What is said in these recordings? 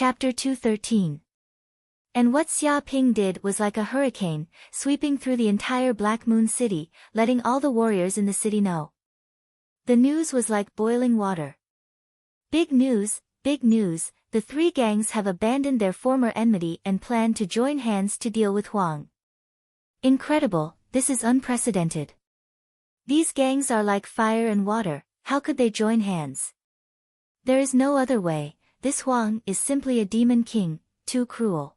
Chapter 213. And what Xia Ping did was like a hurricane, sweeping through the entire Black Moon City, letting all the warriors in the city know. The news was like boiling water. Big news, the three gangs have abandoned their former enmity and plan to join hands to deal with Huang. Incredible, this is unprecedented. These gangs are like fire and water, how could they join hands? There is no other way, this Huang is simply a demon king, too cruel.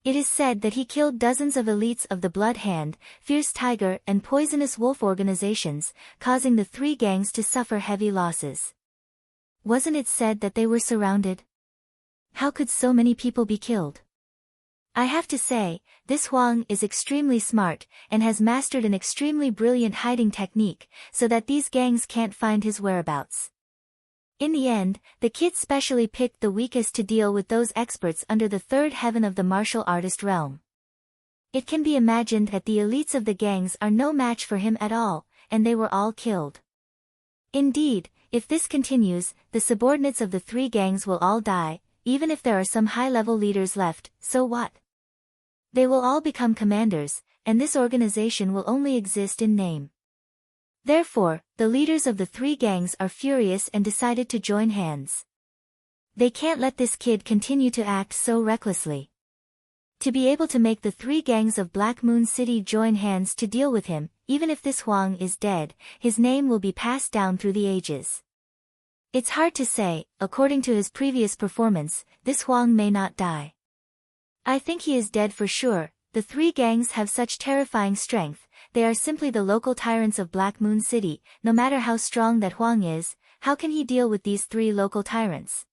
It is said that he killed dozens of elites of the Blood Hand, Fierce Tiger and Poisonous Wolf organizations, causing the three gangs to suffer heavy losses. Wasn't it said that they were surrounded? How could so many people be killed? I have to say, this Huang is extremely smart, and has mastered an extremely brilliant hiding technique, so that these gangs can't find his whereabouts. In the end, the kid specially picked the weakest to deal with those experts under the third heaven of the martial artist realm. It can be imagined that the elites of the gangs are no match for him at all, and they were all killed. Indeed, if this continues, the subordinates of the three gangs will all die, even if there are some high-level leaders left, so what? They will all become commanders, and this organization will only exist in name. Therefore, the leaders of the three gangs are furious and decided to join hands. They can't let this kid continue to act so recklessly. To be able to make the three gangs of Black Moon City join hands to deal with him, even if this Huang is dead, his name will be passed down through the ages. It's hard to say, according to his previous performance, this Huang may not die. I think he is dead for sure. The three gangs have such terrifying strength, they are simply the local tyrants of Black Moon City. No matter how strong that Huang is, how can he deal with these three local tyrants?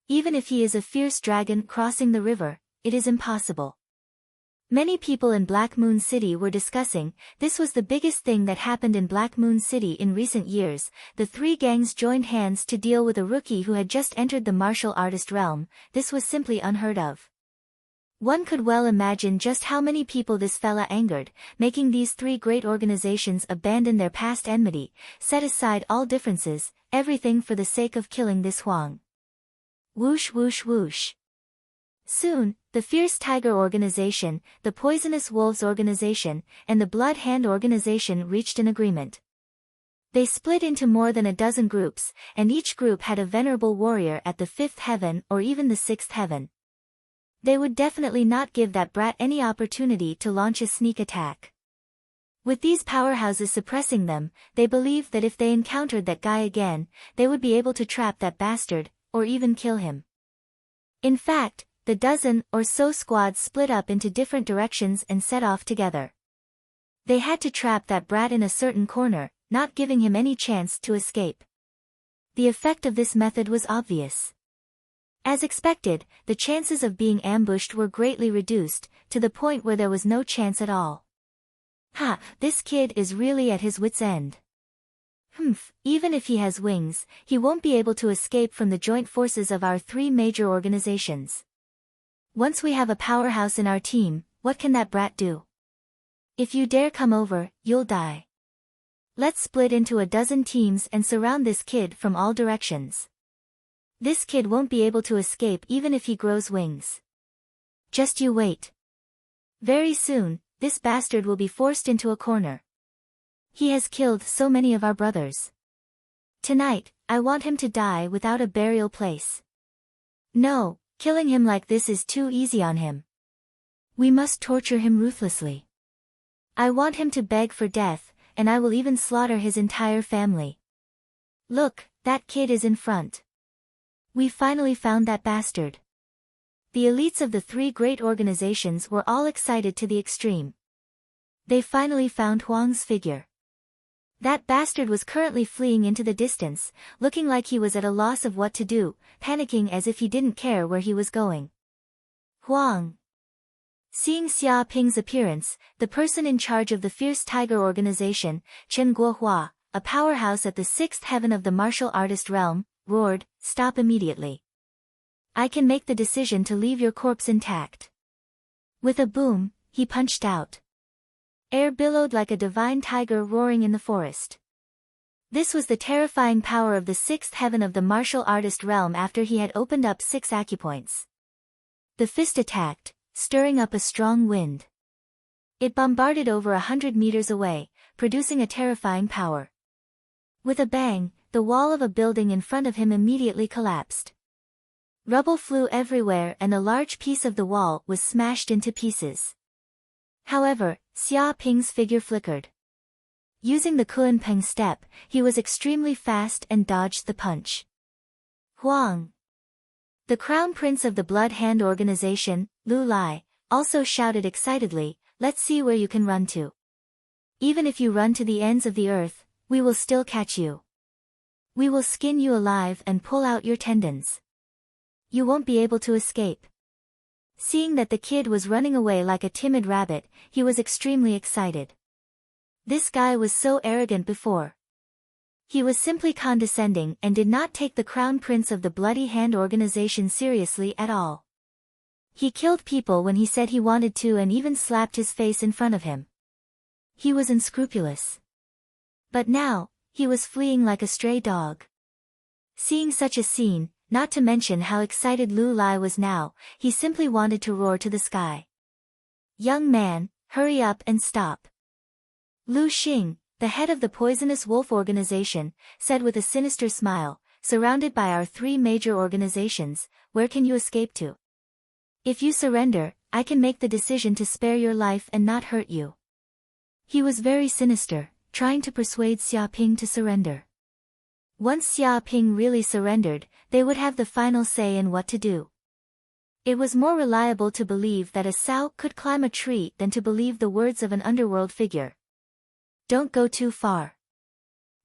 Even if he is a fierce dragon crossing the river, it is impossible. Many people in Black Moon City were discussing, this was the biggest thing that happened in Black Moon City in recent years. The three gangs joined hands to deal with a rookie who had just entered the martial artist realm. This was simply unheard of. One could well imagine just how many people this fella angered, making these three great organizations abandon their past enmity, set aside all differences, everything for the sake of killing this Huang. Whoosh whoosh whoosh. Soon, the Fierce Tiger organization, the Poisonous Wolves organization, and the Blood Hand organization reached an agreement. They split into more than a dozen groups, and each group had a venerable warrior at the fifth heaven or even the sixth heaven. They would definitely not give that brat any opportunity to launch a sneak attack. With these powerhouses suppressing them, they believed that if they encountered that guy again, they would be able to trap that bastard, or even kill him. In fact, the dozen or so squads split up into different directions and set off together. They had to trap that brat in a certain corner, not giving him any chance to escape. The effect of this method was obvious. As expected, the chances of being ambushed were greatly reduced, to the point where there was no chance at all. Ha, this kid is really at his wit's end. Even if he has wings, he won't be able to escape from the joint forces of our three major organizations. Once we have a powerhouse in our team, what can that brat do? If you dare come over, you'll die. Let's split into a dozen teams and surround this kid from all directions. This kid won't be able to escape even if he grows wings. Just you wait. Very soon, this bastard will be forced into a corner. He has killed so many of our brothers. Tonight, I want him to die without a burial place. No, killing him like this is too easy on him. We must torture him ruthlessly. I want him to beg for death, and I will even slaughter his entire family. Look, that kid is in front. We finally found that bastard. The elites of the three great organizations were all excited to the extreme. They finally found Huang's figure. That bastard was currently fleeing into the distance, looking like he was at a loss of what to do, panicking as if he didn't care where he was going. Huang. Seeing Xia Ping's appearance, the person in charge of the Fierce Tiger organization, Chen Guohua, a powerhouse at the sixth heaven of the martial artist realm, roared, "Stop immediately. I can make the decision to leave your corpse intact." With a boom, he punched out. Air billowed like a divine tiger roaring in the forest. This was the terrifying power of the sixth heaven of the martial artist realm after he had opened up 6 acupoints. The fist attacked, stirring up a strong wind. It bombarded over 100 meters away, producing a terrifying power. With a bang, the wall of a building in front of him immediately collapsed. Rubble flew everywhere and a large piece of the wall was smashed into pieces. However, Xia Ping's figure flickered. Using the Kunpeng step, he was extremely fast and dodged the punch. Huang! The crown prince of the Blood Hand organization, Lu Lai, also shouted excitedly, "Let's see where you can run to. Even if you run to the ends of the earth, we will still catch you. We will skin you alive and pull out your tendons. You won't be able to escape." Seeing that the kid was running away like a timid rabbit, he was extremely excited. This guy was so arrogant before. He was simply condescending and did not take the crown prince of the Bloody Hand organization seriously at all. He killed people when he said he wanted to and even slapped his face in front of him. He was unscrupulous. But now, he was fleeing like a stray dog. Seeing such a scene, not to mention how excited Lu Lai was now, he simply wanted to roar to the sky. "Young man, hurry up and stop." Lu Xing, the head of the Poisonous Wolf organization, said with a sinister smile, "Surrounded by our 3 major organizations, where can you escape to? If you surrender, I can make the decision to spare your life and not hurt you." He was very sinister, trying to persuade Xia Ping to surrender. Once Xia Ping really surrendered, they would have the final say in what to do. It was more reliable to believe that a sow could climb a tree than to believe the words of an underworld figure. Don't go too far.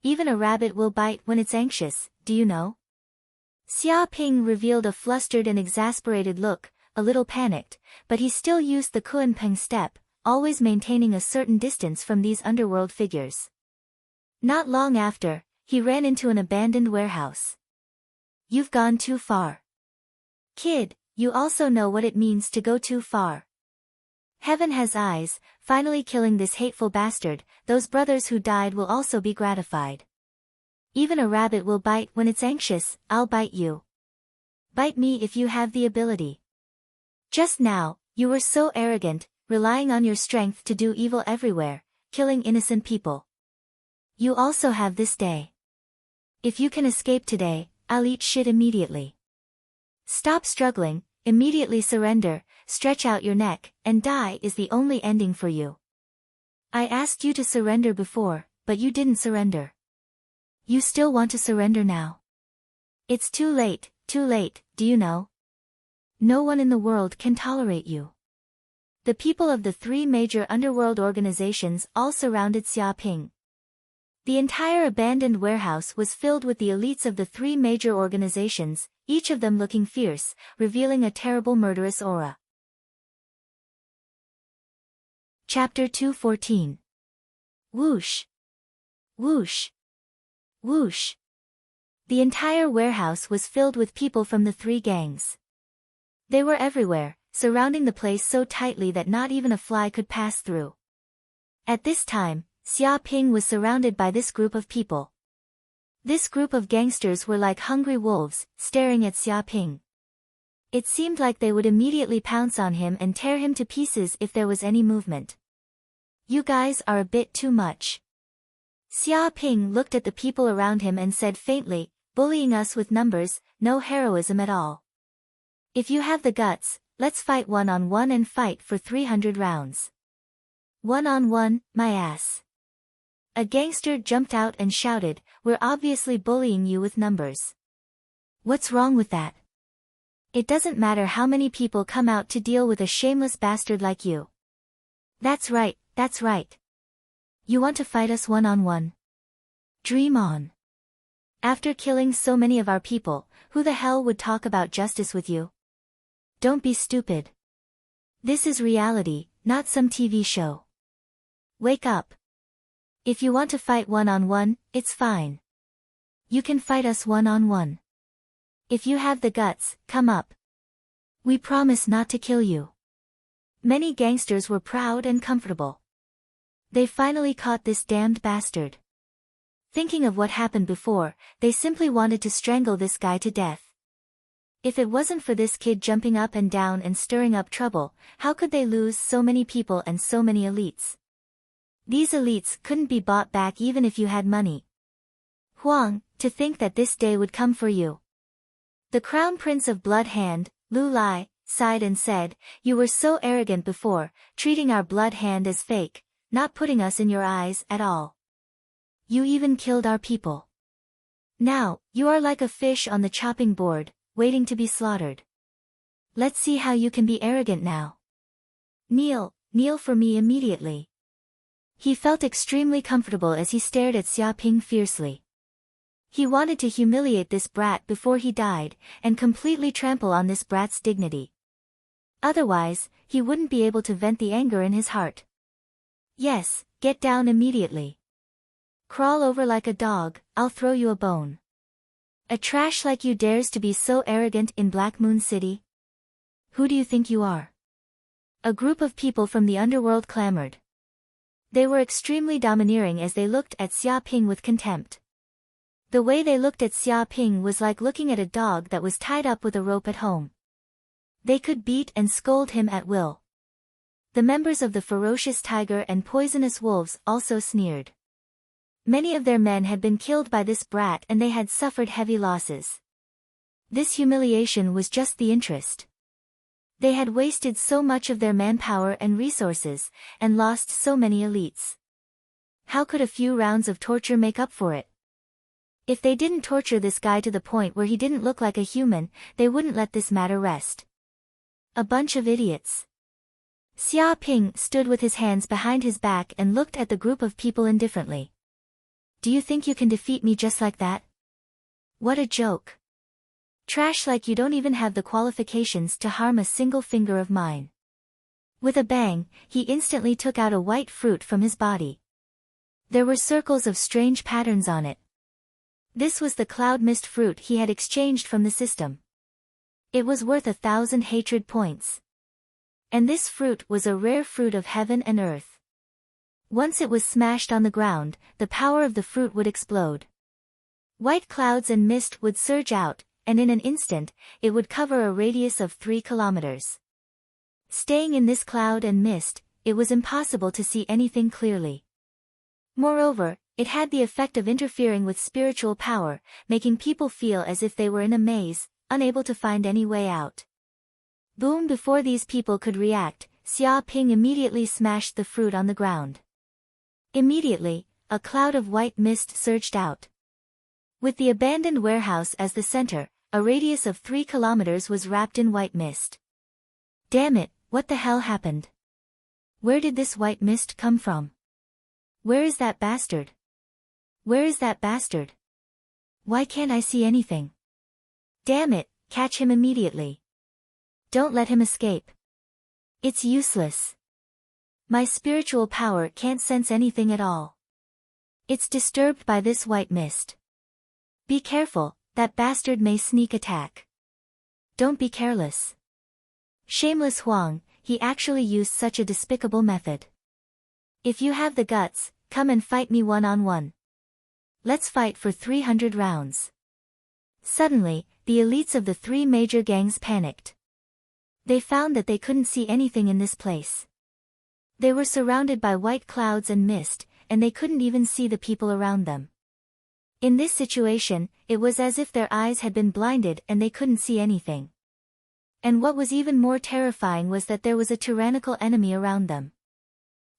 Even a rabbit will bite when it's anxious, do you know? Xia Ping revealed a flustered and exasperated look, a little panicked, but he still used the Kunpeng step, always maintaining a certain distance from these underworld figures. Not long after, he ran into an abandoned warehouse. "You've gone too far. Kid, you also know what it means to go too far. Heaven has eyes, finally killing this hateful bastard, those brothers who died will also be gratified. Even a rabbit will bite when it's anxious, I'll bite you. Bite me if you have the ability. Just now, you were so arrogant, relying on your strength to do evil everywhere, killing innocent people. You also have this day. If you can escape today, I'll eat shit immediately. Stop struggling, immediately surrender, stretch out your neck, and die is the only ending for you. I asked you to surrender before, but you didn't surrender. You still want to surrender now? It's too late, do you know? No one in the world can tolerate you." The people of the 3 major underworld organizations all surrounded Xia Ping. The entire abandoned warehouse was filled with the elites of the 3 major organizations, each of them looking fierce, revealing a terrible murderous aura. Chapter 214. Whoosh! Whoosh! Whoosh! The entire warehouse was filled with people from the 3 gangs. They were everywhere, surrounding the place so tightly that not even a fly could pass through. At this time, Xia Ping was surrounded by this group of people. This group of gangsters were like hungry wolves, staring at Xia Ping. It seemed like they would immediately pounce on him and tear him to pieces if there was any movement. "You guys are a bit too much." Xia Ping looked at the people around him and said faintly, "Bullying us with numbers, no heroism at all. If you have the guts, let's fight one-on-one and fight for 300 rounds. One-on-one, my ass." A gangster jumped out and shouted, "We're obviously bullying you with numbers. What's wrong with that? It doesn't matter how many people come out to deal with a shameless bastard like you." That's right. You want to fight us one-on-one? Dream on. After killing so many of our people, who the hell would talk about justice with you? Don't be stupid. This is reality, not some TV show. Wake up. If you want to fight one-on-one, it's fine. You can fight us one-on-one. If you have the guts, come up. We promise not to kill you. Many gangsters were proud and comfortable. They finally caught this damned bastard. Thinking of what happened before, they simply wanted to strangle this guy to death. If it wasn't for this kid jumping up and down and stirring up trouble, how could they lose so many people and so many elites? These elites couldn't be bought back even if you had money. Huang, to think that this day would come for you. The crown prince of Blood Hand, Lu Lai, sighed and said, "You were so arrogant before, treating our blood hand as fake, not putting us in your eyes at all. You even killed our people. Now, you are like a fish on the chopping board, waiting to be slaughtered. Let's see how you can be arrogant now. Kneel for me immediately." He felt extremely comfortable as he stared at Xiaoping fiercely. He wanted to humiliate this brat before he died, and completely trample on this brat's dignity. Otherwise, he wouldn't be able to vent the anger in his heart. "Yes, get down immediately. Crawl over like a dog, I'll throw you a bone. A trash like you dares to be so arrogant in Black Moon City? Who do you think you are?" A group of people from the underworld clamored. They were extremely domineering as they looked at Xiaoping with contempt. The way they looked at Xiaoping was like looking at a dog that was tied up with a rope at home. They could beat and scold him at will. The members of the ferocious tiger and poisonous wolves also sneered. Many of their men had been killed by this brat and they had suffered heavy losses. This humiliation was just the interest. They had wasted so much of their manpower and resources, and lost so many elites. How could a few rounds of torture make up for it? If they didn't torture this guy to the point where he didn't look like a human, they wouldn't let this matter rest. A bunch of idiots. Xiaoping stood with his hands behind his back and looked at the group of people indifferently. "Do you think you can defeat me just like that? What a joke. Trash like you don't even have the qualifications to harm a single finger of mine." With a bang, he instantly took out a white fruit from his body. There were circles of strange patterns on it. This was the cloud mist fruit he had exchanged from the system. It was worth 1,000 hatred points. And this fruit was a rare fruit of heaven and earth. Once it was smashed on the ground, the power of the fruit would explode. White clouds and mist would surge out, and in an instant, it would cover a radius of 3 kilometers. Staying in this cloud and mist, it was impossible to see anything clearly. Moreover, it had the effect of interfering with spiritual power, making people feel as if they were in a maze, unable to find any way out. Boom! Before these people could react, Xiaoping immediately smashed the fruit on the ground. Immediately, a cloud of white mist surged out. With the abandoned warehouse as the center, a radius of 3 kilometers was wrapped in white mist. Damn it, what the hell happened? Where did this white mist come from? Where is that bastard? Where is that bastard? Why can't I see anything? Damn it, catch him immediately. Don't let him escape. It's useless. My spiritual power can't sense anything at all. It's disturbed by this white mist. Be careful, that bastard may sneak attack. Don't be careless. Shameless Huang, he actually used such a despicable method. If you have the guts, come and fight me one-on-one. Let's fight for 300 rounds. Suddenly, the elites of the 3 major gangs panicked. They found that they couldn't see anything in this place. They were surrounded by white clouds and mist, and they couldn't even see the people around them. In this situation, it was as if their eyes had been blinded and they couldn't see anything. And what was even more terrifying was that there was a tyrannical enemy around them.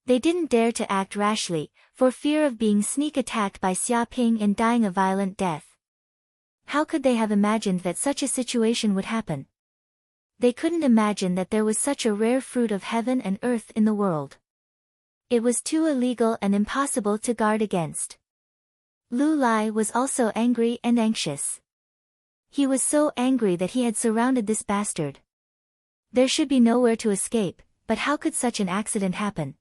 They didn't dare to act rashly, for fear of being sneak attacked by Xiaoping and dying a violent death. How could they have imagined that such a situation would happen? They couldn't imagine that there was such a rare fruit of heaven and earth in the world. It was too illegal and impossible to guard against. Lu Lai was also angry and anxious. He was so angry that he had surrounded this bastard. There should be nowhere to escape, but how could such an accident happen?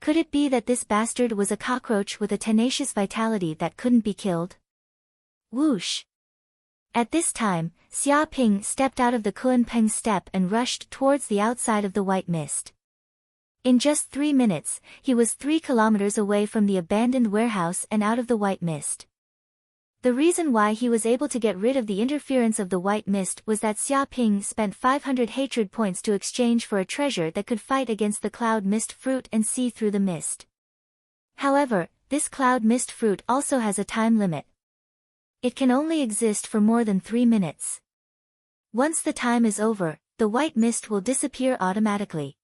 Could it be that this bastard was a cockroach with a tenacious vitality that couldn't be killed? Whoosh! At this time, Xiaoping stepped out of the Kunpeng step and rushed towards the outside of the white mist. In just 3 minutes, he was 3 kilometers away from the abandoned warehouse and out of the white mist. The reason why he was able to get rid of the interference of the white mist was that Xia Ping spent 500 hatred points to exchange for a treasure that could fight against the cloud mist fruit and see through the mist. However, this cloud mist fruit also has a time limit. It can only exist for more than 3 minutes. Once the time is over, the white mist will disappear automatically.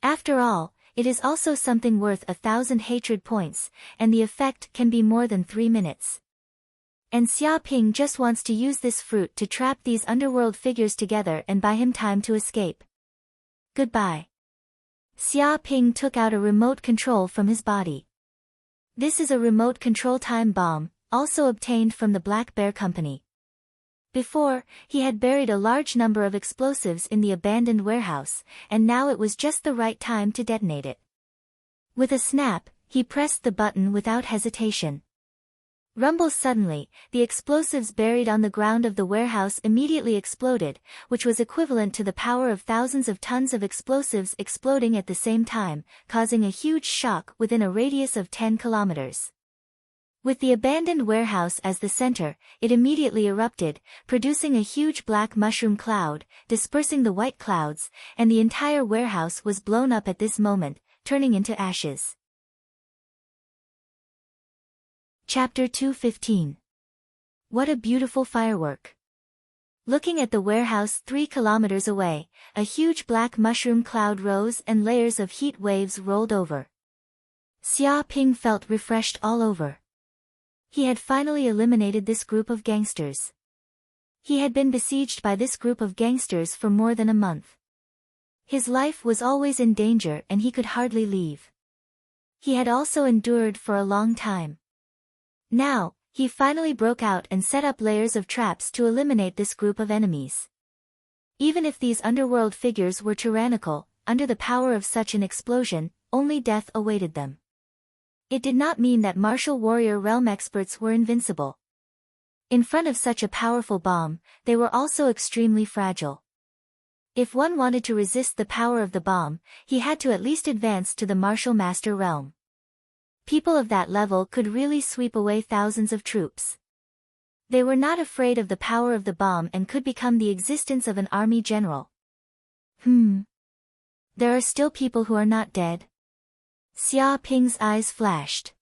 After all, it is also something worth 1,000 hatred points, and the effect can be more than 3 minutes. And Xia Ping just wants to use this fruit to trap these underworld figures together and buy him time to escape. Goodbye. Xia Ping took out a remote control from his body. This is a remote control time bomb, also obtained from the Black Bear Company. Before, he had buried a large number of explosives in the abandoned warehouse, and now it was just the right time to detonate it. With a snap, he pressed the button without hesitation. Rumble suddenly, the explosives buried on the ground of the warehouse immediately exploded, which was equivalent to the power of thousands of tons of explosives exploding at the same time, causing a huge shock within a radius of 10 kilometers. With the abandoned warehouse as the center, it immediately erupted, producing a huge black mushroom cloud, dispersing the white clouds, and the entire warehouse was blown up at this moment, turning into ashes. Chapter 2:15. What a beautiful firework. Looking at the warehouse 3 kilometers away, a huge black mushroom cloud rose and layers of heat waves rolled over. Xia Ping felt refreshed all over. He had finally eliminated this group of gangsters. He had been besieged by this group of gangsters for more than a month. His life was always in danger and he could hardly leave. He had also endured for a long time. Now, he finally broke out and set up layers of traps to eliminate this group of enemies. Even if these underworld figures were tyrannical, under the power of such an explosion, only death awaited them. It did not mean that martial warrior realm experts were invincible. In front of such a powerful bomb, they were also extremely fragile. If one wanted to resist the power of the bomb, he had to at least advance to the martial master realm. People of that level could really sweep away thousands of troops. They were not afraid of the power of the bomb and could become the existence of an army general. There are still people who are not dead. Xia Ping's eyes flashed.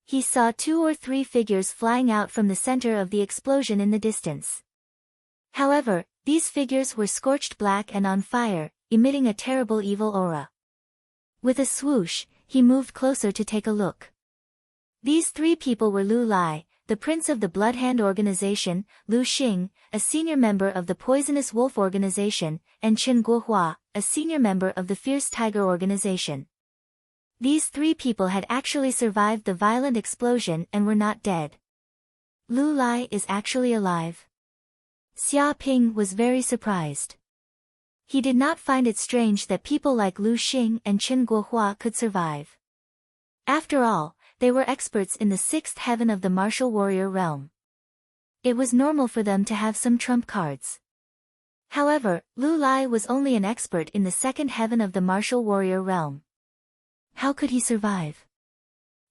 He saw 2 or 3 figures flying out from the center of the explosion in the distance. However, these figures were scorched black and on fire, emitting a terrible evil aura. With a swoosh, he moved closer to take a look. These 3 people were Lu Lai, the prince of the Bloodhand organization, Lu Xing, a senior member of the Poisonous Wolf organization, and Chen Guohua, a senior member of the Fierce Tiger organization. These 3 people had actually survived the violent explosion and were not dead. Lu Lai is actually alive. Xia Ping was very surprised. He did not find it strange that people like Lu Xing and Chen Guohua could survive. After all, they were experts in the 6th heaven of the martial warrior realm. It was normal for them to have some trump cards. However, Lu Lai was only an expert in the 2nd heaven of the martial warrior realm. How could he survive?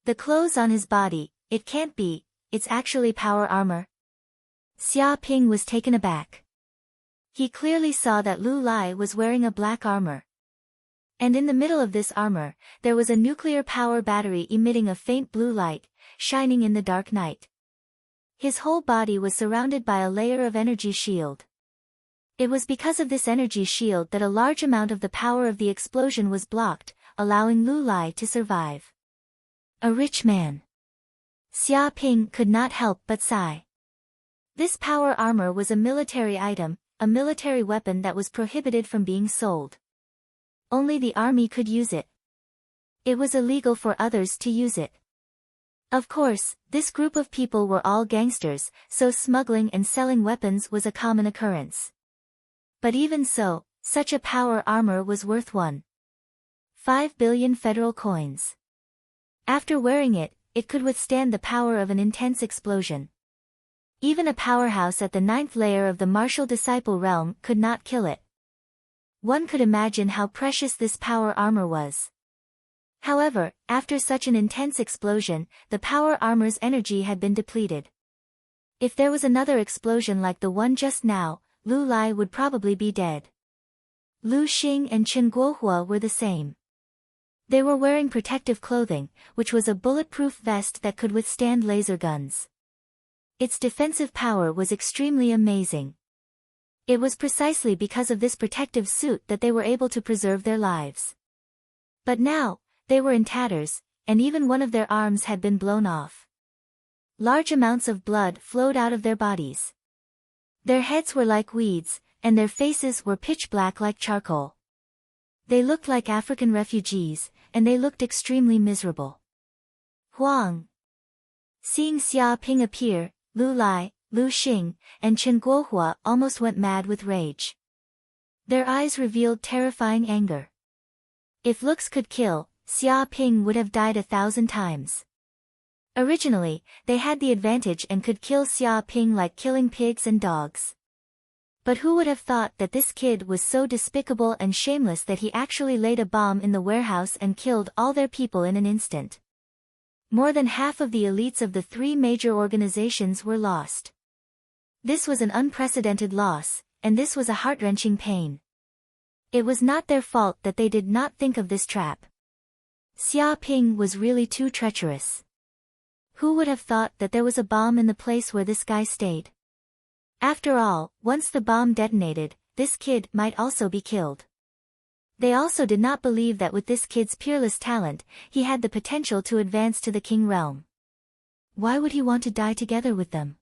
The clothes on his body, it can't be, it's actually power armor. Xia Ping was taken aback. He clearly saw that Lu Lai was wearing a black armor. And in the middle of this armor, there was a nuclear power battery emitting a faint blue light, shining in the dark night. His whole body was surrounded by a layer of energy shield. It was because of this energy shield that a large amount of the power of the explosion was blocked, allowing Lu Lai to survive. A rich man. Xia Ping could not help but sigh. This power armor was a military item, a military weapon that was prohibited from being sold. Only the army could use it. It was illegal for others to use it. Of course, this group of people were all gangsters, so smuggling and selling weapons was a common occurrence. But even so, such a power armor was worth 1.5 billion federal coins. After wearing it, it could withstand the power of an intense explosion. Even a powerhouse at the 9th layer of the martial disciple realm could not kill it. One could imagine how precious this power armor was. However, after such an intense explosion, the power armor's energy had been depleted. If there was another explosion like the one just now, Lu Lai would probably be dead. Lu Xing and Chen Guohua were the same. They were wearing protective clothing, which was a bulletproof vest that could withstand laser guns. Its defensive power was extremely amazing. It was precisely because of this protective suit that they were able to preserve their lives. But now, they were in tatters, and even one of their arms had been blown off. Large amounts of blood flowed out of their bodies. Their heads were like weeds, and their faces were pitch black like charcoal. They looked like African refugees, and they looked extremely miserable. Huang. Seeing Xia Ping appear, Lu Lai, Lu Xing, and Chen Guohua almost went mad with rage. Their eyes revealed terrifying anger. If looks could kill, Xia Ping would have died 1,000 times. Originally, they had the advantage and could kill Xia Ping like killing pigs and dogs. But who would have thought that this kid was so despicable and shameless that he actually laid a bomb in the warehouse and killed all their people in an instant? More than half of the elites of the 3 major organizations were lost. This was an unprecedented loss, and this was a heart-wrenching pain. It was not their fault that they did not think of this trap. Xia Ping was really too treacherous. Who would have thought that there was a bomb in the place where this guy stayed? After all, once the bomb detonated, this kid might also be killed. They also did not believe that with this kid's peerless talent, he had the potential to advance to the king realm. Why would he want to die together with them?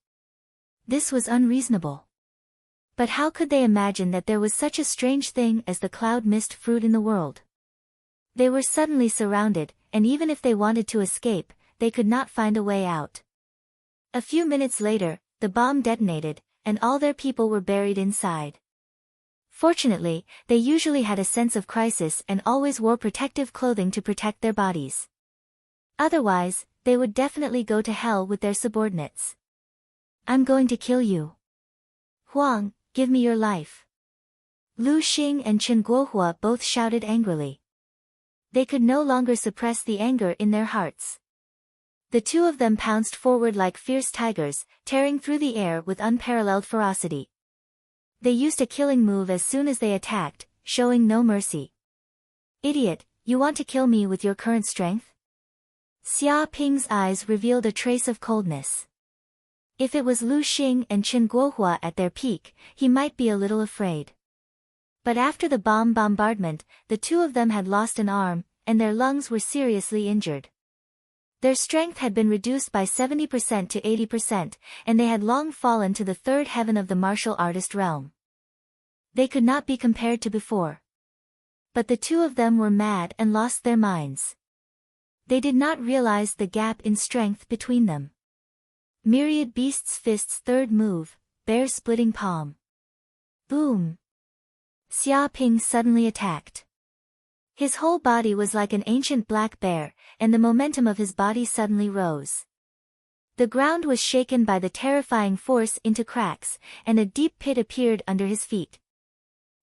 This was unreasonable. But how could they imagine that there was such a strange thing as the cloud mist fruit in the world? They were suddenly surrounded, and even if they wanted to escape, they could not find a way out. A few minutes later, the bomb detonated, and all their people were buried inside. Fortunately, they usually had a sense of crisis and always wore protective clothing to protect their bodies. Otherwise, they would definitely go to hell with their subordinates. I'm going to kill you. Huang, give me your life. Lu Xing and Chen Guohua both shouted angrily. They could no longer suppress the anger in their hearts. The two of them pounced forward like fierce tigers, tearing through the air with unparalleled ferocity. They used a killing move as soon as they attacked, showing no mercy. Idiot, you want to kill me with your current strength? Xia Ping's eyes revealed a trace of coldness. If it was Lu Xing and Chen Guohua at their peak, he might be a little afraid. But after the bomb bombardment, the two of them had lost an arm, and their lungs were seriously injured. Their strength had been reduced by 70% to 80%, and they had long fallen to the third heaven of the martial artist realm. They could not be compared to before. But the two of them were mad and lost their minds. They did not realize the gap in strength between them. Myriad Beast's Fist's third move, Bear Splitting Palm. Boom! Xia Ping suddenly attacked. His whole body was like an ancient black bear, and the momentum of his body suddenly rose. The ground was shaken by the terrifying force into cracks, and a deep pit appeared under his feet.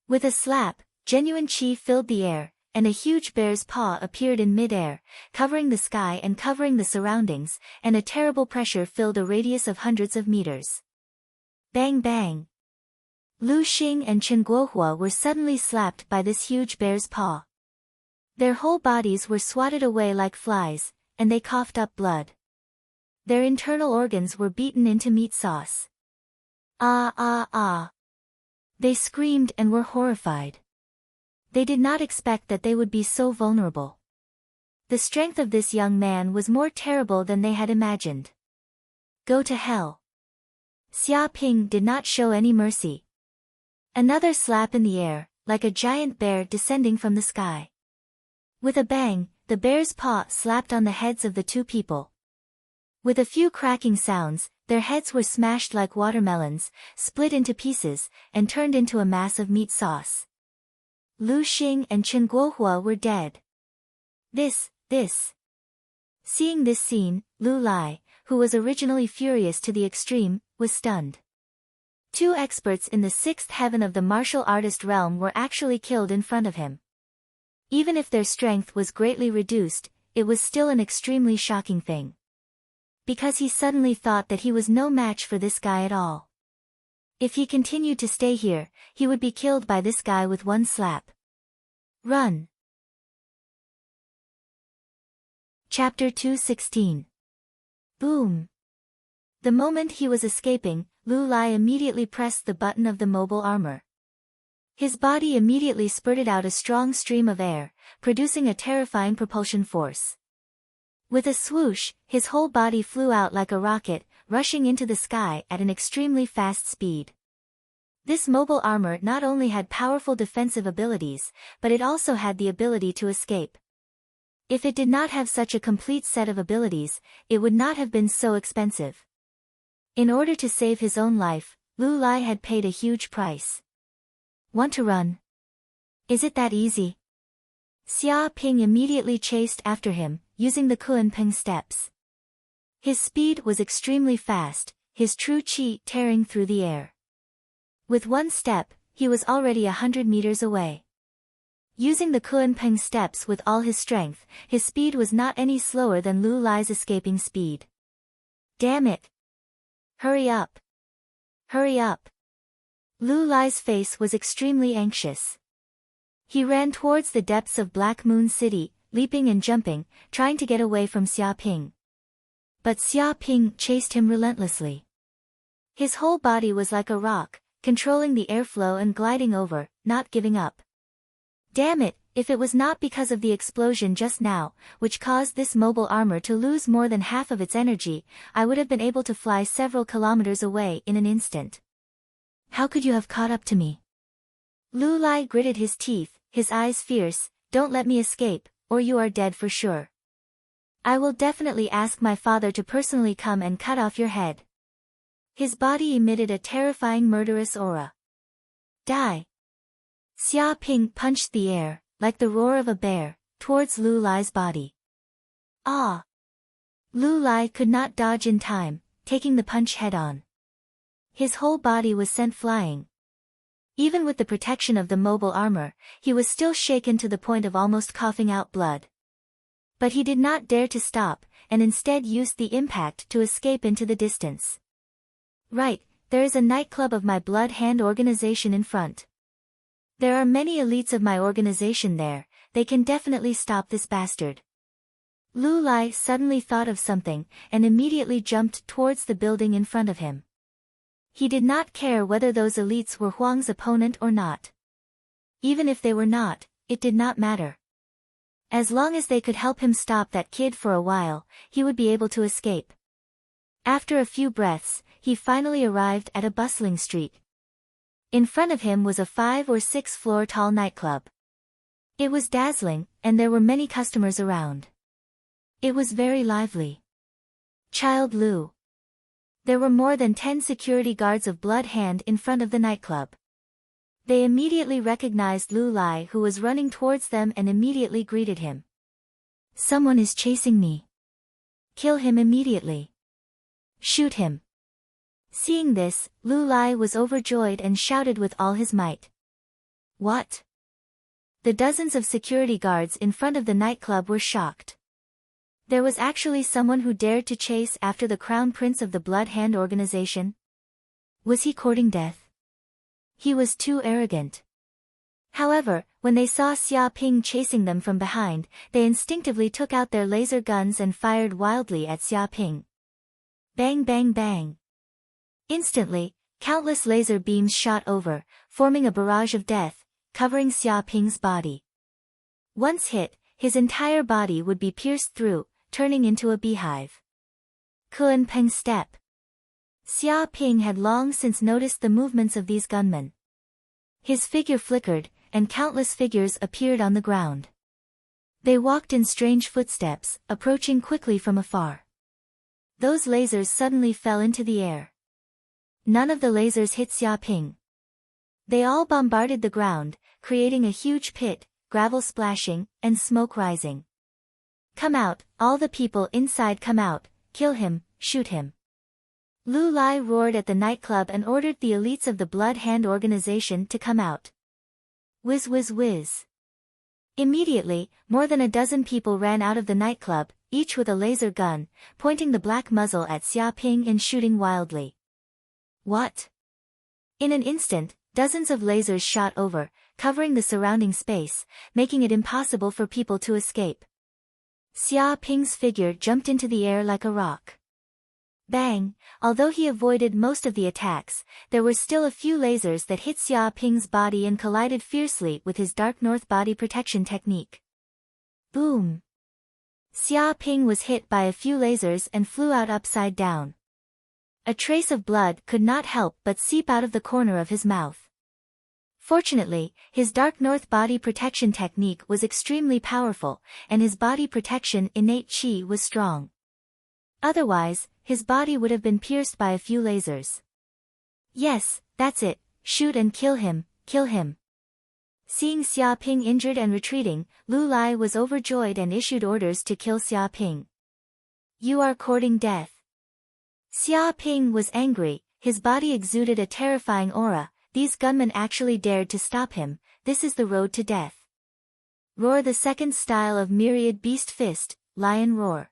With a slap, genuine chi filled the air, and a huge bear's paw appeared in mid-air, covering the sky and covering the surroundings, and a terrible pressure filled a radius of hundreds of meters. Bang bang! Lu Xing and Chen Guohua were suddenly slapped by this huge bear's paw. Their whole bodies were swatted away like flies, and they coughed up blood. Their internal organs were beaten into meat sauce. Ah ah ah! They screamed and were horrified. They did not expect that they would be so vulnerable. The strength of this young man was more terrible than they had imagined. Go to hell. Xia Ping did not show any mercy. Another slap in the air, like a giant bear descending from the sky. With a bang, the bear's paw slapped on the heads of the two people. With a few cracking sounds, their heads were smashed like watermelons, split into pieces, and turned into a mass of meat sauce. Lu Xing and Chen Guohua were dead. This. Seeing this scene, Lu Lai, who was originally furious to the extreme, was stunned. Two experts in the sixth heaven of the martial artist realm were actually killed in front of him. Even if their strength was greatly reduced, it was still an extremely shocking thing. Because he suddenly thought that he was no match for this guy at all. If he continued to stay here, he would be killed by this guy with one slap. Run! Chapter 216. Boom! The moment he was escaping, Lu Lai immediately pressed the button of the mobile armor. His body immediately spurted out a strong stream of air, producing a terrifying propulsion force. With a swoosh, his whole body flew out like a rocket, rushing into the sky at an extremely fast speed. This mobile armor not only had powerful defensive abilities, but it also had the ability to escape. If it did not have such a complete set of abilities, it would not have been so expensive. In order to save his own life, Lu Lai had paid a huge price. Want to run? Is it that easy? Xia Ping immediately chased after him, using the Kunpeng steps. His speed was extremely fast, his true qi tearing through the air. With one step, he was already 100 meters away. Using the Kunpeng steps with all his strength, his speed was not any slower than Lu Lai's escaping speed. Damn it! Hurry up! Hurry up! Lu Lai's face was extremely anxious. He ran towards the depths of Black Moon City, leaping and jumping, trying to get away from Xia Ping. But Xia Ping chased him relentlessly. His whole body was like a rock, controlling the airflow and gliding over, not giving up. Damn it, if it was not because of the explosion just now, which caused this mobile armor to lose more than half of its energy, I would have been able to fly several kilometers away in an instant. How could you have caught up to me? Lu Lai gritted his teeth, his eyes fierce. Don't let me escape, or you are dead for sure. I will definitely ask my father to personally come and cut off your head. His body emitted a terrifying murderous aura. Die! Xia Ping punched the air, like the roar of a bear, towards Lu Lai's body. Ah! Lu Lai could not dodge in time, taking the punch head-on. His whole body was sent flying. Even with the protection of the mobile armor, he was still shaken to the point of almost coughing out blood. But he did not dare to stop, and instead used the impact to escape into the distance. Right, there is a nightclub of my blood hand organization in front. There are many elites of my organization there, they can definitely stop this bastard. Lu Lai suddenly thought of something, and immediately jumped towards the building in front of him. He did not care whether those elites were Huang's opponent or not. Even if they were not, it did not matter. As long as they could help him stop that kid for a while, he would be able to escape. After a few breaths, he finally arrived at a bustling street. In front of him was a 5 or 6 floor tall nightclub. It was dazzling, and there were many customers around. It was very lively. Child Lu. There were more than 10 security guards of Blood Hand in front of the nightclub. They immediately recognized Lu Lai, who was running towards them, and immediately greeted him. Someone is chasing me. Kill him immediately. Shoot him. Seeing this, Lu Lai was overjoyed and shouted with all his might. What? The dozens of security guards in front of the nightclub were shocked. There was actually someone who dared to chase after the Crown Prince of the Blood Hand organization? Was he courting death? He was too arrogant. However, when they saw Xia Ping chasing them from behind, they instinctively took out their laser guns and fired wildly at Xia Ping. Bang bang bang. Instantly, countless laser beams shot over, forming a barrage of death, covering Xia Ping's body. Once hit, his entire body would be pierced through, turning into a beehive. Kunpeng step. Xia Ping had long since noticed the movements of these gunmen. His figure flickered, and countless figures appeared on the ground. They walked in strange footsteps, approaching quickly from afar. Those lasers suddenly fell into the air. None of the lasers hit Xia Ping. They all bombarded the ground, creating a huge pit, gravel splashing, and smoke rising. Come out, all the people inside come out, kill him, shoot him. Lu Lai roared at the nightclub and ordered the elites of the Blood Hand organization to come out. Whiz whiz whiz. Immediately, more than a dozen people ran out of the nightclub, each with a laser gun, pointing the black muzzle at Xia Ping and shooting wildly. What? In an instant, dozens of lasers shot over, covering the surrounding space, making it impossible for people to escape. Xia Ping's figure jumped into the air like a rock. Bang! Although he avoided most of the attacks, there were still a few lasers that hit Xia Ping's body and collided fiercely with his Dark North body protection technique. Boom! Xia Ping was hit by a few lasers and flew out upside down. A trace of blood could not help but seep out of the corner of his mouth. Fortunately, his Dark North body protection technique was extremely powerful, and his body protection innate chi was strong. Otherwise, his body would have been pierced by a few lasers. Yes, that's it, shoot and kill him, kill him. Seeing Xia Ping injured and retreating, Lu Lai was overjoyed and issued orders to kill Xia Ping. You are courting death. Xia Ping was angry, his body exuded a terrifying aura. These gunmen actually dared to stop him. This is the road to death. Roar, the second style of myriad beast fist, lion roar.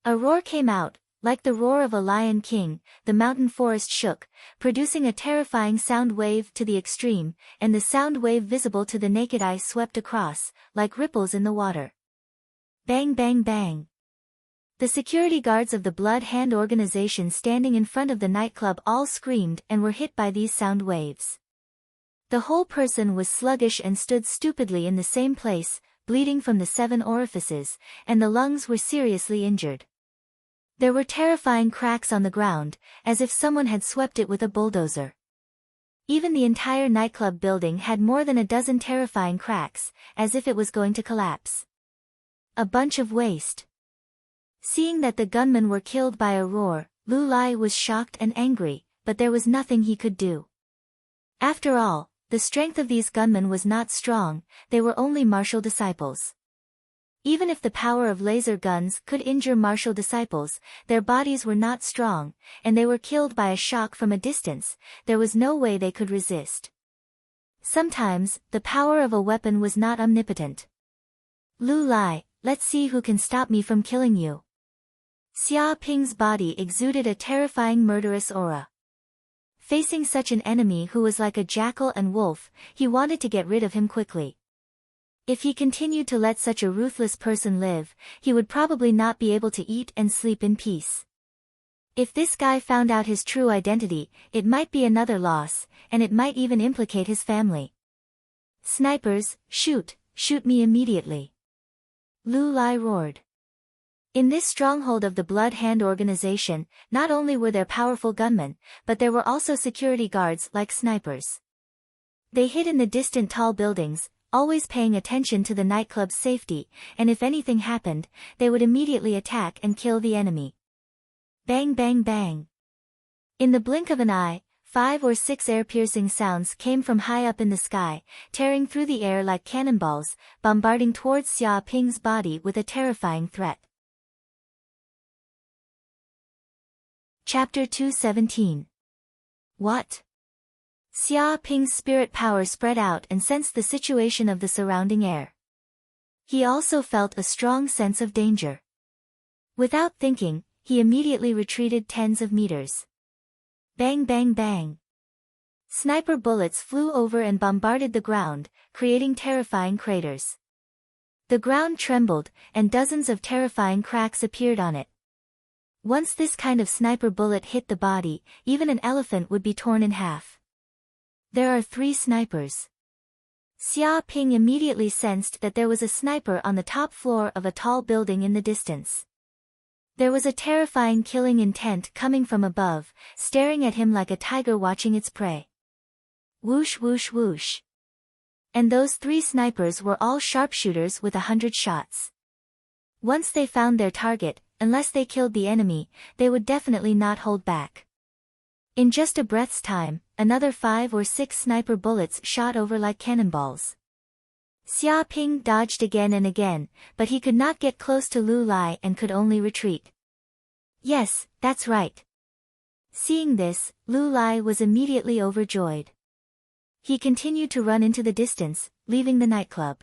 A roar came out, like the roar of a lion king. The mountain forest shook, producing a terrifying sound wave to the extreme, and the sound wave visible to the naked eye swept across, like ripples in the water. Bang bang bang. The security guards of the Blood Hand organization standing in front of the nightclub all screamed and were hit by these sound waves. The whole person was sluggish and stood stupidly in the same place, bleeding from the 7 orifices, and the lungs were seriously injured. There were terrifying cracks on the ground, as if someone had swept it with a bulldozer. Even the entire nightclub building had more than a dozen terrifying cracks, as if it was going to collapse. A bunch of waste. Seeing that the gunmen were killed by a roar, Lu Lai was shocked and angry, but there was nothing he could do. After all, the strength of these gunmen was not strong, they were only martial disciples. Even if the power of laser guns could injure martial disciples, their bodies were not strong, and they were killed by a shock from a distance. There was no way they could resist. Sometimes, the power of a weapon was not omnipotent. Lu Lai, let's see who can stop me from killing you. Xia Ping's body exuded a terrifying murderous aura. Facing such an enemy who was like a jackal and wolf, he wanted to get rid of him quickly. If he continued to let such a ruthless person live, he would probably not be able to eat and sleep in peace. If this guy found out his true identity, it might be another loss, and it might even implicate his family. Snipers, shoot, shoot me immediately. Lu Lai roared. In this stronghold of the Blood Hand organization, not only were there powerful gunmen, but there were also security guards like snipers. They hid in the distant tall buildings, always paying attention to the nightclub's safety, and if anything happened, they would immediately attack and kill the enemy. Bang bang bang. In the blink of an eye, 5 or 6 air-piercing sounds came from high up in the sky, tearing through the air like cannonballs, bombarding towards Xia Ping's body with a terrifying threat. Chapter 217. What? Xia Ping's spirit power spread out and sensed the situation of the surrounding air. He also felt a strong sense of danger. Without thinking, he immediately retreated tens of meters. Bang bang bang. Sniper bullets flew over and bombarded the ground, creating terrifying craters. The ground trembled, and dozens of terrifying cracks appeared on it. Once this kind of sniper bullet hit the body, even an elephant would be torn in half. There are 3 snipers. Xia Ping immediately sensed that there was a sniper on the top floor of a tall building in the distance. There was a terrifying killing intent coming from above, staring at him like a tiger watching its prey. Whoosh whoosh whoosh. And those 3 snipers were all sharpshooters with 100 shots. Once they found their target, unless they killed the enemy, they would definitely not hold back. In just a breath's time, another 5 or 6 sniper bullets shot over like cannonballs. Xia Ping dodged again and again, but he could not get close to Lu Lai and could only retreat. Yes, that's right. Seeing this, Lu Lai was immediately overjoyed. He continued to run into the distance, leaving the nightclub.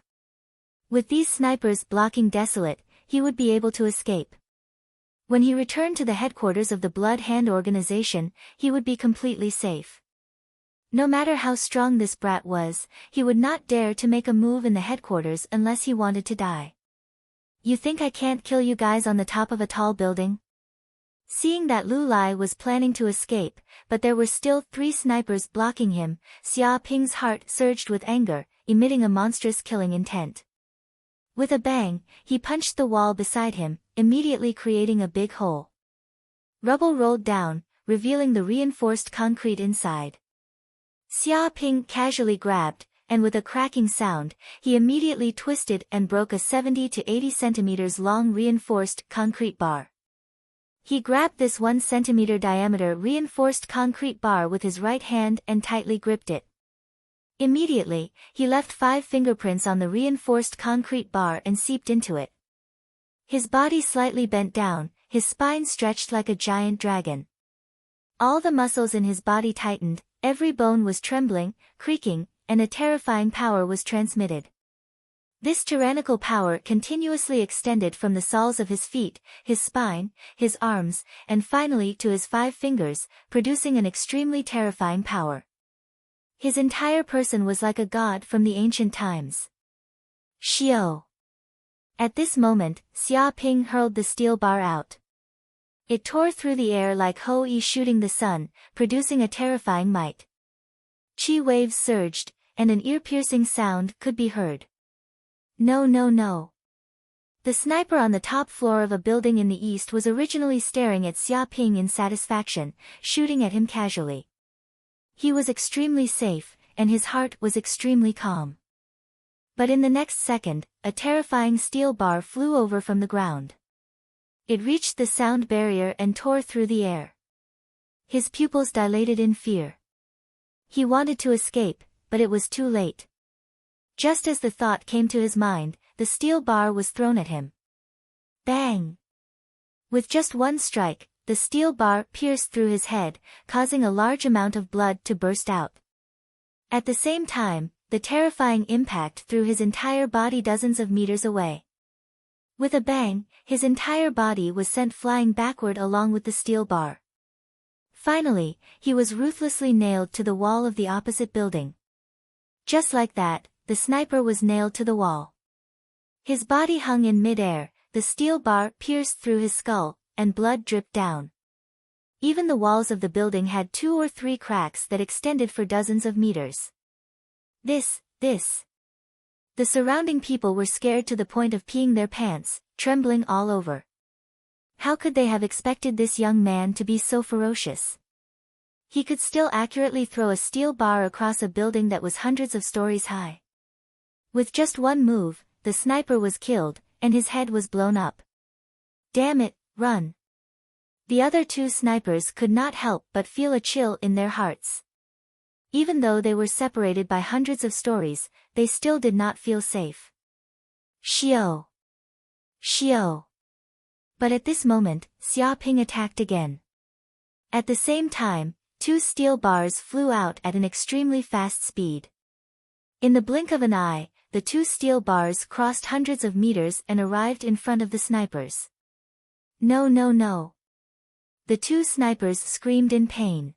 With these snipers blocking Desolate, he would be able to escape. When he returned to the headquarters of the Blood Hand organization, he would be completely safe. No matter how strong this brat was, he would not dare to make a move in the headquarters unless he wanted to die. You think I can't kill you guys on the top of a tall building? Seeing that Lu Lai was planning to escape, but there were still 3 snipers blocking him, Xia Ping's heart surged with anger, emitting a monstrous killing intent. With a bang, he punched the wall beside him, immediately creating a big hole. Rubble rolled down, revealing the reinforced concrete inside. Xia Ping casually grabbed, and with a cracking sound, he immediately twisted and broke a 70 to 80 centimeters long reinforced concrete bar. He grabbed this 1 centimeter diameter reinforced concrete bar with his right hand and tightly gripped it. Immediately, he left 5 fingerprints on the reinforced concrete bar and seeped into it. His body slightly bent down, his spine stretched like a giant dragon. All the muscles in his body tightened, every bone was trembling, creaking, and a terrifying power was transmitted. This tyrannical power continuously extended from the soles of his feet, his spine, his arms, and finally to his 5 fingers, producing an extremely terrifying power. His entire person was like a god from the ancient times. Xiao. At this moment, Xia Ping hurled the steel bar out. It tore through the air like Ho-E shooting the sun, producing a terrifying might. Chi waves surged, and an ear-piercing sound could be heard. No, no, no. The sniper on the top floor of a building in the east was originally staring at Xia Ping in satisfaction, shooting at him casually. He was extremely safe, and his heart was extremely calm. But in the next second, a terrifying steel bar flew over from the ground. It reached the sound barrier and tore through the air. His pupils dilated in fear. He wanted to escape, but it was too late. Just as the thought came to his mind, the steel bar was thrown at him. Bang! With just 1 strike, the steel bar pierced through his head, causing a large amount of blood to burst out. At the same time, the terrifying impact threw his entire body dozens of meters away. With a bang, his entire body was sent flying backward along with the steel bar. Finally, he was ruthlessly nailed to the wall of the opposite building. Just like that, the sniper was nailed to the wall. His body hung in mid-air, the steel bar pierced through his skull, and blood dripped down. Even the walls of the building had 2 or 3 cracks that extended for dozens of meters. This. The surrounding people were scared to the point of peeing their pants, trembling all over. How could they have expected this young man to be so ferocious? He could still accurately throw a steel bar across a building that was hundreds of stories high. With just 1 move, the sniper was killed, and his head was blown up. Damn it, run! The other 2 snipers could not help but feel a chill in their hearts. Even though they were separated by hundreds of stories, they still did not feel safe. Xiao! But at this moment, Xia Ping attacked again. At the same time, 2 steel bars flew out at an extremely fast speed. In the blink of an eye, the 2 steel bars crossed hundreds of meters and arrived in front of the snipers. No, no, no. The 2 snipers screamed in pain.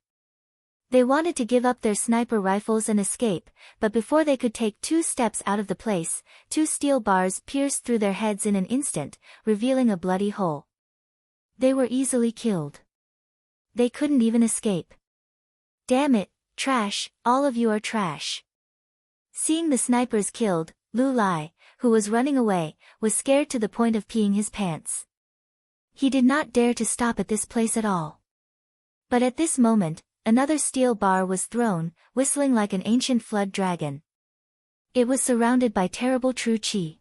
They wanted to give up their sniper rifles and escape, but before they could take 2 steps out of the place, 2 steel bars pierced through their heads in an instant, revealing a bloody hole. They were easily killed. They couldn't even escape. Damn it, trash, all of you are trash. Seeing the snipers killed, Lu Lai, who was running away, was scared to the point of peeing his pants. He did not dare to stop at this place at all. But at this moment, another steel bar was thrown, whistling like an ancient flood dragon. It was surrounded by terrible true chi.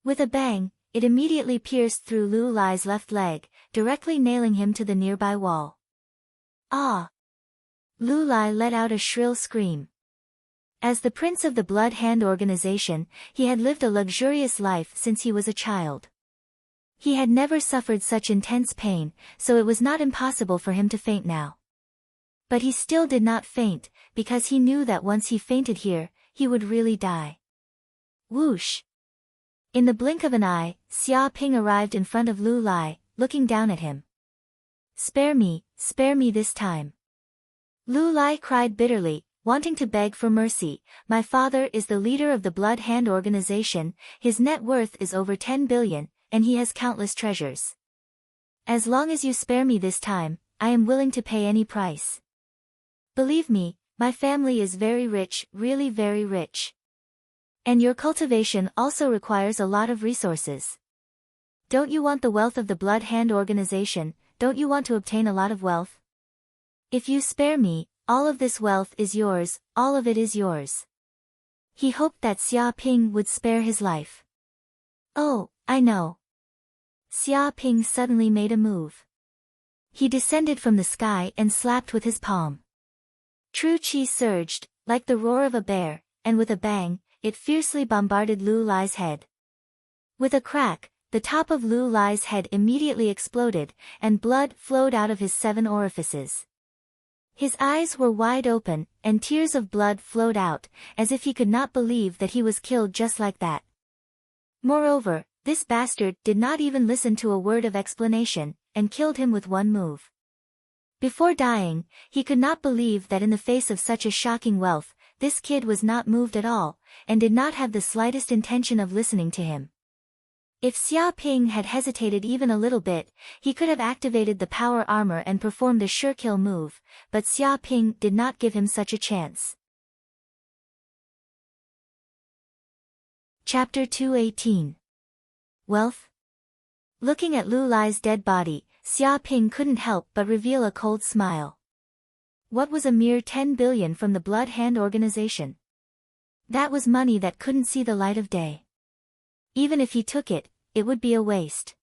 With a bang, it immediately pierced through Lu Lai's left leg, directly nailing him to the nearby wall. Ah! Lu Lai let out a shrill scream. As the prince of the Blood Hand organization, he had lived a luxurious life since he was a child. He had never suffered such intense pain, so it was not impossible for him to faint now. But he still did not faint, because he knew that once he fainted here, he would really die. Whoosh! In the blink of an eye, Xia Ping arrived in front of Lu Lai, looking down at him. Spare me this time. Lu Lai cried bitterly, wanting to beg for mercy. My father is the leader of the Blood Hand organization, his net worth is over 10 billion, and he has countless treasures. As long as you spare me this time, I am willing to pay any price. Believe me, my family is very rich, really very rich. And your cultivation also requires a lot of resources. Don't you want the wealth of the Blood Hand organization? Don't you want to obtain a lot of wealth? If you spare me, all of this wealth is yours, all of it is yours. He hoped that Xia Ping would spare his life. Oh, I know. Xia Ping suddenly made a move. He descended from the sky and slapped with his palm. True Qi surged, like the roar of a bear, and with a bang, it fiercely bombarded Lu Lai's head. With a crack, the top of Lu Lai's head immediately exploded, and blood flowed out of his 7 orifices. His eyes were wide open, and tears of blood flowed out, as if he could not believe that he was killed just like that. Moreover, this bastard did not even listen to a word of explanation, and killed him with one move. Before dying, he could not believe that in the face of such a shocking wealth, this kid was not moved at all, and did not have the slightest intention of listening to him. If Xia Ping had hesitated even a little bit, he could have activated the power armor and performed a sure kill move, but Xia Ping did not give him such a chance. Chapter 218. Wealth? Looking at Lu Lai's dead body, Xia Ping couldn't help but reveal a cold smile. What was a mere 10 billion from the Blood Hand organization? That was money that couldn't see the light of day. Even if he took it, it would be a waste.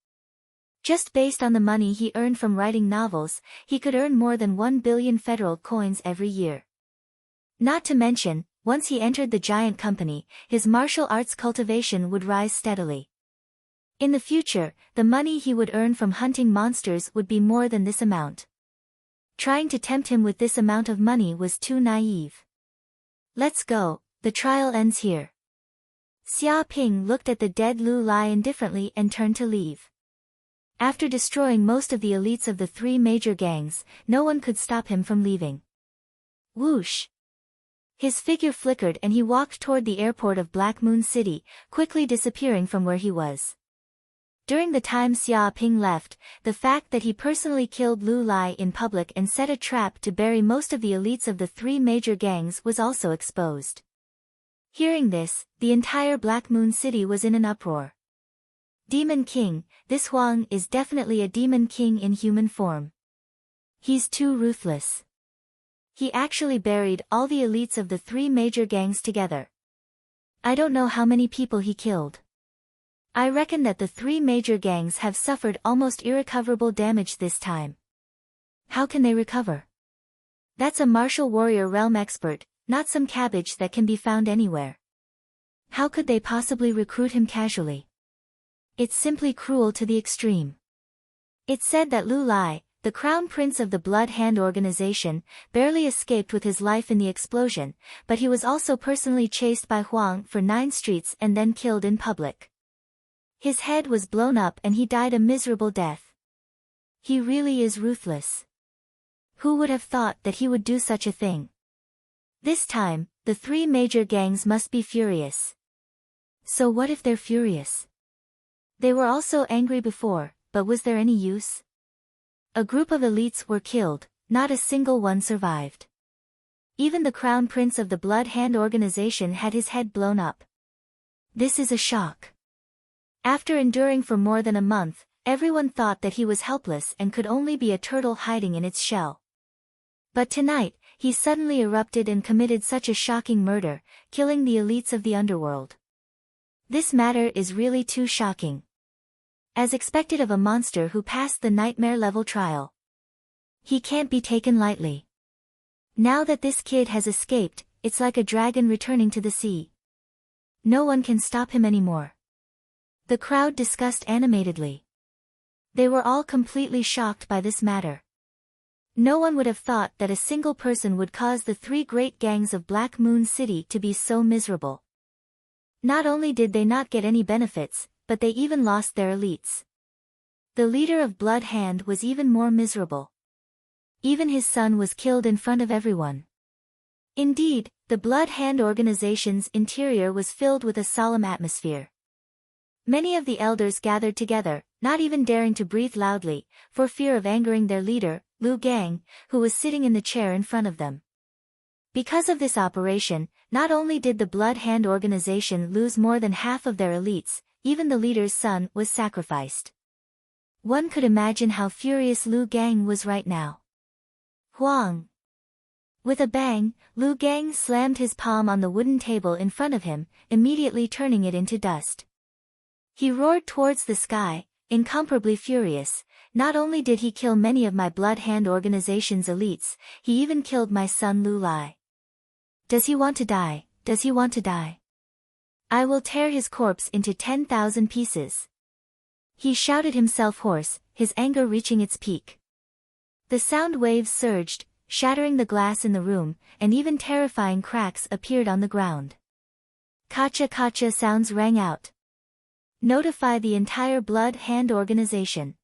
Just based on the money he earned from writing novels, he could earn more than 1 billion federal coins every year. Not to mention, once he entered the giant company, his martial arts cultivation would rise steadily. In the future, the money he would earn from hunting monsters would be more than this amount. Trying to tempt him with this amount of money was too naive. Let's go, the trial ends here. Xia Ping looked at the dead Lu Lai indifferently and turned to leave. After destroying most of the elites of the 3 major gangs, no one could stop him from leaving. Whoosh! His figure flickered and he walked toward the airport of Black Moon City, quickly disappearing from where he was. During the time Xia Ping left, the fact that he personally killed Lu Lai in public and set a trap to bury most of the elites of the 3 major gangs was also exposed. Hearing this, the entire Black Moon City was in an uproar. Demon King, this Huang is definitely a Demon King in human form. He's too ruthless. He actually buried all the elites of the 3 major gangs together. I don't know how many people he killed. I reckon that the 3 major gangs have suffered almost irrecoverable damage this time. How can they recover? That's a martial warrior realm expert, not some cabbage that can be found anywhere. How could they possibly recruit him casually? It's simply cruel to the extreme. It's said that Lu Lai, the crown prince of the Blood Hand organization, barely escaped with his life in the explosion, but he was also personally chased by Huang for 9 streets and then killed in public. His head was blown up and he died a miserable death. He really is ruthless. Who would have thought that he would do such a thing? This time, the 3 major gangs must be furious. So what if they're furious? They were also angry before, but was there any use? A group of elites were killed, not a single one survived. Even the crown prince of the Blood Hand organization had his head blown up. This is a shock. After enduring for more than a month, everyone thought that he was helpless and could only be a turtle hiding in its shell. But tonight, he suddenly erupted and committed such a shocking murder, killing the elites of the underworld. This matter is really too shocking. As expected of a monster who passed the nightmare level trial. He can't be taken lightly. Now that this kid has escaped, it's like a dragon returning to the sea. No one can stop him anymore. The crowd discussed animatedly. They were all completely shocked by this matter. No one would have thought that a single person would cause the three great gangs of Black Moon City to be so miserable. Not only did they not get any benefits, but they even lost their elites. The leader of Blood Hand was even more miserable. Even his son was killed in front of everyone. Indeed, the Blood Hand organization's interior was filled with a solemn atmosphere. Many of the elders gathered together, not even daring to breathe loudly, for fear of angering their leader, Lu Gang, who was sitting in the chair in front of them. Because of this operation, not only did the Blood Hand organization lose more than half of their elites, even the leader's son was sacrificed. One could imagine how furious Lu Gang was right now. Huang! With a bang, Lu Gang slammed his palm on the wooden table in front of him, immediately turning it into dust. He roared towards the sky, incomparably furious. Not only did he kill many of my Blood Hand organization's elites, he even killed my son Lu Lai. Does he want to die? Does he want to die? I will tear his corpse into 10,000 pieces. He shouted himself hoarse, his anger reaching its peak. The sound waves surged, shattering the glass in the room, and even terrifying cracks appeared on the ground. Kacha sounds rang out. Notify the entire Blood Hand organization.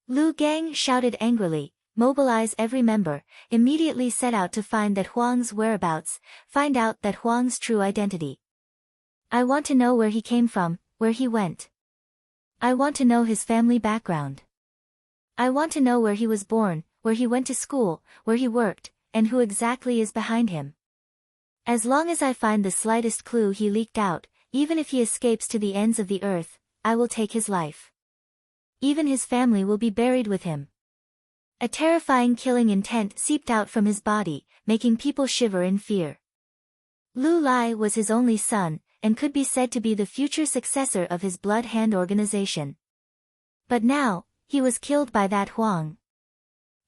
Lu Gang shouted angrily, mobilize every member, immediately set out to find that Huang's whereabouts, find out that Huang's true identity. I want to know where he came from, where he went. I want to know his family background. I want to know where he was born, where he went to school, where he worked, and who exactly is behind him. As long as I find the slightest clue he leaked out, even if he escapes to the ends of the earth, I will take his life. Even his family will be buried with him. A terrifying killing intent seeped out from his body, making people shiver in fear. Lu Lai was his only son, and could be said to be the future successor of his Blood Hand organization. But now, he was killed by that Huang.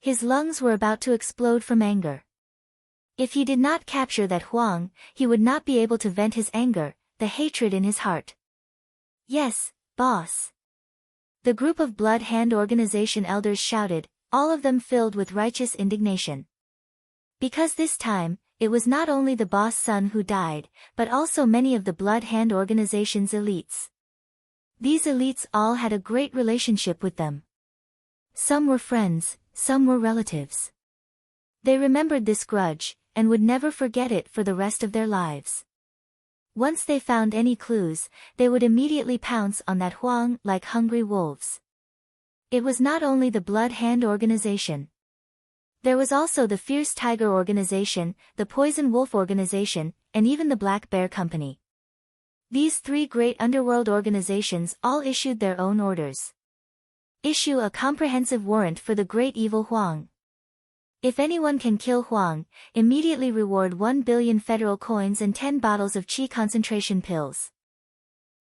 His lungs were about to explode from anger. If he did not capture that Huang, he would not be able to vent his anger, the hatred in his heart. Yes, boss. The group of Blood Hand organization elders shouted, all of them filled with righteous indignation. Because this time, it was not only the boss' son who died, but also many of the Blood Hand organization's elites. These elites all had a great relationship with them. Some were friends, some were relatives. They remembered this grudge, and would never forget it for the rest of their lives. Once they found any clues, they would immediately pounce on that Huang like hungry wolves. It was not only the Blood Hand organization. There was also the Fierce Tiger organization, the Poison Wolf organization, and even the Black Bear Company. These three great underworld organizations all issued their own orders. Issue a comprehensive warrant for the great evil Huang. If anyone can kill Huang, immediately reward 1 billion federal coins and 10 bottles of qi concentration pills.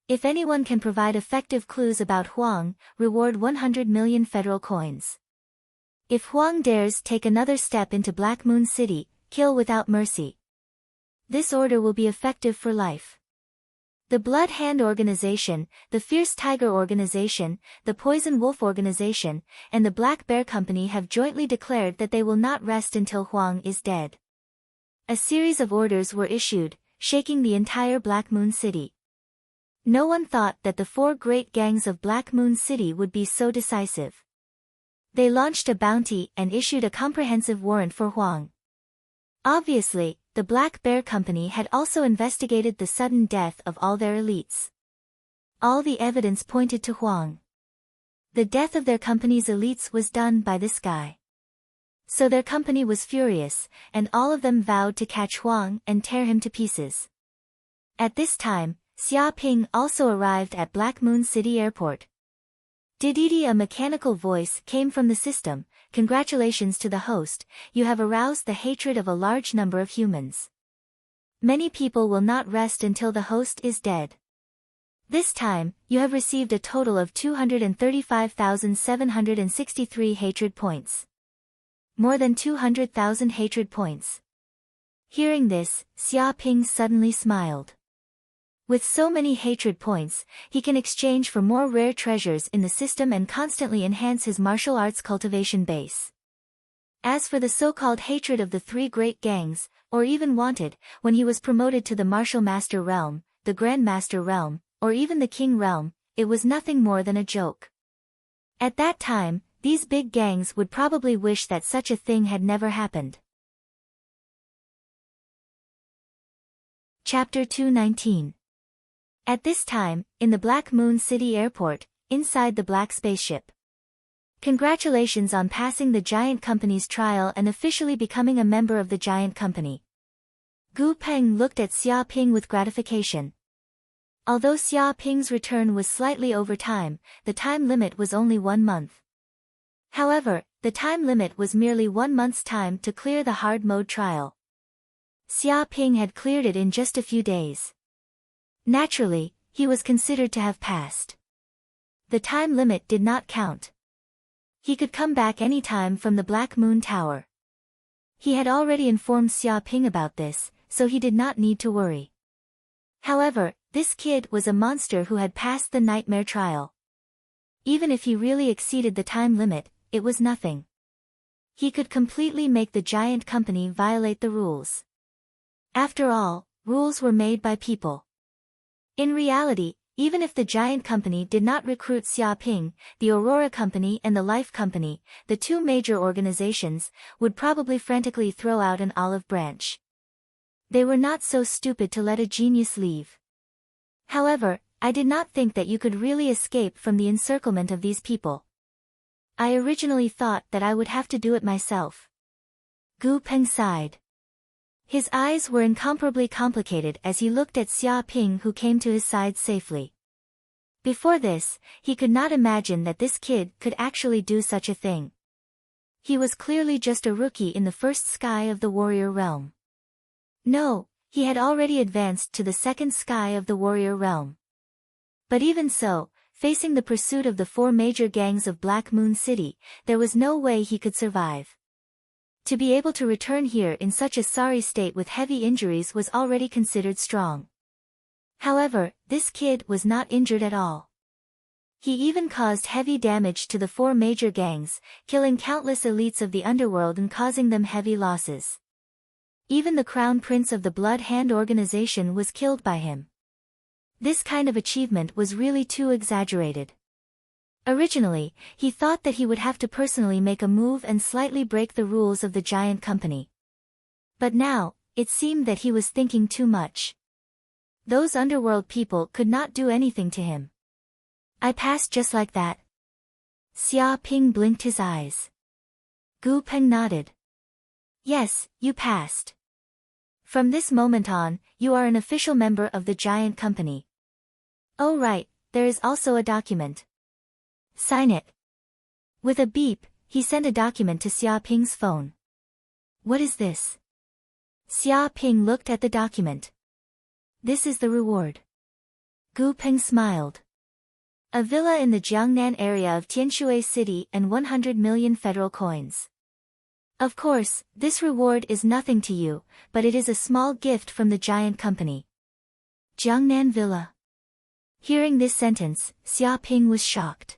If anyone can provide effective clues about Huang, reward 100 million federal coins. If Huang dares take another step into Black Moon City, kill without mercy. This order will be effective for life. The Blood Hand organization, the Fierce Tiger organization, the Poison Wolf organization, and the Black Bear Company have jointly declared that they will not rest until Huang is dead. A series of orders were issued, shaking the entire Black Moon City. No one thought that the four great gangs of Black Moon City would be so decisive. They launched a bounty and issued a comprehensive warrant for Huang. Obviously, the Black Bear Company had also investigated the sudden death of all their elites. All the evidence pointed to Huang. The death of their company's elites was done by this guy. So their company was furious, and all of them vowed to catch Huang and tear him to pieces. At this time, Xia Ping also arrived at Black Moon City Airport. Dididi, a mechanical voice came from the system. Congratulations to the host, you have aroused the hatred of a large number of humans. Many people will not rest until the host is dead. This time, you have received a total of 235,763 hatred points. More than 200,000 hatred points. Hearing this, Xia Ping suddenly smiled. With so many hatred points, he can exchange for more rare treasures in the system and constantly enhance his martial arts cultivation base. As for the so-called hatred of the three great gangs, or even wanted, when he was promoted to the Martial Master realm, the Grand Master realm, or even the King realm, it was nothing more than a joke. At that time, these big gangs would probably wish that such a thing had never happened. Chapter 219. At this time, in the Black Moon City airport, inside the Black spaceship. Congratulations on passing the Giant Company's trial and officially becoming a member of the Giant Company. Gu Peng looked at Xia Ping with gratification. Although Xia Ping's return was slightly over time, the time limit was only 1 month. However, the time limit was merely 1 month's time to clear the hard mode trial. Xia Ping had cleared it in just a few days. Naturally, he was considered to have passed. The time limit did not count. He could come back any time from the Black Moon Tower. He had already informed Xia Ping about this, so he did not need to worry. However, this kid was a monster who had passed the nightmare trial. Even if he really exceeded the time limit, it was nothing. He could completely make the Giant Company violate the rules. After all, rules were made by people. In reality, even if the Giant Company did not recruit Xia Ping, the Aurora Company and the Life Company, the two major organizations, would probably frantically throw out an olive branch. They were not so stupid to let a genius leave. However, I did not think that you could really escape from the encirclement of these people. I originally thought that I would have to do it myself. Gu Peng sighed. His eyes were incomparably complicated as he looked at Xia Ping, who came to his side safely. Before this, he could not imagine that this kid could actually do such a thing. He was clearly just a rookie in the first sky of the warrior realm. No, he had already advanced to the second sky of the warrior realm. But even so, facing the pursuit of the 4 major gangs of Black Moon City, there was no way he could survive. To be able to return here in such a sorry state with heavy injuries was already considered strong. However, this kid was not injured at all. He even caused heavy damage to the 4 major gangs, killing countless elites of the underworld and causing them heavy losses. Even the Crown Prince of the Blood Hand organization was killed by him. This kind of achievement was really too exaggerated. Originally, he thought that he would have to personally make a move and slightly break the rules of the Giant Company. But now, it seemed that he was thinking too much. Those underworld people could not do anything to him. I passed just like that. Xia Ping blinked his eyes. Gu Peng nodded. Yes, you passed. From this moment on, you are an official member of the Giant Company. Oh right, there is also a document. Sign it. With a beep, he sent a document to Xia Ping's phone. What is this? Xia Ping looked at the document. This is the reward. Gu Peng smiled. A villa in the Jiangnan area of Tianshui City and 100 million federal coins. Of course, this reward is nothing to you, but it is a small gift from the Giant Company. Jiangnan Villa. Hearing this sentence, Xia Ping was shocked.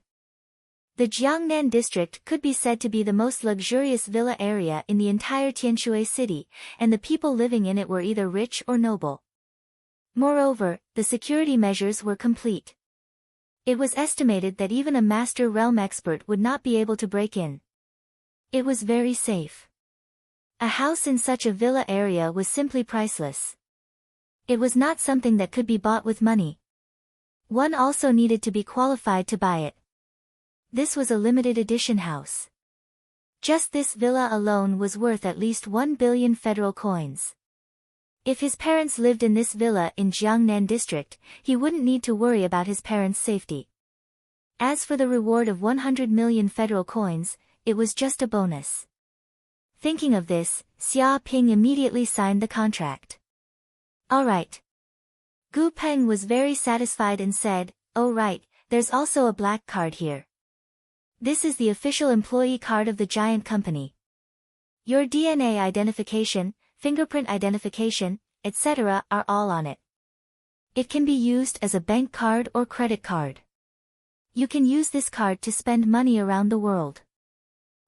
The Jiangnan district could be said to be the most luxurious villa area in the entire Tianshui city, and the people living in it were either rich or noble. Moreover, the security measures were complete. It was estimated that even a Master Realm expert would not be able to break in. It was very safe. A house in such a villa area was simply priceless. It was not something that could be bought with money. One also needed to be qualified to buy it. This was a limited edition house. Just this villa alone was worth at least 1 billion federal coins. If his parents lived in this villa in Jiangnan district, he wouldn't need to worry about his parents' safety. As for the reward of 100 million federal coins, it was just a bonus. Thinking of this, Xia Ping immediately signed the contract. All right. Gu Peng was very satisfied and said, oh right, there's also a black card here. This is the official employee card of the Giant Company. Your DNA identification, fingerprint identification, etc. are all on it. It can be used as a bank card or credit card. You can use this card to spend money around the world.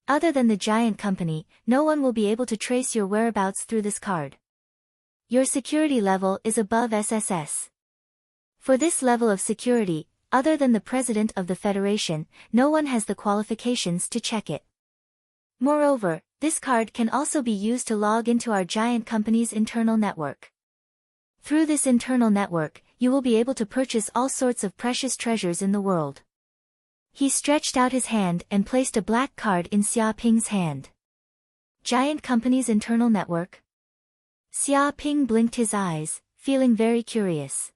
Other than the giant company, no one will be able to trace your whereabouts through this card. Your security level is above SSS. For this level of security, other than the President of the Federation, no one has the qualifications to check it. Moreover, this card can also be used to log into our giant company's internal network. Through this internal network, you will be able to purchase all sorts of precious treasures in the world. He stretched out his hand and placed a black card in Xiaoping's hand. Giant company's internal network? Xiaoping blinked his eyes, feeling very curious.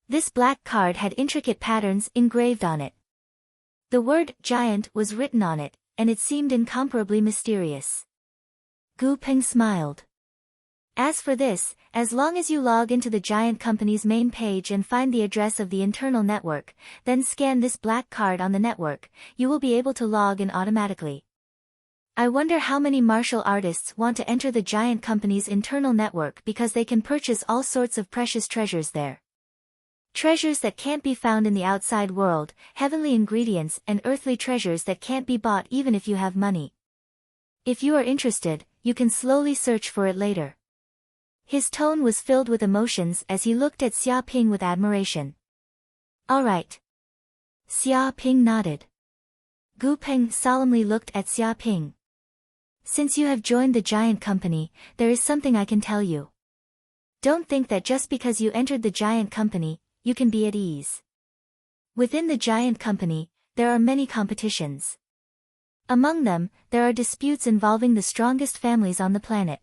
This black card had intricate patterns engraved on it. The word giant was written on it, and it seemed incomparably mysterious. Gu Peng smiled. As for this, as long as you log into the giant company's main page and find the address of the internal network, then scan this black card on the network, you will be able to log in automatically. I wonder how many martial artists want to enter the giant company's internal network because they can purchase all sorts of precious treasures there. Treasures that can't be found in the outside world, heavenly ingredients and earthly treasures that can't be bought even if you have money. If you are interested, you can slowly search for it later. His tone was filled with emotions as he looked at Xiaoping with admiration. All right. Xiaoping nodded. Gu Peng solemnly looked at Xiaoping. Since you have joined the giant company, there is something I can tell you. Don't think that just because you entered the giant company, you can be at ease. Within the giant company, there are many competitions. Among them, there are disputes involving the strongest families on the planet.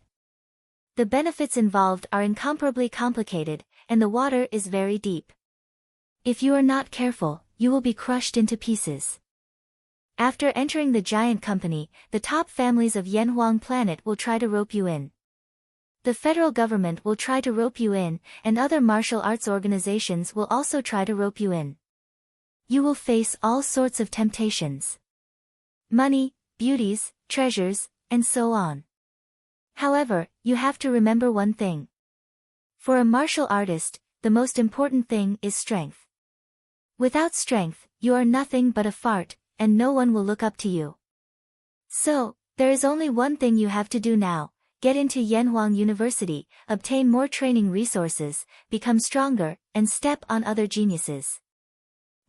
The benefits involved are incomparably complicated, and the water is very deep. If you are not careful, you will be crushed into pieces. After entering the giant company, the top families of Yanhuang planet will try to rope you in. The federal government will try to rope you in, and other martial arts organizations will also try to rope you in. You will face all sorts of temptations. Money, beauties, treasures, and so on. However, you have to remember one thing. For a martial artist, the most important thing is strength. Without strength, you are nothing but a fart, and no one will look up to you. So, there is only one thing you have to do now: get into Yanhuang University, obtain more training resources, become stronger, and step on other geniuses.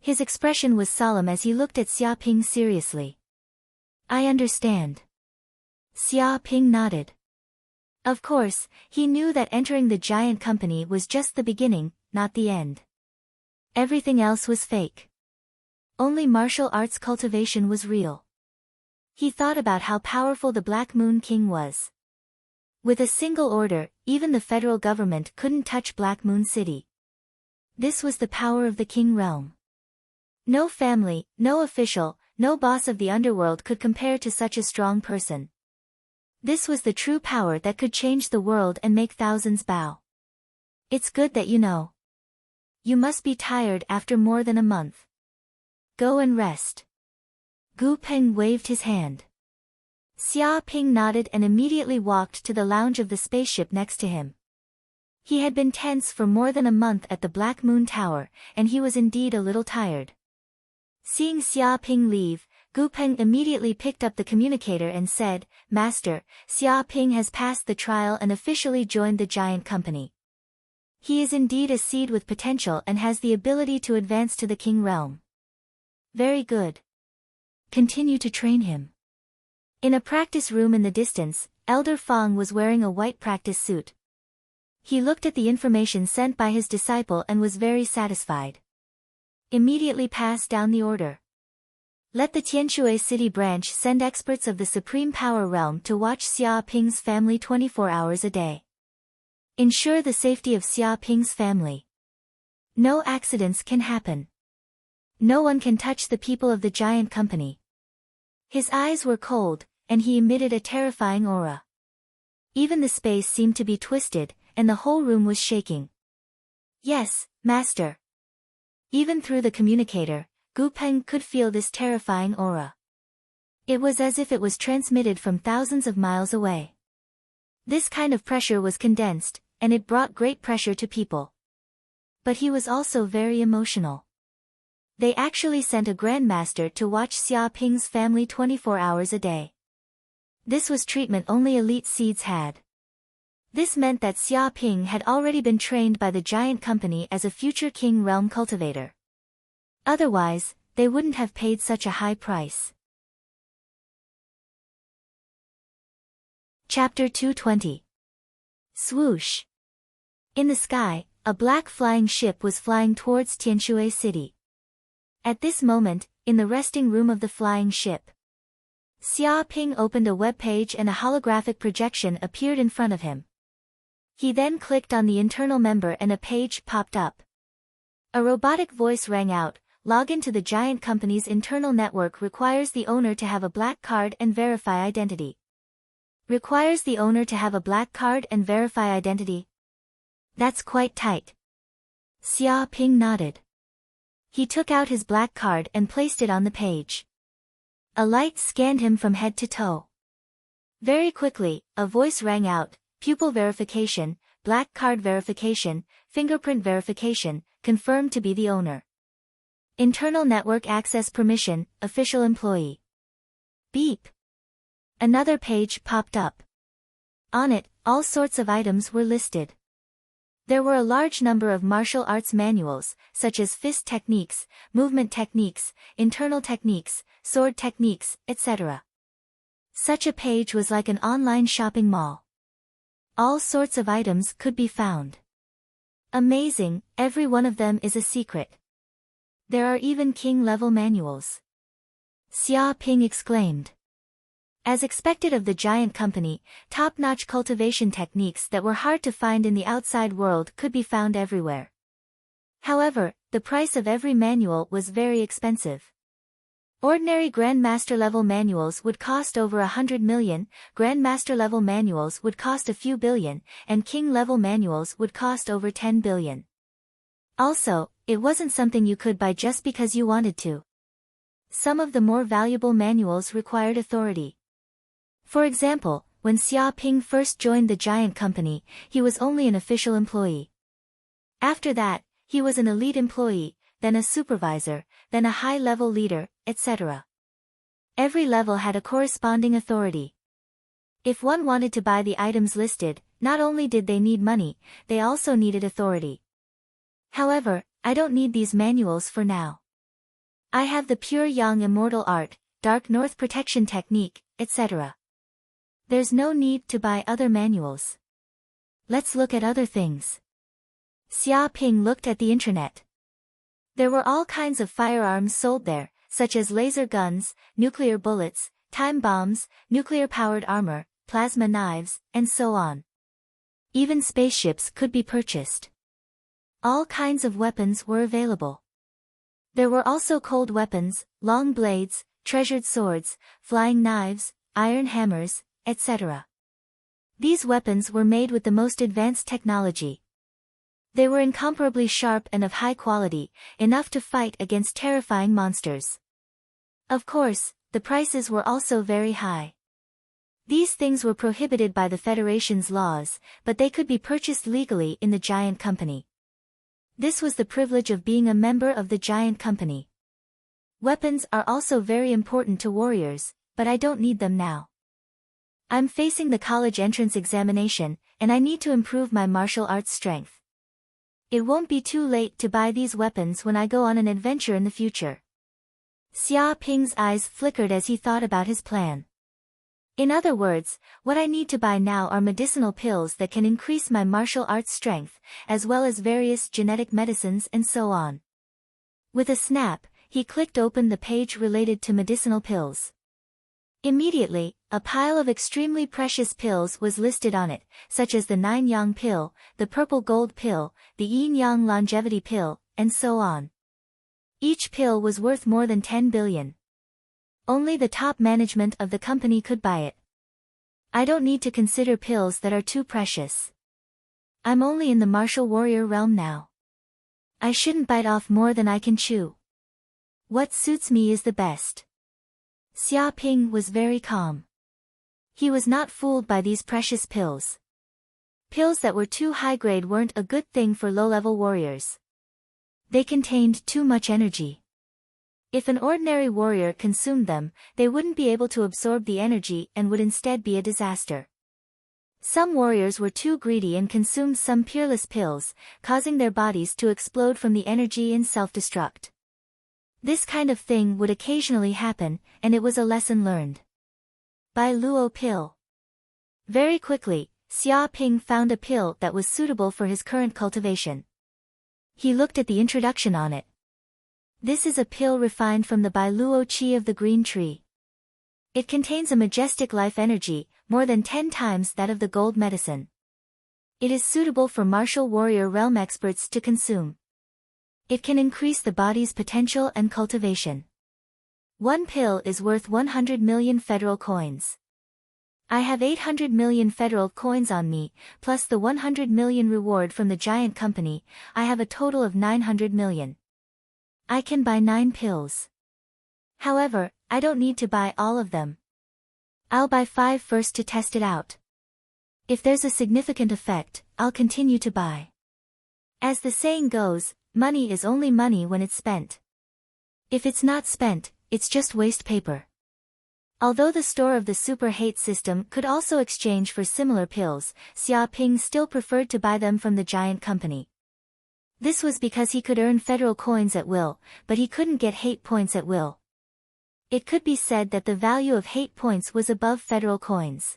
His expression was solemn as he looked at Xiaoping seriously. I understand. Xiaoping nodded. Of course, he knew that entering the giant company was just the beginning, not the end. Everything else was fake. Only martial arts cultivation was real. He thought about how powerful the Black Moon King was. With a single order, even the federal government couldn't touch Black Moon City. This was the power of the King realm. No family, no official, no boss of the underworld could compare to such a strong person. This was the true power that could change the world and make thousands bow. It's good that you know. You must be tired after more than a month. Go and rest. Gu Peng waved his hand. Xiaoping nodded and immediately walked to the lounge of the spaceship next to him. He had been tense for more than a month at the Black Moon Tower, and he was indeed a little tired. Seeing Xiaoping leave, Gu Peng immediately picked up the communicator and said, Master, Xiaoping has passed the trial and officially joined the giant company. He is indeed a seed with potential and has the ability to advance to the King realm. Very good. Continue to train him. In a practice room in the distance, Elder Fong was wearing a white practice suit. He looked at the information sent by his disciple and was very satisfied. Immediately pass down the order. Let the Tianshui City branch send experts of the Supreme Power Realm to watch Xiaoping's family 24 hours a day. Ensure the safety of Xiaoping's family. No accidents can happen. No one can touch the people of the giant company. His eyes were cold, and he emitted a terrifying aura. Even the space seemed to be twisted, and the whole room was shaking. Yes, Master. Even through the communicator, Gu Peng could feel this terrifying aura. It was as if it was transmitted from thousands of miles away. This kind of pressure was condensed, and it brought great pressure to people. But he was also very emotional. They actually sent a grandmaster to watch Xia Ping's family 24 hours a day. This was treatment only elite seeds had. This meant that Xia Ping had already been trained by the giant company as a future king realm cultivator. Otherwise, they wouldn't have paid such a high price. Chapter 220. Swoosh. In the sky, a black flying ship was flying towards Tianshui City. At this moment, in the resting room of the flying ship, Xia Ping opened a web page and a holographic projection appeared in front of him. He then clicked on the internal member and a page popped up. A robotic voice rang out, "Log into the giant company's internal network requires the owner to have a black card and verify identity." Requires the owner to have a black card and verify identity? That's quite tight. Xia Ping nodded. He took out his black card and placed it on the page. A light scanned him from head to toe. Very quickly, a voice rang out, "Pupil verification, black card verification, fingerprint verification, confirmed to be the owner. Internal network access permission, official employee." Beep. Another page popped up. On it, all sorts of items were listed. There were a large number of martial arts manuals, such as fist techniques, movement techniques, internal techniques, sword techniques, etc. Such a page was like an online shopping mall. All sorts of items could be found. Amazing, every one of them is a secret. There are even king-level manuals. Xia Ping exclaimed. As expected of the giant company, top-notch cultivation techniques that were hard to find in the outside world could be found everywhere. However, the price of every manual was very expensive. Ordinary Grandmaster-level manuals would cost over 100 million, Grandmaster-level manuals would cost a few billion, and King-level manuals would cost over 10 billion. Also, it wasn't something you could buy just because you wanted to. Some of the more valuable manuals required authority. For example, when Xia Ping first joined the giant company, he was only an official employee. After that, he was an elite employee, then a supervisor, then a high-level leader, etc. Every level had a corresponding authority. If one wanted to buy the items listed, not only did they need money, they also needed authority. However, I don't need these manuals for now. I have the Pure Yang Immortal Art, Dark North Protection Technique, etc. There's no need to buy other manuals. Let's look at other things. Xia Ping looked at the internet. There were all kinds of firearms sold there, such as laser guns, nuclear bullets, time bombs, nuclear-powered armor, plasma knives, and so on. Even spaceships could be purchased. All kinds of weapons were available. There were also cold weapons, long blades, treasured swords, flying knives, iron hammers, etc. These weapons were made with the most advanced technology. They were incomparably sharp and of high quality, enough to fight against terrifying monsters. Of course, the prices were also very high. These things were prohibited by the Federation's laws, but they could be purchased legally in the giant company. This was the privilege of being a member of the giant company. Weapons are also very important to warriors, but I don't need them now. I'm facing the college entrance examination, and I need to improve my martial arts strength. It won't be too late to buy these weapons when I go on an adventure in the future. Xia Ping's eyes flickered as he thought about his plan. In other words, what I need to buy now are medicinal pills that can increase my martial arts strength, as well as various genetic medicines and so on. With a snap, he clicked open the page related to medicinal pills. Immediately, a pile of extremely precious pills was listed on it, such as the 9-yang pill, the purple gold pill, the yin-yang longevity pill, and so on. Each pill was worth more than 10 billion. Only the top management of the company could buy it. I don't need to consider pills that are too precious. I'm only in the martial warrior realm now. I shouldn't bite off more than I can chew. What suits me is the best. Xia Ping was very calm. He was not fooled by these precious pills. Pills that were too high grade weren't a good thing for low-level warriors. They contained too much energy. If an ordinary warrior consumed them, they wouldn't be able to absorb the energy and would instead be a disaster. Some warriors were too greedy and consumed some peerless pills, causing their bodies to explode from the energy in self-destruct. This kind of thing would occasionally happen, and it was a lesson learned. Bai Luo pill. Very quickly, Xia Ping found a pill that was suitable for his current cultivation. He looked at the introduction on it. This is a pill refined from the Bai Luo Qi of the green tree. It contains a majestic life energy, more than 10 times that of the gold medicine. It is suitable for martial warrior realm experts to consume. It can increase the body's potential and cultivation. One pill is worth 100 million federal coins. I have 800 million federal coins on me, plus the 100 million reward from the giant company. I have a total of 900 million. I can buy 9 pills. However, I don't need to buy all of them. I'll buy 5 first to test it out. If there's a significant effect, I'll continue to buy. As the saying goes, money is only money when it's spent. If it's not spent, it's just waste paper. Although the store of the super hate system could also exchange for similar pills, Xia Ping still preferred to buy them from the giant company. This was because he could earn federal coins at will, but he couldn't get hate points at will. It could be said that the value of hate points was above federal coins.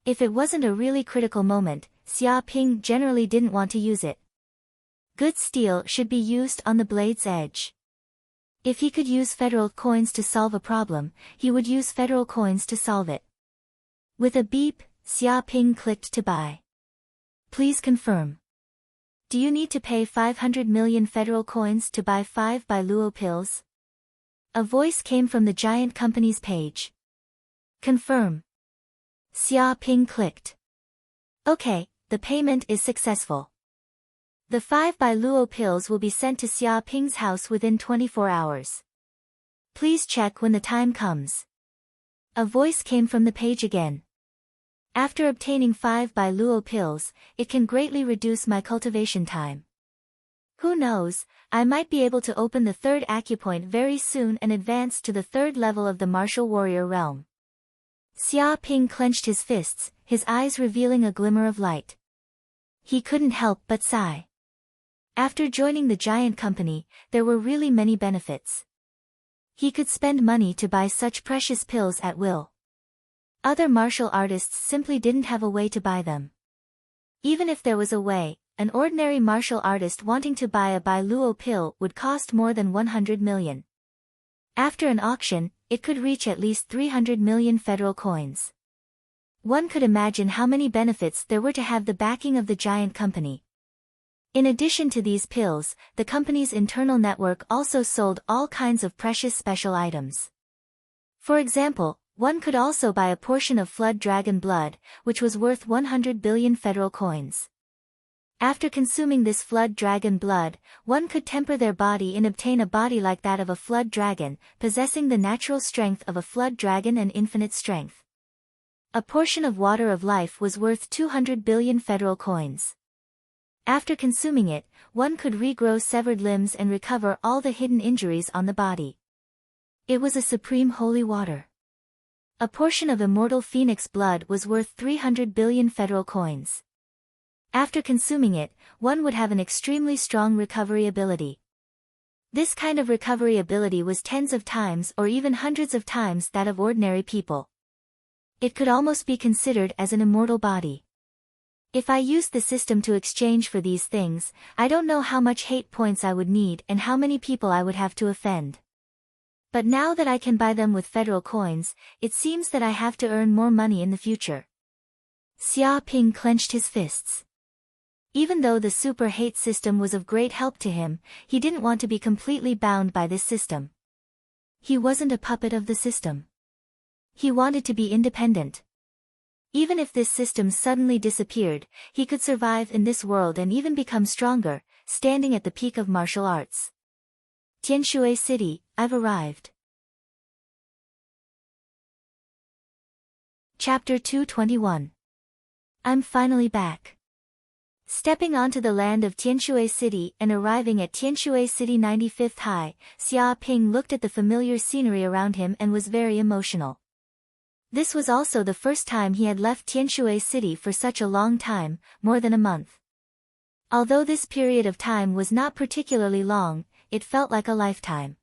If it wasn't a really critical moment, Xia Ping generally didn't want to use it. Good steel should be used on the blade's edge. If he could use federal coins to solve a problem, he would use federal coins to solve it. With a beep, Xia Ping clicked to buy. Please confirm. Do you need to pay 500 million federal coins to buy 5 Bai Luo pills? A voice came from the giant company's page. Confirm. Xia Ping clicked. Okay, the payment is successful. The 5 Bai Luo pills will be sent to Xia Ping's house within 24 hours. Please check when the time comes. A voice came from the page again. After obtaining 5 Bai Luo pills, it can greatly reduce my cultivation time. Who knows, I might be able to open the 3rd acupoint very soon and advance to the 3rd level of the martial warrior realm. Xia Ping clenched his fists, his eyes revealing a glimmer of light. He couldn't help but sigh. After joining the giant company, there were really many benefits. He could spend money to buy such precious pills at will. Other martial artists simply didn't have a way to buy them. Even if there was a way, an ordinary martial artist wanting to buy a Bai Luo pill would cost more than 100 million. After an auction, it could reach at least 300 million federal coins. One could imagine how many benefits there were to have the backing of the giant company. In addition to these pills, the company's internal network also sold all kinds of precious special items. For example, one could also buy a portion of flood dragon blood, which was worth 100 billion federal coins. After consuming this flood dragon blood, one could temper their body and obtain a body like that of a flood dragon, possessing the natural strength of a flood dragon and infinite strength. A portion of water of life was worth 200 billion federal coins. After consuming it, one could regrow severed limbs and recover all the hidden injuries on the body. It was a supreme holy water. A portion of immortal phoenix blood was worth 300 billion federal coins. After consuming it, one would have an extremely strong recovery ability. This kind of recovery ability was tens of times or even hundreds of times that of ordinary people. It could almost be considered as an immortal body. If I used the system to exchange for these things, I don't know how much hate points I would need and how many people I would have to offend. But now that I can buy them with federal coins, it seems that I have to earn more money in the future. Xia Ping clenched his fists. Even though the super hate system was of great help to him, he didn't want to be completely bound by this system. He wasn't a puppet of the system. He wanted to be independent. Even if this system suddenly disappeared, he could survive in this world and even become stronger, standing at the peak of martial arts. Tianshui City, I've arrived. Chapter 221. I'm finally back. Stepping onto the land of Tianshui City and arriving at Tianshui City 95th High, Xia Ping looked at the familiar scenery around him and was very emotional. This was also the first time he had left Tianshui City for such a long time, more than a month. Although this period of time was not particularly long, it felt like a lifetime.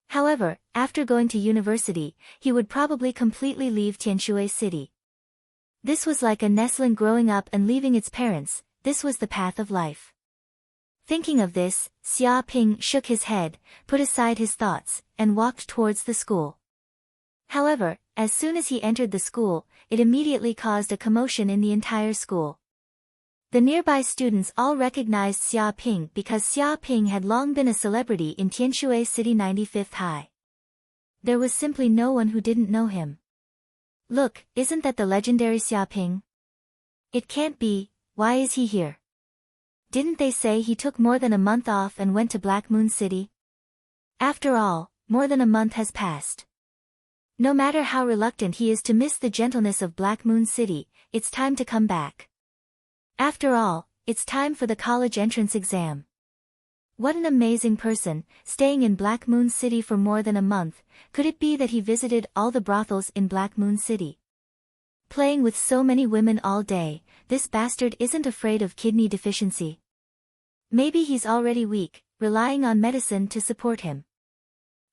However, after going to university, he would probably completely leave Tianshui City. This was like a nestling growing up and leaving its parents. This was the path of life. Thinking of this, Xia Ping shook his head, put aside his thoughts, and walked towards the school. However, as soon as he entered the school, it immediately caused a commotion in the entire school. The nearby students all recognized Xia Ping because Xia Ping had long been a celebrity in Tianshui City 95th High. There was simply no one who didn't know him. Look, isn't that the legendary Xia Ping? It can't be. Why is he here? Didn't they say he took more than a month off and went to Black Moon City? After all, more than a month has passed. No matter how reluctant he is to miss the gentleness of Black Moon City, it's time to come back. After all, it's time for the college entrance exam. What an amazing person, staying in Black Moon City for more than a month. Could it be that he visited all the brothels in Black Moon City? Playing with so many women all day, this bastard isn't afraid of kidney deficiency. Maybe he's already weak, relying on medicine to support him.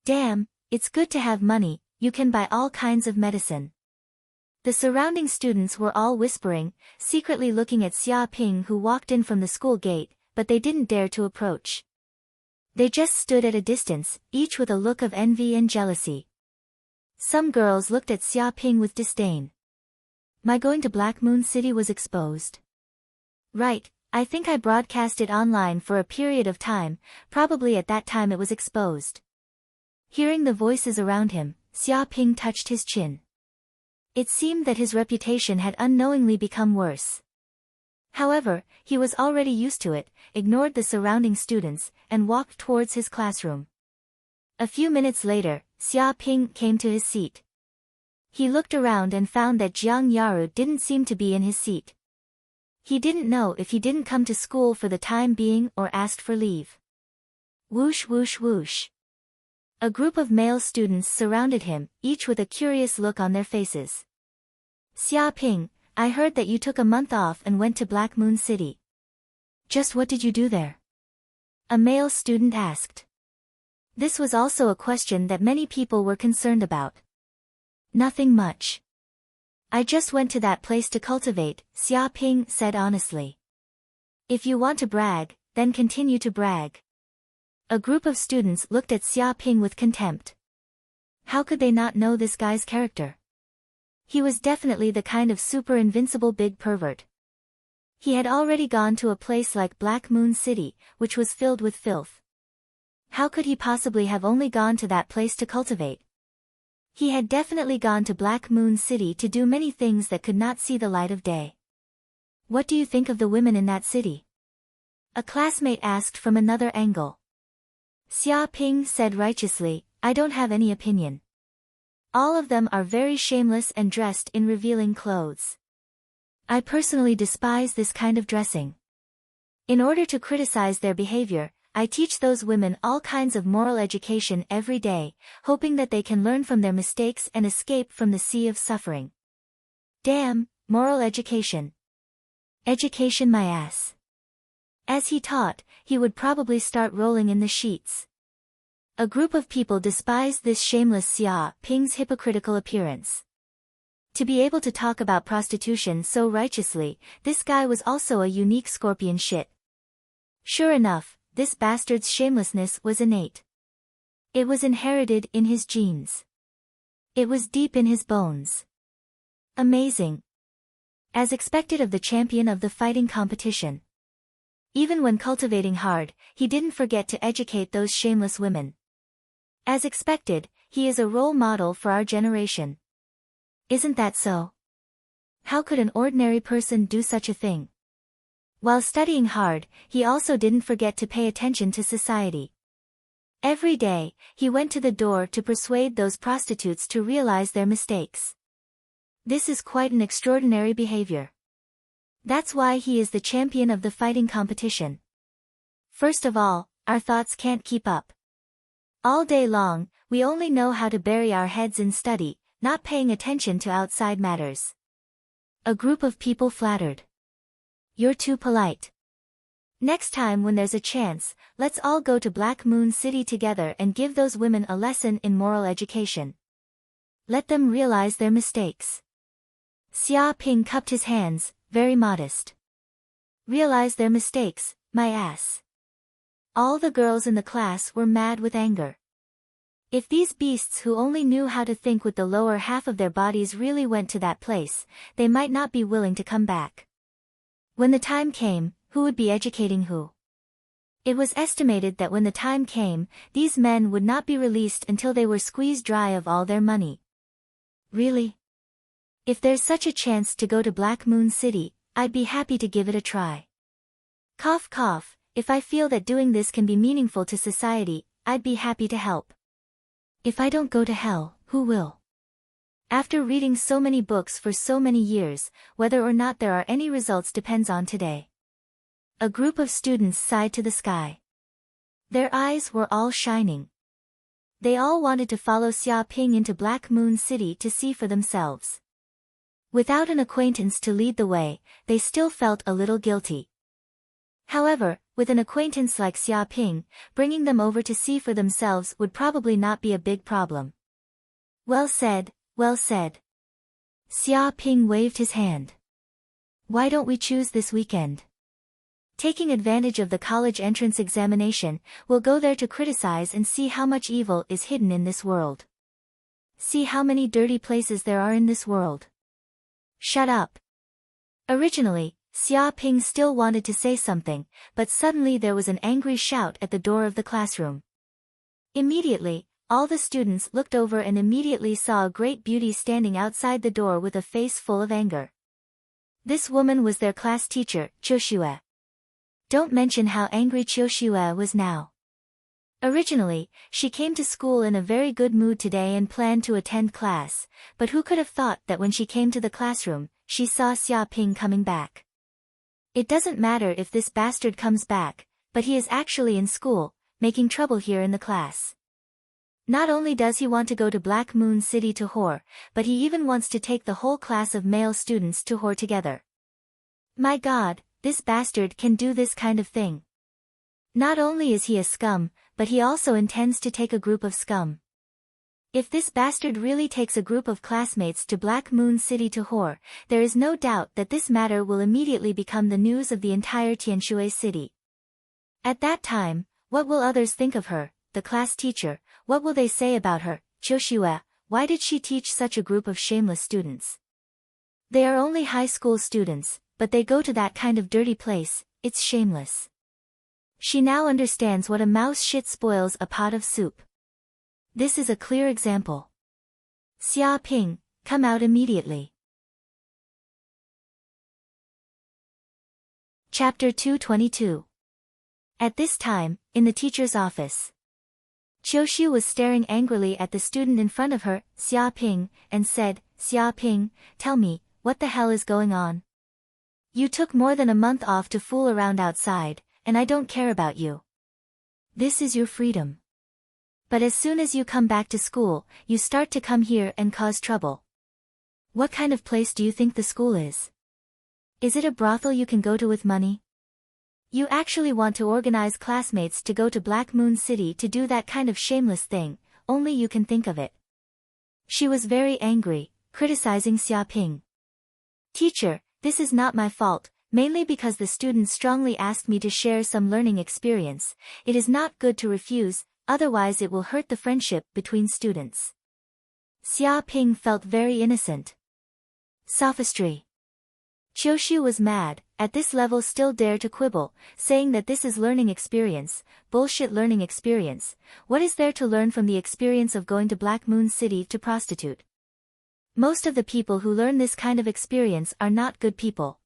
Damn, it's good to have money, you can buy all kinds of medicine. The surrounding students were all whispering, secretly looking at Xia Ping who walked in from the school gate, but they didn't dare to approach. They just stood at a distance, each with a look of envy and jealousy. Some girls looked at Xia Ping with disdain. My going to Black Moon City was exposed. Right, I think I broadcast it online for a period of time, probably at that time it was exposed. Hearing the voices around him, Xia Ping touched his chin. It seemed that his reputation had unknowingly become worse. However, he was already used to it, ignored the surrounding students, and walked towards his classroom. A few minutes later, Xia Ping came to his seat. He looked around and found that Jiang Yaru didn't seem to be in his seat. He didn't know if he didn't come to school for the time being or asked for leave. Whoosh whoosh whoosh. A group of male students surrounded him, each with a curious look on their faces. Xia Ping, I heard that you took a month off and went to Black Moon City. Just what did you do there? A male student asked. This was also a question that many people were concerned about. Nothing much. I just went to that place to cultivate, Xia Ping said honestly. If you want to brag, then continue to brag. A group of students looked at Xia Ping with contempt. How could they not know this guy's character? He was definitely the kind of super invincible big pervert. He had already gone to a place like Black Moon City, which was filled with filth. How could he possibly have only gone to that place to cultivate? He had definitely gone to Black Moon City to do many things that could not see the light of day. What do you think of the women in that city? A classmate asked from another angle. Xia Ping said righteously, I don't have any opinion. All of them are very shameless and dressed in revealing clothes. I personally despise this kind of dressing. In order to criticize their behavior, I teach those women all kinds of moral education every day, hoping that they can learn from their mistakes and escape from the sea of suffering. Damn, moral education. Education my ass. As he taught, he would probably start rolling in the sheets. A group of people despised this shameless Xia Ping's hypocritical appearance. To be able to talk about prostitution so righteously, this guy was also a unique scorpion shit. Sure enough, this bastard's shamelessness was innate. It was inherited in his genes. It was deep in his bones. Amazing. As expected of the champion of the fighting competition. Even when cultivating hard, he didn't forget to educate those shameless women. As expected, he is a role model for our generation. Isn't that so? How could an ordinary person do such a thing? While studying hard, he also didn't forget to pay attention to society. Every day, he went to the door to persuade those prostitutes to realize their mistakes. This is quite an extraordinary behavior. That's why he is the champion of the fighting competition. First of all, our thoughts can't keep up. All day long, we only know how to bury our heads in study, not paying attention to outside matters. A group of people flattered. You're too polite. Next time when there's a chance, let's all go to Black Moon City together and give those women a lesson in moral education. Let them realize their mistakes. Xia Ping cupped his hands, very modest. Realize their mistakes, my ass. All the girls in the class were mad with anger. If these beasts who only knew how to think with the lower half of their bodies really went to that place, they might not be willing to come back. When the time came, who would be educating who? It was estimated that when the time came, these men would not be released until they were squeezed dry of all their money. Really? If there's such a chance to go to Black Moon City, I'd be happy to give it a try. Cough cough, if I feel that doing this can be meaningful to society, I'd be happy to help. If I don't go to hell, who will? After reading so many books for so many years, whether or not there are any results depends on today. A group of students sighed to the sky. Their eyes were all shining. They all wanted to follow Xia Ping into Black Moon City to see for themselves. Without an acquaintance to lead the way, they still felt a little guilty. However, with an acquaintance like Xia Ping, bringing them over to see for themselves would probably not be a big problem. Well said, well said. Xia Ping waved his hand. Why don't we choose this weekend? Taking advantage of the college entrance examination, we'll go there to criticize and see how much evil is hidden in this world. See how many dirty places there are in this world. Shut up. Originally, Xia Ping still wanted to say something, but suddenly there was an angry shout at the door of the classroom. Immediately, all the students looked over and immediately saw a great beauty standing outside the door with a face full of anger. This woman was their class teacher, Qiuxue. Don't mention how angry Qiuxue was now. Originally, she came to school in a very good mood today and planned to attend class, but who could have thought that when she came to the classroom, she saw Xia Ping coming back. It doesn't matter if this bastard comes back, but he is actually in school, making trouble here in the class. Not only does he want to go to Black Moon City to whore, but he even wants to take the whole class of male students to whore together. My God, this bastard can do this kind of thing. Not only is he a scum, but he also intends to take a group of scum. If this bastard really takes a group of classmates to Black Moon City to whore, there is no doubt that this matter will immediately become the news of the entire Tianshui city. At that time, what will others think of her, the class teacher? What will they say about her, Qiuxue? Why did she teach such a group of shameless students? They are only high school students, but they go to that kind of dirty place, it's shameless. She now understands what a mouse shit spoils a pot of soup. This is a clear example. Xia Ping, come out immediately. Chapter 222. At this time, in the teacher's office, Qiuxue was staring angrily at the student in front of her, Xia Ping, and said, Xia Ping, tell me, what the hell is going on? You took more than a month off to fool around outside, and I don't care about you. This is your freedom. But as soon as you come back to school, you start to come here and cause trouble. What kind of place do you think the school is? Is it a brothel you can go to with money? You actually want to organize classmates to go to Black Moon City to do that kind of shameless thing, only you can think of it. She was very angry, criticizing Xia Ping. Teacher, this is not my fault, mainly because the students strongly asked me to share some learning experience. It is not good to refuse, otherwise it will hurt the friendship between students. Xia Ping felt very innocent. Sophistry. Qiuxue was mad, at this level still dare to quibble, saying that this is learning experience, bullshit learning experience. What is there to learn from the experience of going to Black Moon City to prostitute? Most of the people who learn this kind of experience are not good people.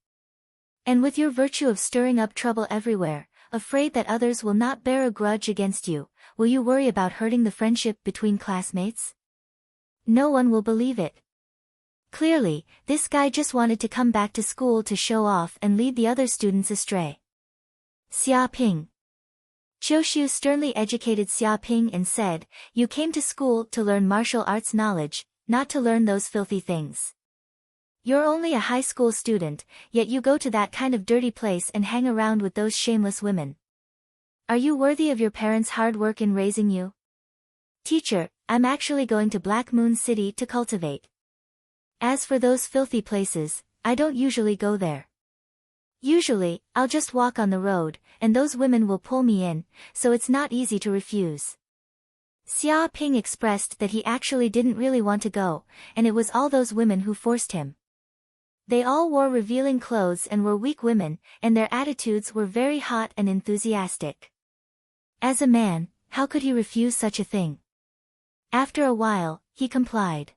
And with your virtue of stirring up trouble everywhere, afraid that others will not bear a grudge against you, will you worry about hurting the friendship between classmates? No one will believe it. Clearly, this guy just wanted to come back to school to show off and lead the other students astray. Xia Ping. Qiuxiu sternly educated Xia Ping and said, "You came to school to learn martial arts knowledge, not to learn those filthy things. You're only a high school student, yet you go to that kind of dirty place and hang around with those shameless women. Are you worthy of your parents' hard work in raising you?" "Teacher, I'm actually going to Black Moon City to cultivate. As for those filthy places, I don't usually go there. Usually, I'll just walk on the road, and those women will pull me in, so it's not easy to refuse." Xia Ping expressed that he actually didn't really want to go, and it was all those women who forced him. They all wore revealing clothes and were weak women, and their attitudes were very hot and enthusiastic. As a man, how could he refuse such a thing? After a while, he complied.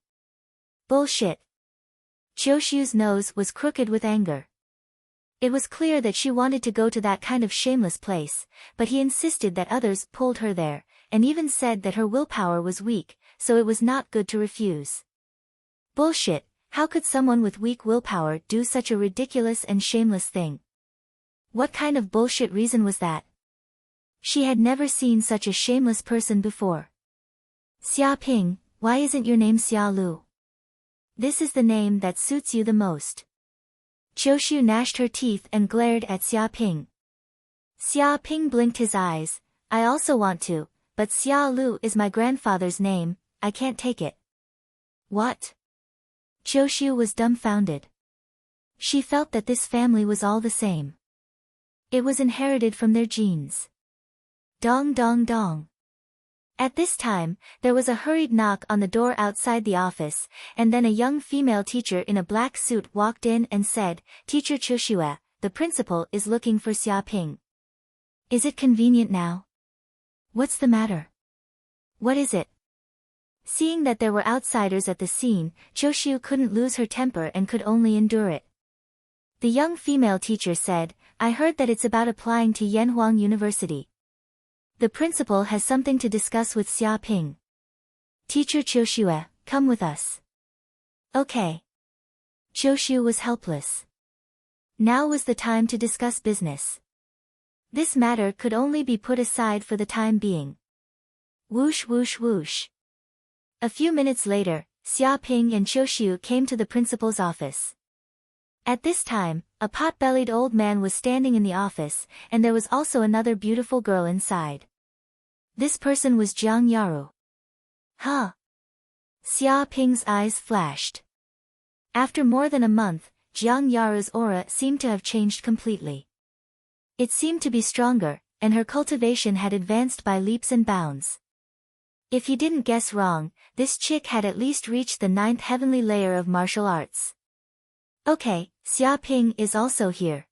Bullshit. Qiuxiu's nose was crooked with anger. It was clear that she wanted to go to that kind of shameless place, but he insisted that others pulled her there, and even said that her willpower was weak, so it was not good to refuse. Bullshit, how could someone with weak willpower do such a ridiculous and shameless thing? What kind of bullshit reason was that? She had never seen such a shameless person before. Xia Ping, why isn't your name Xia Lu? This is the name that suits you the most. Qiuxiu gnashed her teeth and glared at Xia Ping. Xia Ping blinked his eyes. "I also want to, but Xia Lu is my grandfather's name, I can't take it." "What?" Qiuxiu was dumbfounded. She felt that this family was all the same. It was inherited from their genes. Dong dong dong. At this time, there was a hurried knock on the door outside the office, and then a young female teacher in a black suit walked in and said, "Teacher Qiuxiu, the principal is looking for Xia Ping. Is it convenient now?" "What's the matter? What is it?" Seeing that there were outsiders at the scene, Qiuxiu couldn't lose her temper and could only endure it. The young female teacher said, "I heard that it's about applying to Yanhuang University. The principal has something to discuss with Xia Ping. Teacher Qiuxiu, come with us." "Okay." Qiuxiu was helpless. Now was the time to discuss business. This matter could only be put aside for the time being. Whoosh whoosh whoosh. A few minutes later, Xia Ping and Qiuxiu came to the principal's office. At this time, a pot-bellied old man was standing in the office, and there was also another beautiful girl inside. This person was Jiang Yaru. Huh? Xia Ping's eyes flashed. After more than a month, Jiang Yaru's aura seemed to have changed completely. It seemed to be stronger, and her cultivation had advanced by leaps and bounds. If he didn't guess wrong, this chick had at least reached the 9th heavenly layer of martial arts. "Okay, Xia Ping is also here.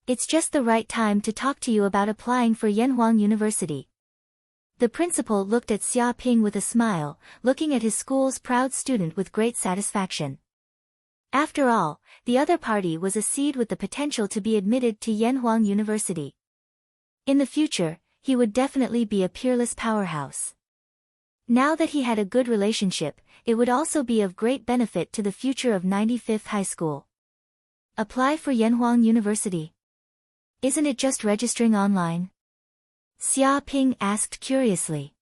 It's just the right time to talk to you about applying for Yanhuang University." The principal looked at Xia Ping with a smile, looking at his school's proud student with great satisfaction. After all, the other party was a seed with the potential to be admitted to Yanhuang University. In the future, he would definitely be a peerless powerhouse. Now that he had a good relationship, it would also be of great benefit to the future of 95th High School. Apply for Yanhuang University. Isn't it just registering online? Xia Ping asked curiously.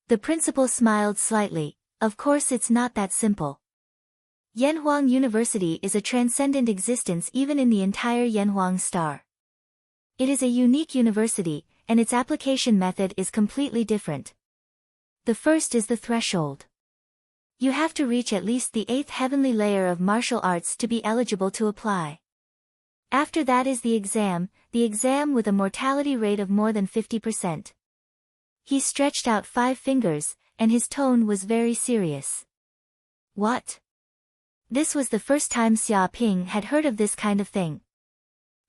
The principal smiled slightly. Of course it's not that simple. Yanhuang University is a transcendent existence even in the entire Yanhuang star. It is a unique university, and its application method is completely different. The first is the threshold. You have to reach at least the 8th heavenly layer of martial arts to be eligible to apply. After that is the exam with a mortality rate of more than 50%. He stretched out 5 fingers, and his tone was very serious. What? This was the first time Xia Ping had heard of this kind of thing.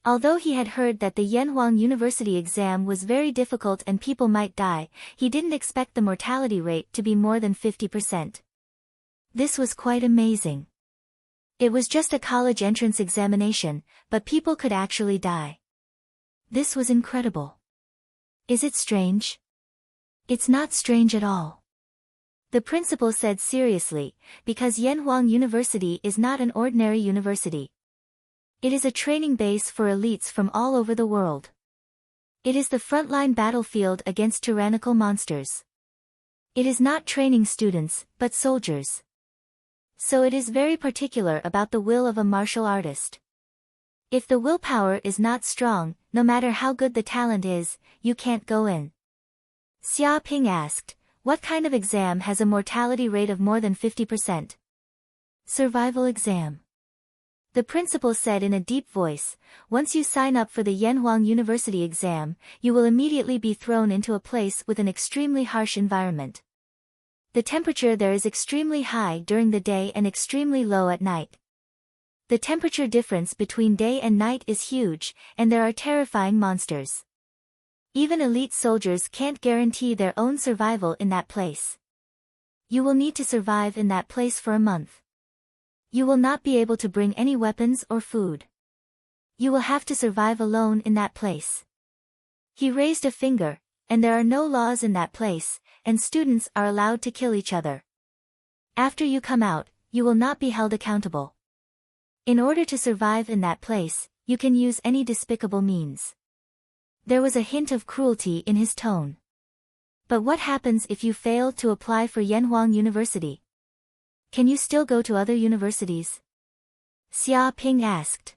Although he had heard that the Yanhuang University exam was very difficult and people might die, he didn't expect the mortality rate to be more than 50%. This was quite amazing. It was just a college entrance examination, but people could actually die. This was incredible. Is it strange? It's not strange at all. The principal said seriously, because Yanhuang University is not an ordinary university. It is a training base for elites from all over the world. It is the frontline battlefield against tyrannical monsters. It is not training students, but soldiers. So it is very particular about the will of a martial artist. If the willpower is not strong, no matter how good the talent is, you can't go in. Xia Ping asked, what kind of exam has a mortality rate of more than 50%? Survival exam. The principal said in a deep voice, once you sign up for the Yanhuang University exam, you will immediately be thrown into a place with an extremely harsh environment. The temperature there is extremely high during the day and extremely low at night. The temperature difference between day and night is huge, and there are terrifying monsters. Even elite soldiers can't guarantee their own survival in that place. You will need to survive in that place for a month. You will not be able to bring any weapons or food. You will have to survive alone in that place. He raised a finger, and there are no laws in that place, and students are allowed to kill each other. After you come out, you will not be held accountable. In order to survive in that place, you can use any despicable means. There was a hint of cruelty in his tone. But what happens if you fail to apply for Yanhuang University? Can you still go to other universities? Xia Ping asked.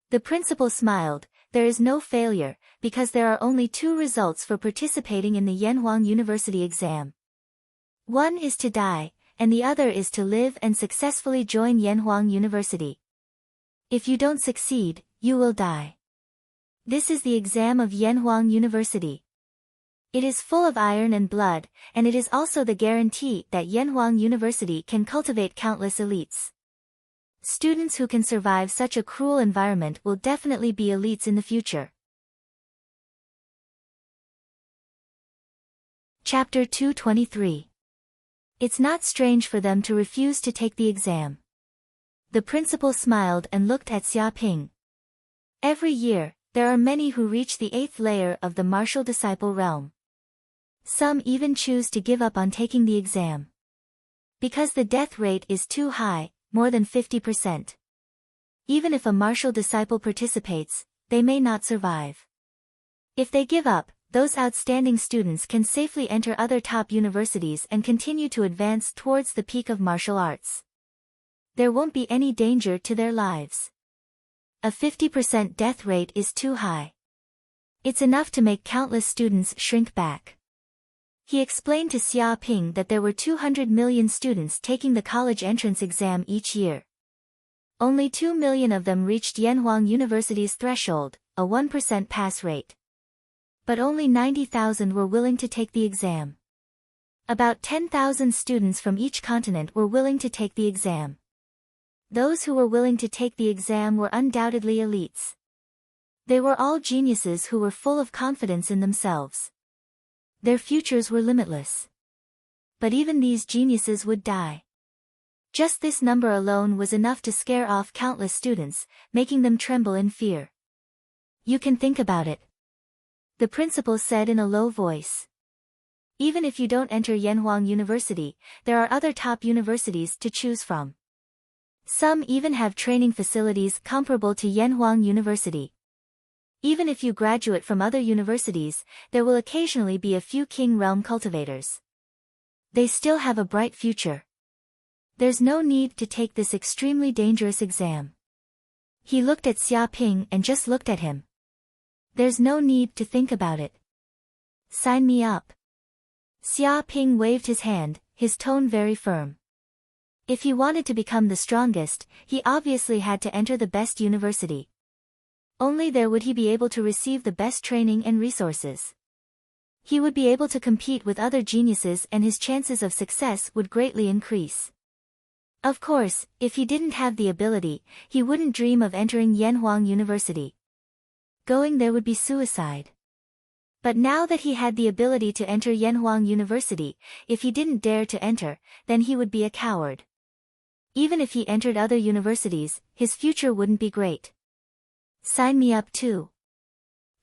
The principal smiled, there is no failure, because there are only 2 results for participating in the Yanhuang University exam. One is to die, and the other is to live and successfully join Yanhuang University. If you don't succeed, you will die. This is the exam of Yanhuang University. It is full of iron and blood, and it is also the guarantee that Yanhuang University can cultivate countless elites. Students who can survive such a cruel environment will definitely be elites in the future. Chapter 223. It's not strange for them to refuse to take the exam. The principal smiled and looked at Xia Ping. Every year, there are many who reach the 8th layer of the martial disciple realm. Some even choose to give up on taking the exam. Because the death rate is too high, more than 50%. Even if a martial disciple participates, they may not survive. If they give up, those outstanding students can safely enter other top universities and continue to advance towards the peak of martial arts. There won't be any danger to their lives. A 50% death rate is too high. It's enough to make countless students shrink back. He explained to Xia Ping that there were 200 million students taking the college entrance exam each year. Only 2 million of them reached Yanhuang University's threshold, a 1% pass rate. But only 90,000 were willing to take the exam. About 10,000 students from each continent were willing to take the exam. Those who were willing to take the exam were undoubtedly elites. They were all geniuses who were full of confidence in themselves. Their futures were limitless. But even these geniuses would die. Just this number alone was enough to scare off countless students, making them tremble in fear. You can think about it. The principal said in a low voice. Even if you don't enter Yanhuang University, there are other top universities to choose from. Some even have training facilities comparable to Yanhuang University. Even if you graduate from other universities, there will occasionally be a few King Realm cultivators. They still have a bright future. There's no need to take this extremely dangerous exam. He looked at Xia Ping and just looked at him. There's no need to think about it. Sign me up. Xia Ping waved his hand, his tone very firm. If he wanted to become the strongest, he obviously had to enter the best university. Only there would he be able to receive the best training and resources. He would be able to compete with other geniuses and his chances of success would greatly increase. Of course, if he didn't have the ability, he wouldn't dream of entering Yanhuang University. Going there would be suicide. But now that he had the ability to enter Yanhuang University, if he didn't dare to enter, then he would be a coward. Even if he entered other universities, his future wouldn't be great. Sign me up too.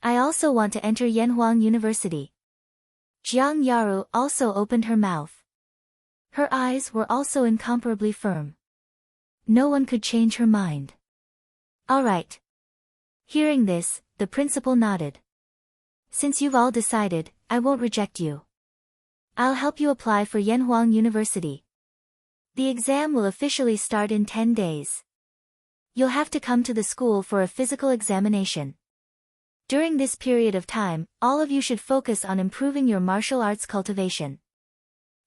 I also want to enter Yanhuang University. Jiang Yaru also opened her mouth. Her eyes were also incomparably firm. No one could change her mind. All right. Hearing this, the principal nodded. Since you've all decided, I won't reject you. I'll help you apply for Yanhuang University. The exam will officially start in 10 days. You'll have to come to the school for a physical examination. During this period of time, all of you should focus on improving your martial arts cultivation.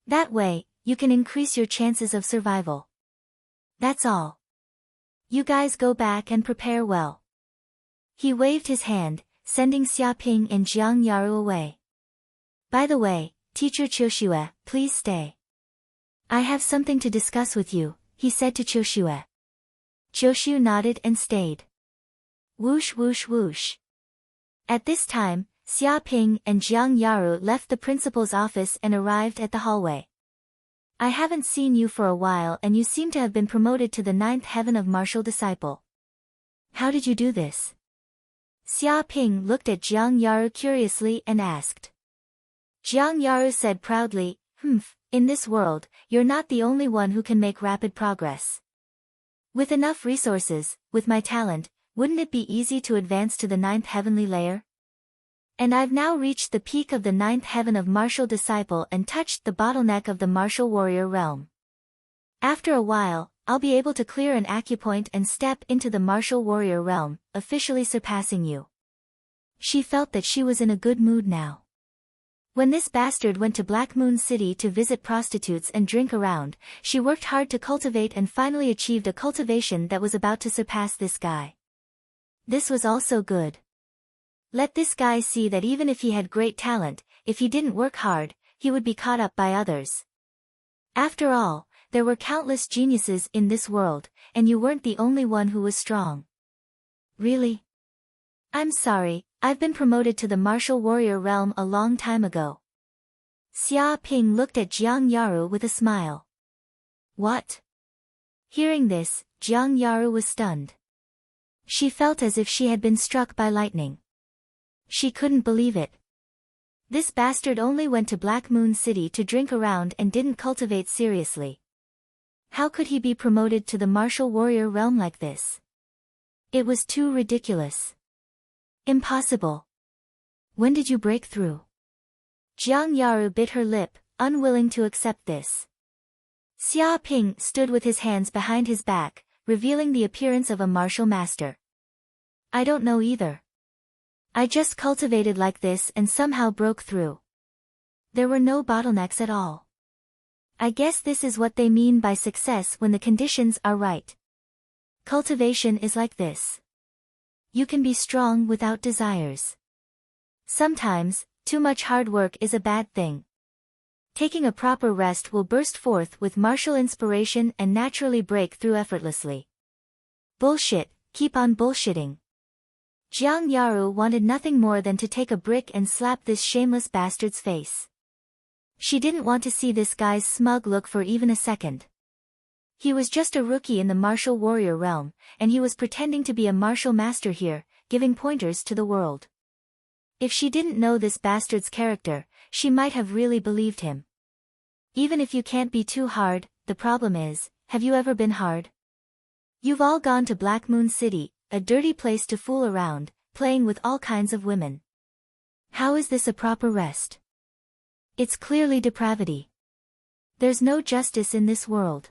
That way, you can increase your chances of survival. That's all. You guys go back and prepare well. He waved his hand, sending Xiaoping and Jiang Yaru away. By the way, Teacher Qiushue, please stay. I have something to discuss with you, he said to Qiushue. Qiushue nodded and stayed. Whoosh whoosh whoosh. At this time, Xiaoping and Jiang Yaru left the principal's office and arrived at the hallway. I haven't seen you for a while and you seem to have been promoted to the 9th heaven of martial disciple. How did you do this? Xiaoping looked at Jiang Yaru curiously and asked. Jiang Yaru said proudly, in this world, you're not the only one who can make rapid progress. With enough resources, with my talent, wouldn't it be easy to advance to the 9th heavenly layer? And I've now reached the peak of the 9th heaven of martial disciple and touched the bottleneck of the martial warrior realm. After a while, I'll be able to clear an acupoint and step into the martial warrior realm, officially surpassing you. She felt that she was in a good mood now. When this bastard went to Black Moon City to visit prostitutes and drink around, she worked hard to cultivate and finally achieved a cultivation that was about to surpass this guy. This was also good. Let this guy see that even if he had great talent, if he didn't work hard, he would be caught up by others. After all, there were countless geniuses in this world, and you weren't the only one who was strong. Really? I'm sorry, I've been promoted to the martial warrior realm a long time ago. Xiaoping looked at Jiang Yaru with a smile. What? Hearing this, Jiang Yaru was stunned. She felt as if she had been struck by lightning. She couldn't believe it. This bastard only went to Black Moon City to drink around and didn't cultivate seriously. How could he be promoted to the martial warrior realm like this? It was too ridiculous. Impossible. When did you break through? Jiang Yaru bit her lip, unwilling to accept this. Xiaoping stood with his hands behind his back, revealing the appearance of a martial master. I don't know either. I just cultivated like this and somehow broke through. There were no bottlenecks at all. I guess this is what they mean by success when the conditions are right. Cultivation is like this. You can be strong without desires. Sometimes, too much hard work is a bad thing. Taking a proper rest will burst forth with martial inspiration and naturally break through effortlessly. Bullshit, keep on bullshitting. Jiang Yaru wanted nothing more than to take a brick and slap this shameless bastard's face. She didn't want to see this guy's smug look for even a second. He was just a rookie in the martial warrior realm, and he was pretending to be a martial master here, giving pointers to the world. If she didn't know this bastard's character, she might have really believed him. Even if you can't be too hard, the problem is, have you ever been hard? You've all gone to Black Moon City, a dirty place to fool around, playing with all kinds of women. How is this a proper rest? It's clearly depravity. There's no justice in this world.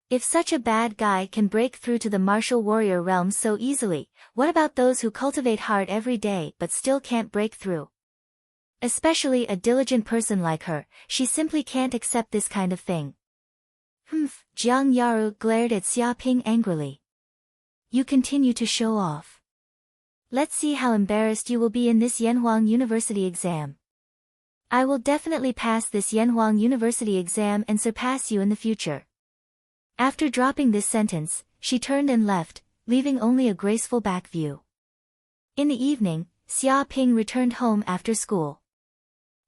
If such a bad guy can break through to the martial warrior realm so easily, what about those who cultivate hard every day but still can't break through? Especially a diligent person like her, she simply can't accept this kind of thing. Jiang Yaru glared at Xiaoping angrily. You continue to show off. Let's see how embarrassed you will be in this Yanhuang University exam. I will definitely pass this Yanhuang University exam and surpass you in the future. After dropping this sentence, she turned and left, leaving only a graceful back view. In the evening, Xiaoping returned home after school.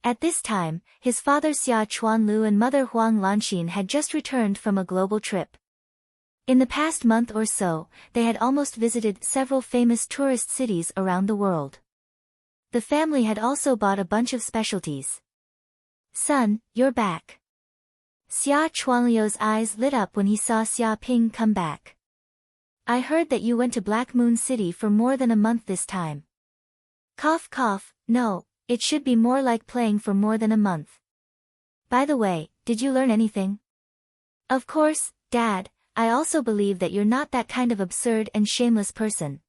At this time, his father Xia Chuanlu and mother Huang Lanxin had just returned from a global trip. In the past month or so, they had almost visited several famous tourist cities around the world. The family had also bought a bunch of specialties. Son, you're back. Xia Chuanliu's eyes lit up when he saw Xia Ping come back. I heard that you went to Black Moon City for more than a month this time. Cough cough, no, it should be more like playing for more than a month. By the way, did you learn anything? Of course, Dad, I also believe that you're not that kind of absurd and shameless person.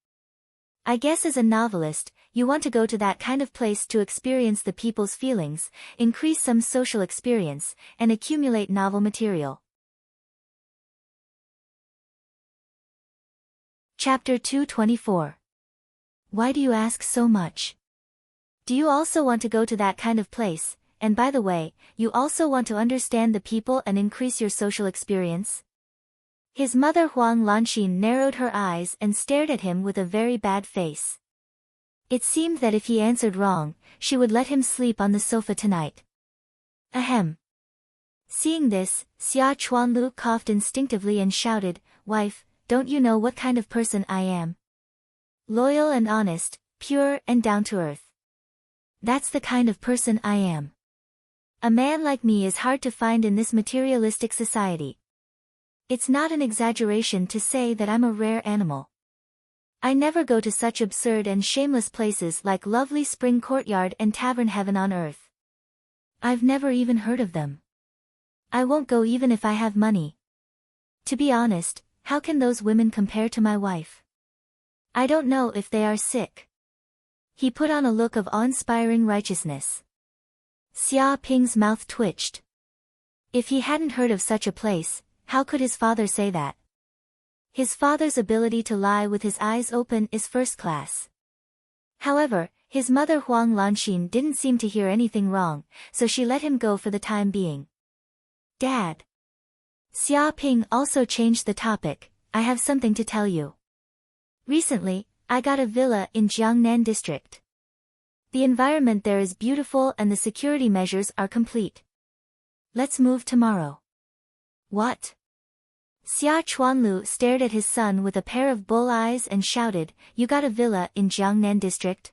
I guess as a novelist, you want to go to that kind of place to experience the people's feelings, increase some social experience, and accumulate novel material. Chapter 224. Why do you ask so much? Do you also want to go to that kind of place, and by the way, you also want to understand the people and increase your social experience? His mother Huang Lanxin narrowed her eyes and stared at him with a very bad face. It seemed that if he answered wrong, she would let him sleep on the sofa tonight. Ahem. Seeing this, Xia Chuanlu coughed instinctively and shouted, "Wife, don't you know what kind of person I am? Loyal and honest, pure and down-to-earth. That's the kind of person I am. A man like me is hard to find in this materialistic society. It's not an exaggeration to say that I'm a rare animal. I never go to such absurd and shameless places like lovely spring courtyard and tavern heaven on earth. I've never even heard of them. I won't go even if I have money. To be honest, how can those women compare to my wife? I don't know if they are sick." He put on a look of awe-inspiring righteousness. Xia Ping's mouth twitched. If he hadn't heard of such a place, how could his father say that? His father's ability to lie with his eyes open is first class. However, his mother Huang Lanxin didn't seem to hear anything wrong, so she let him go for the time being. "Dad." Xia Ping also changed the topic. "I have something to tell you. Recently, I got a villa in Jiangnan district. The environment there is beautiful and the security measures are complete. Let's move tomorrow." "What?" Xia Chuanlu stared at his son with a pair of bull eyes and shouted, "You got a villa in Jiangnan district?"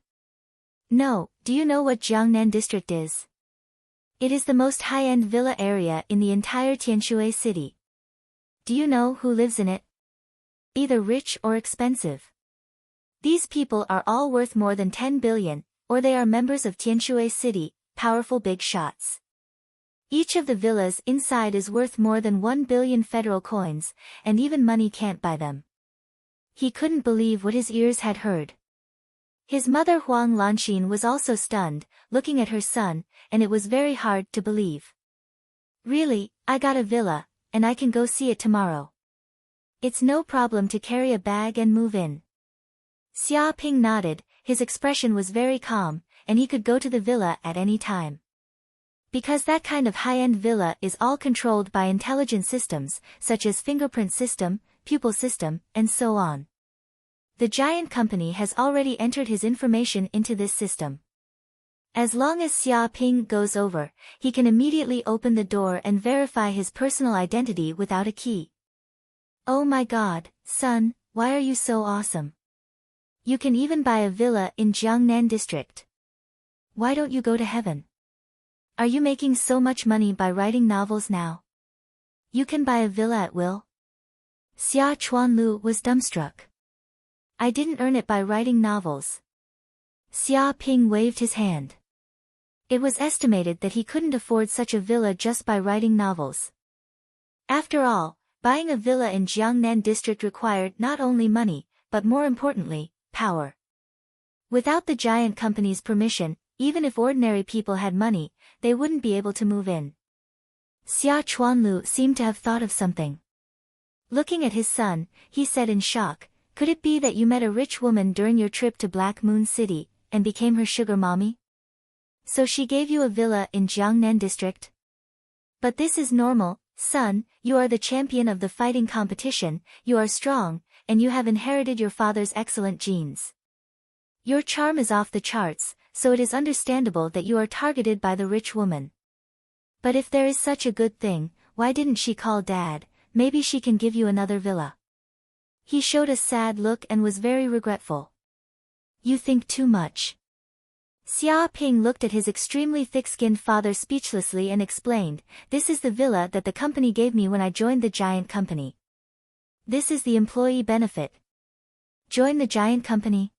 "No, do you know what Jiangnan district is? It is the most high-end villa area in the entire Tianshui city. Do you know who lives in it? Either rich or expensive. These people are all worth more than 10 billion, or they are members of Tianshui city, powerful big shots. Each of the villas inside is worth more than 1 billion federal coins, and even money can't buy them." He couldn't believe what his ears had heard. His mother Huang Lanxin was also stunned, looking at her son, and it was very hard to believe. "Really, I got a villa, and I can go see it tomorrow. It's no problem to carry a bag and move in." Xia Ping nodded, his expression was very calm, and he could go to the villa at any time. Because that kind of high-end villa is all controlled by intelligent systems, such as fingerprint system, pupil system, and so on. The giant company has already entered his information into this system. As long as Xia Ping goes over, he can immediately open the door and verify his personal identity without a key. "Oh my God, son, why are you so awesome? You can even buy a villa in Jiangnan district. Why don't you go to heaven? Are you making so much money by writing novels now? You can buy a villa at will?" Xia Chuanlu was dumbstruck. "I didn't earn it by writing novels." Xia Ping waved his hand. It was estimated that he couldn't afford such a villa just by writing novels. After all, buying a villa in Jiangnan district required not only money, but more importantly, power. Without the giant company's permission, even if ordinary people had money, they wouldn't be able to move in. Xia Chuanlu seemed to have thought of something. Looking at his son, he said in shock, "Could it be that you met a rich woman during your trip to Black Moon City, and became her sugar mommy? So she gave you a villa in Jiangnan district? But this is normal, son, you are the champion of the fighting competition, you are strong, and you have inherited your father's excellent genes. Your charm is off the charts, so it is understandable that you are targeted by the rich woman. But if there is such a good thing, why didn't she call Dad? Maybe she can give you another villa." He showed a sad look and was very regretful. "You think too much." Xia Ping looked at his extremely thick-skinned father speechlessly and explained, "This is the villa that the company gave me when I joined the giant company. This is the employee benefit. Join the giant company?"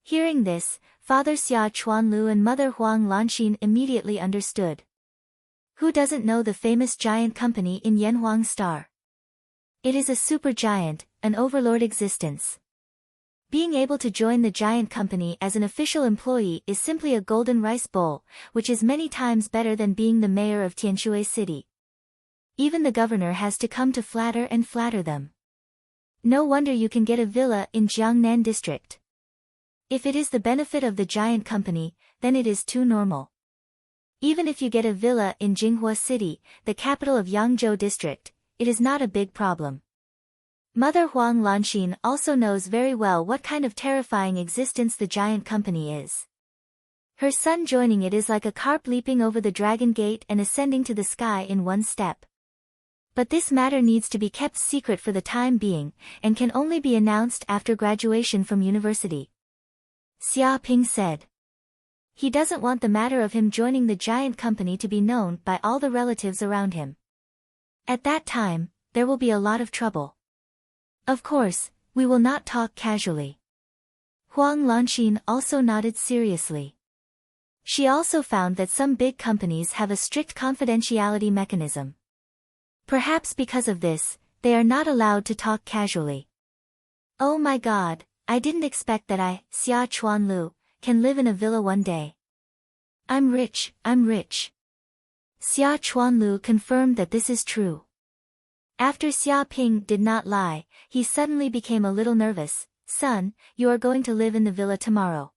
Hearing this, Father Xia Chuanlu and Mother Huang Lanxin immediately understood. Who doesn't know the famous giant company in Yanhuang Star? It is a supergiant, an overlord existence. Being able to join the giant company as an official employee is simply a golden rice bowl, which is many times better than being the mayor of Tianshui City. Even the governor has to come to flatter and flatter them. No wonder you can get a villa in Jiangnan district. If it is the benefit of the giant company, then it is too normal. Even if you get a villa in Jinghua City, the capital of Yangzhou district, it is not a big problem. Mother Huang Lanxin also knows very well what kind of terrifying existence the giant company is. Her son joining it is like a carp leaping over the dragon gate and ascending to the sky in one step. But this matter needs to be kept secret for the time being, and can only be announced after graduation from university. Xia Ping said. He doesn't want the matter of him joining the giant company to be known by all the relatives around him. At that time, there will be a lot of trouble. Of course, we will not talk casually. Huang Lanxin also nodded seriously. She also found that some big companies have a strict confidentiality mechanism. Perhaps because of this, they are not allowed to talk casually. Oh my God, I didn't expect that I, Xia Chuanlu, can live in a villa one day. I'm rich, I'm rich. Xia Chuanlu confirmed that this is true. After Xia Ping did not lie, he suddenly became a little nervous. Son, you are going to live in the villa tomorrow.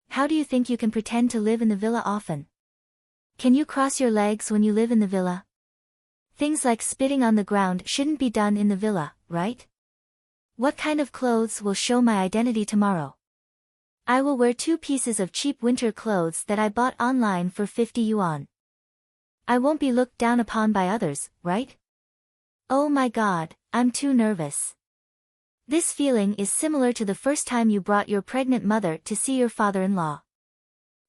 How do you think you can pretend to live in the villa often? Can you cross your legs when you live in the villa? Things like spitting on the ground shouldn't be done in the villa, right? What kind of clothes will show my identity tomorrow? I will wear 2 pieces of cheap winter clothes that I bought online for 50 yuan. I won't be looked down upon by others, right? Oh my God, I'm too nervous. This feeling is similar to the first time you brought your pregnant mother to see your father-in-law.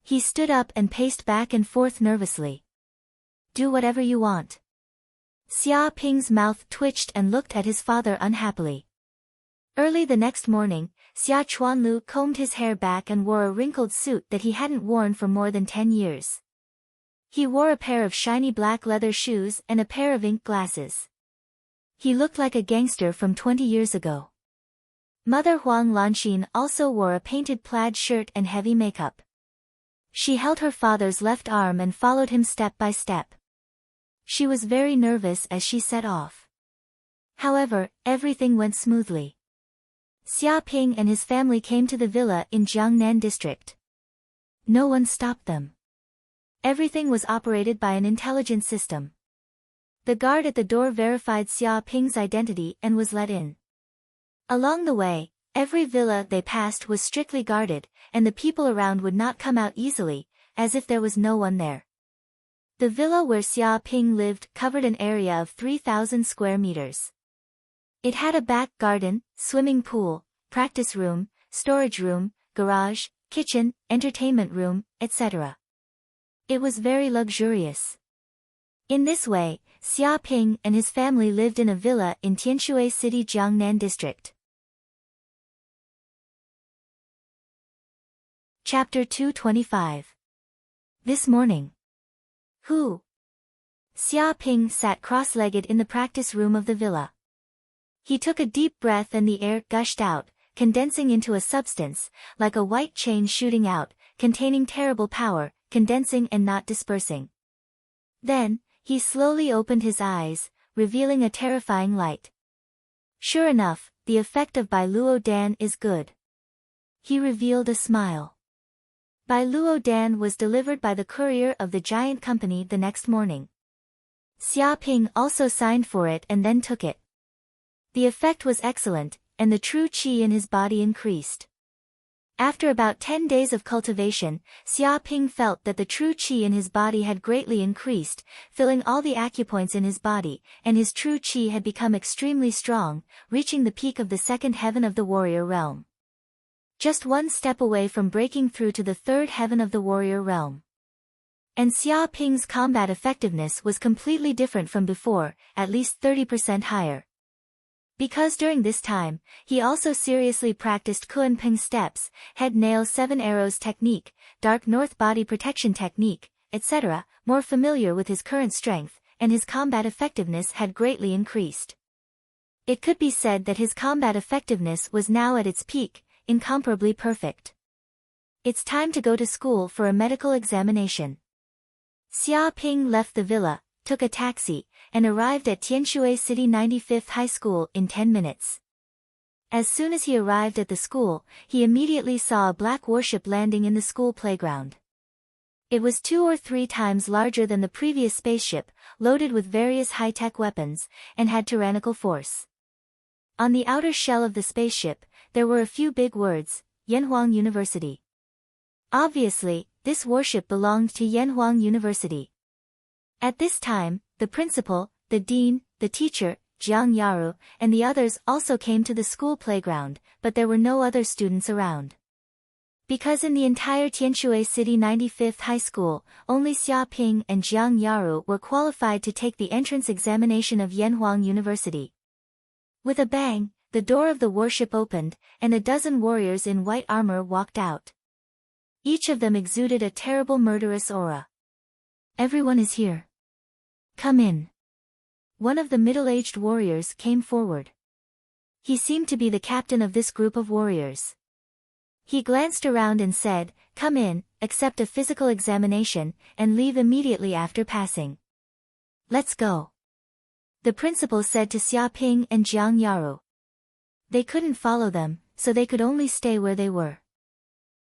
He stood up and paced back and forth nervously. Do whatever you want. Xia Ping's mouth twitched and looked at his father unhappily. Early the next morning, Xia Chuanlu combed his hair back and wore a wrinkled suit that he hadn't worn for more than 10 years. He wore a pair of shiny black leather shoes and a pair of ink glasses. He looked like a gangster from 20 years ago. Mother Huang Lanxin also wore a painted plaid shirt and heavy makeup. She held her father's left arm and followed him step by step. She was very nervous as she set off. However, everything went smoothly. Xia Ping and his family came to the villa in Jiangnan district. No one stopped them. Everything was operated by an intelligent system. The guard at the door verified Xia Ping's identity and was let in. Along the way, every villa they passed was strictly guarded, and the people around would not come out easily, as if there was no one there. The villa where Xia Ping lived covered an area of 3,000 square meters. It had a back garden, swimming pool, practice room, storage room, garage, kitchen, entertainment room, etc. It was very luxurious. In this way, Xia Ping and his family lived in a villa in Tianshui City, Jiangnan district. Chapter 225. This morning. Who? Xia Ping sat cross-legged in the practice room of the villa. He took a deep breath and the air gushed out, condensing into a substance, like a white chain shooting out, containing terrible power, condensing and not dispersing. Then, he slowly opened his eyes, revealing a terrifying light. Sure enough, the effect of Bai Luo Dan is good. He revealed a smile. Bai Luo Dan was delivered by the courier of the giant company the next morning. Xia Ping also signed for it and then took it. The effect was excellent, and the true qi in his body increased. After about 10 days of cultivation, Xia Ping felt that the true qi in his body had greatly increased, filling all the acupoints in his body, and his true qi had become extremely strong, reaching the peak of the second heaven of the warrior realm. just one step away from breaking through to the third heaven of the warrior realm. And Xia Ping's combat effectiveness was completely different from before, at least 30% higher. Because during this time, he also seriously practiced Kunping steps, head nail 7 arrows technique, dark north body protection technique, etc., more familiar with his current strength, and his combat effectiveness had greatly increased. It could be said that his combat effectiveness was now at its peak, incomparably perfect. It's time to go to school for a medical examination. Xia Ping left the villa, took a taxi, and arrived at Tianshui City 95th High School in 10 minutes. As soon as he arrived at the school, he immediately saw a black warship landing in the school playground. It was 2 or 3 times larger than the previous spaceship, loaded with various high-tech weapons, and had tyrannical force. On the outer shell of the spaceship, there were a few big words, Yanhuang University. Obviously, this warship belonged to Yanhuang University. At this time, the principal, the dean, the teacher, Jiang Yaru, and the others also came to the school playground, but there were no other students around. Because in the entire Tianshui City 95th High School, only Xia Ping and Jiang Yaru were qualified to take the entrance examination of Yanhuang University. With a bang, the door of the warship opened, and a dozen warriors in white armor walked out. Each of them exuded a terrible murderous aura. "Everyone is here. Come in." One of the middle-aged warriors came forward. He seemed to be the captain of this group of warriors. He glanced around and said, "Come in, accept a physical examination, and leave immediately after passing." "Let's go," the principal said to Xia Ping and Jiang Yaru. They couldn't follow them, so they could only stay where they were.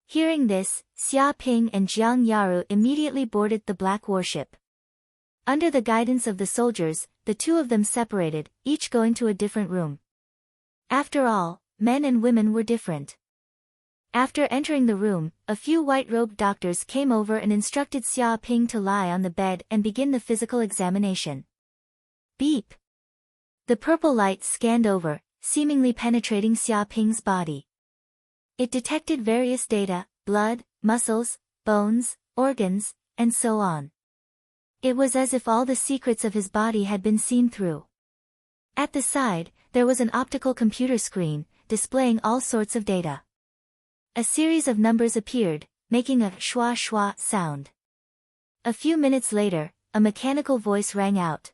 Hearing this, Xia Ping and Jiang Yaru immediately boarded the black warship. Under the guidance of the soldiers, the two of them separated, each going to a different room. After all, men and women were different. After entering the room, a few white-robed doctors came over and instructed Xia Ping to lie on the bed and begin the physical examination. Beep! The purple light scanned over, seemingly penetrating Xia Ping's body. It detected various data, blood, muscles, bones, organs, and so on. It was as if all the secrets of his body had been seen through. At the side, there was an optical computer screen, displaying all sorts of data. A series of numbers appeared, making a schwa schwa sound. A few minutes later, a mechanical voice rang out.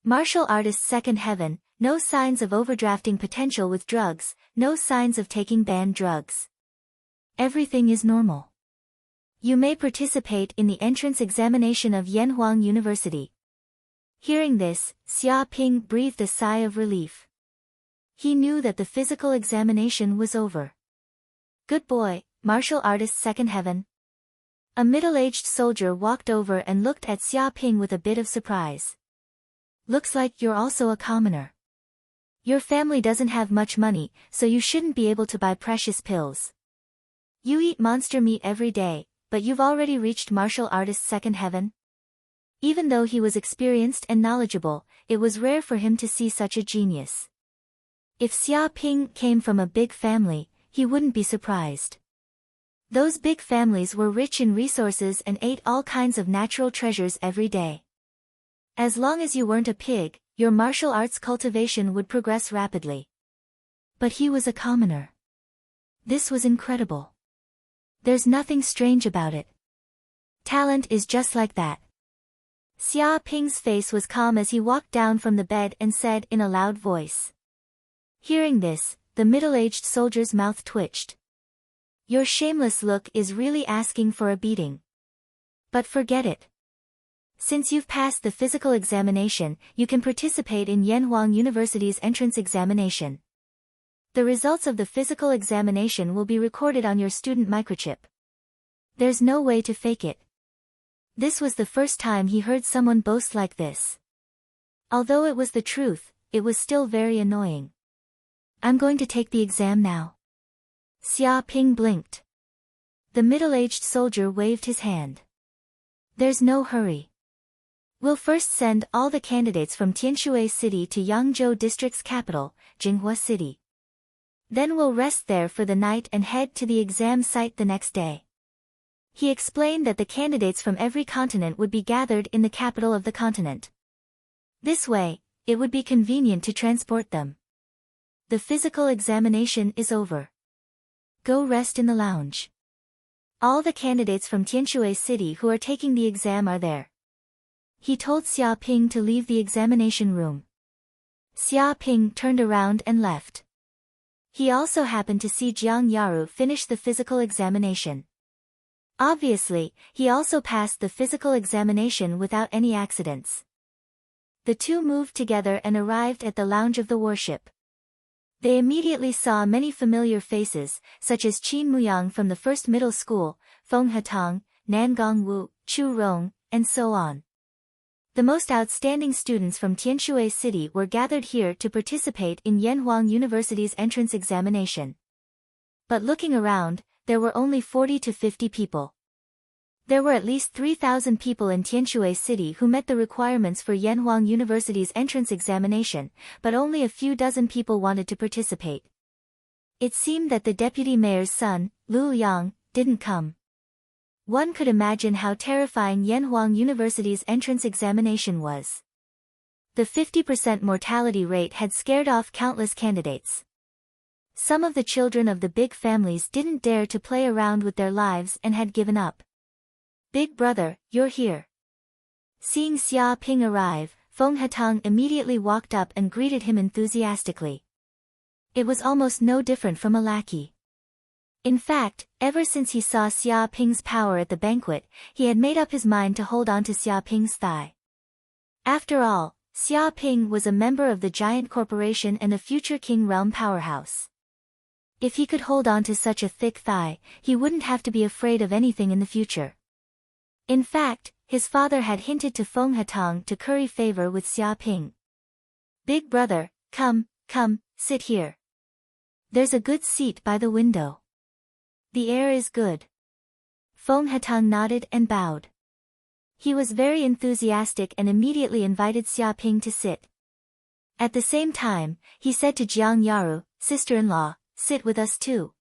"Martial artist second heaven, no signs of overdrafting potential with drugs, no signs of taking banned drugs. Everything is normal. You may participate in the entrance examination of Yanhuang University." Hearing this, Xia Ping breathed a sigh of relief. He knew that the physical examination was over. "Good boy, martial artist second heaven." A middle-aged soldier walked over and looked at Xia Ping with a bit of surprise. "Looks like you're also a commoner. Your family doesn't have much money, so you shouldn't be able to buy precious pills. You eat monster meat every day, but you've already reached martial artist second heaven?" Even though he was experienced and knowledgeable, it was rare for him to see such a genius. If Xia Ping came from a big family, he wouldn't be surprised. Those big families were rich in resources and ate all kinds of natural treasures every day. As long as you weren't a pig, your martial arts cultivation would progress rapidly. But he was a commoner. This was incredible. There's nothing strange about it. Talent is just like that. Xia Ping's face was calm as he walked down from the bed and said in a loud voice. Hearing this, the middle-aged soldier's mouth twitched. "Your shameless look is really asking for a beating. But forget it. Since you've passed the physical examination, you can participate in Yanhuang University's entrance examination. The results of the physical examination will be recorded on your student microchip. There's no way to fake it." This was the first time he heard someone boast like this. Although it was the truth, it was still very annoying. "I'm going to take the exam now." Xia Ping blinked. The middle-aged soldier waved his hand. "There's no hurry. We'll first send all the candidates from Tianshui City to Yangzhou District's capital, Jinghua City. Then we'll rest there for the night and head to the exam site the next day. He explained that the candidates from every continent would be gathered in the capital of the continent. This way, it would be convenient to transport them. The physical examination is over. Go rest in the lounge. All the candidates from Tianshui City who are taking the exam are there. He told Xia Ping to leave the examination room. Xia Ping turned around and left. He also happened to see Jiang Yaru finish the physical examination. Obviously, he also passed the physical examination without any accidents. The two moved together and arrived at the lounge of the warship. They immediately saw many familiar faces, such as Qin Muyang from the first middle school, Feng Hetang, Nan Gongwu, Chu Rong, and so on. The most outstanding students from Tianshui City were gathered here to participate in Yanhuang University's entrance examination. But looking around, there were only 40 to 50 people. There were at least 3,000 people in Tianshui City who met the requirements for Yanhuang University's entrance examination, but only a few dozen people wanted to participate. It seemed that the deputy mayor's son, Lu Yang, didn't come. One could imagine how terrifying Yanhuang University's entrance examination was. The 50% mortality rate had scared off countless candidates. Some of the children of the big families didn't dare to play around with their lives and had given up. "Big brother, you're here." Seeing Xia Ping arrive, Feng Hetang immediately walked up and greeted him enthusiastically. It was almost no different from a lackey. In fact, ever since he saw Xia Ping's power at the banquet, he had made up his mind to hold on to Xia Ping's thigh. After all, Xia Ping was a member of the giant corporation and a future King Realm powerhouse. If he could hold on to such a thick thigh, he wouldn't have to be afraid of anything in the future. In fact, his father had hinted to Feng Hetang to curry favor with Xia Ping. "Big brother, come, sit here. There's a good seat by the window. The air is good." Feng Hetang nodded and bowed. He was very enthusiastic and immediately invited Xia Ping to sit. At the same time, he said to Jiang Yaru, "Sister-in-law, sit with us too."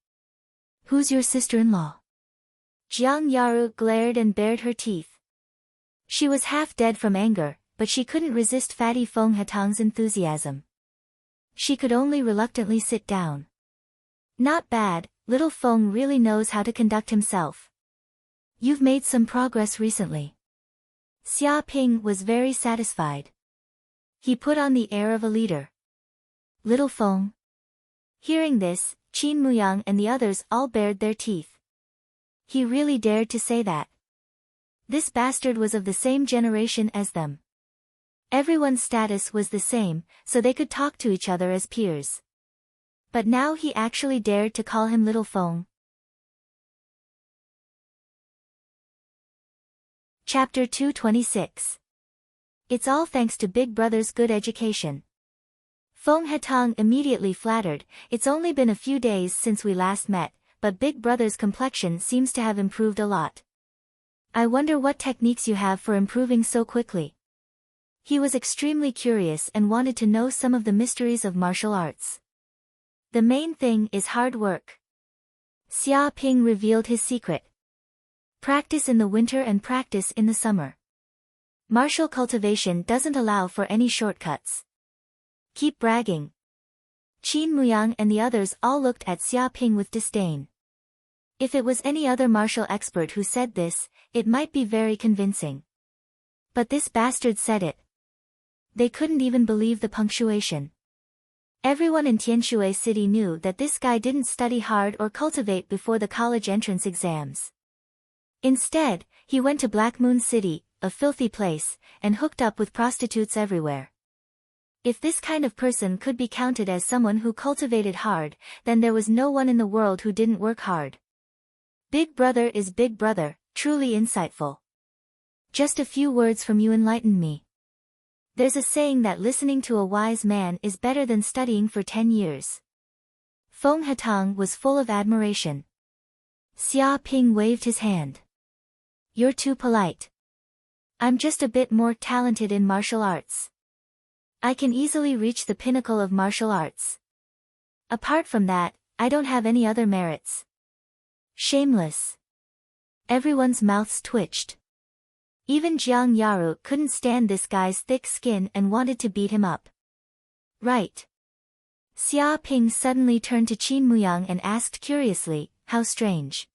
"Who's your sister-in-law?" Jiang Yaru glared and bared her teeth. She was half dead from anger, but she couldn't resist fatty Feng Hetang's enthusiasm. She could only reluctantly sit down. "Not bad, little Feng really knows how to conduct himself. You've made some progress recently." Xia Ping was very satisfied. He put on the air of a leader. "Little Feng." Hearing this, Qin Muyang and the others all bared their teeth. He really dared to say that. This bastard was of the same generation as them. Everyone's status was the same, so they could talk to each other as peers. But now he actually dared to call him Little Feng. Chapter 226. It's all thanks to Big Brother's good education. Feng Hetang immediately flattered, "It's only been a few days since we last met, but Big Brother's complexion seems to have improved a lot. I wonder what techniques you have for improving so quickly." He was extremely curious and wanted to know some of the mysteries of martial arts. "The main thing is hard work." Xia Ping revealed his secret. "Practice in the winter and practice in the summer. Martial cultivation doesn't allow for any shortcuts. Keep bragging." Qin Muyang and the others all looked at Xia Ping with disdain. If it was any other martial expert who said this, it might be very convincing. But this bastard said it. They couldn't even believe the punctuation. Everyone in Tianshui City knew that this guy didn't study hard or cultivate before the college entrance exams. Instead, he went to Black Moon City, a filthy place, and hooked up with prostitutes everywhere. If this kind of person could be counted as someone who cultivated hard, then there was no one in the world who didn't work hard. Big Brother is Big Brother, truly insightful. Just a few words from you enlightened me. There's a saying that listening to a wise man is better than studying for 10 years. Feng Hetang was full of admiration. Xia Ping waved his hand. "You're too polite. I'm just a bit more talented in martial arts. I can easily reach the pinnacle of martial arts." Apart from that, I don't have any other merits. Shameless. Everyone's mouths twitched. Even Jiang Yaru couldn't stand this guy's thick skin and wanted to beat him up. Right. Xia Ping suddenly turned to Qin Muyang and asked curiously, how strange.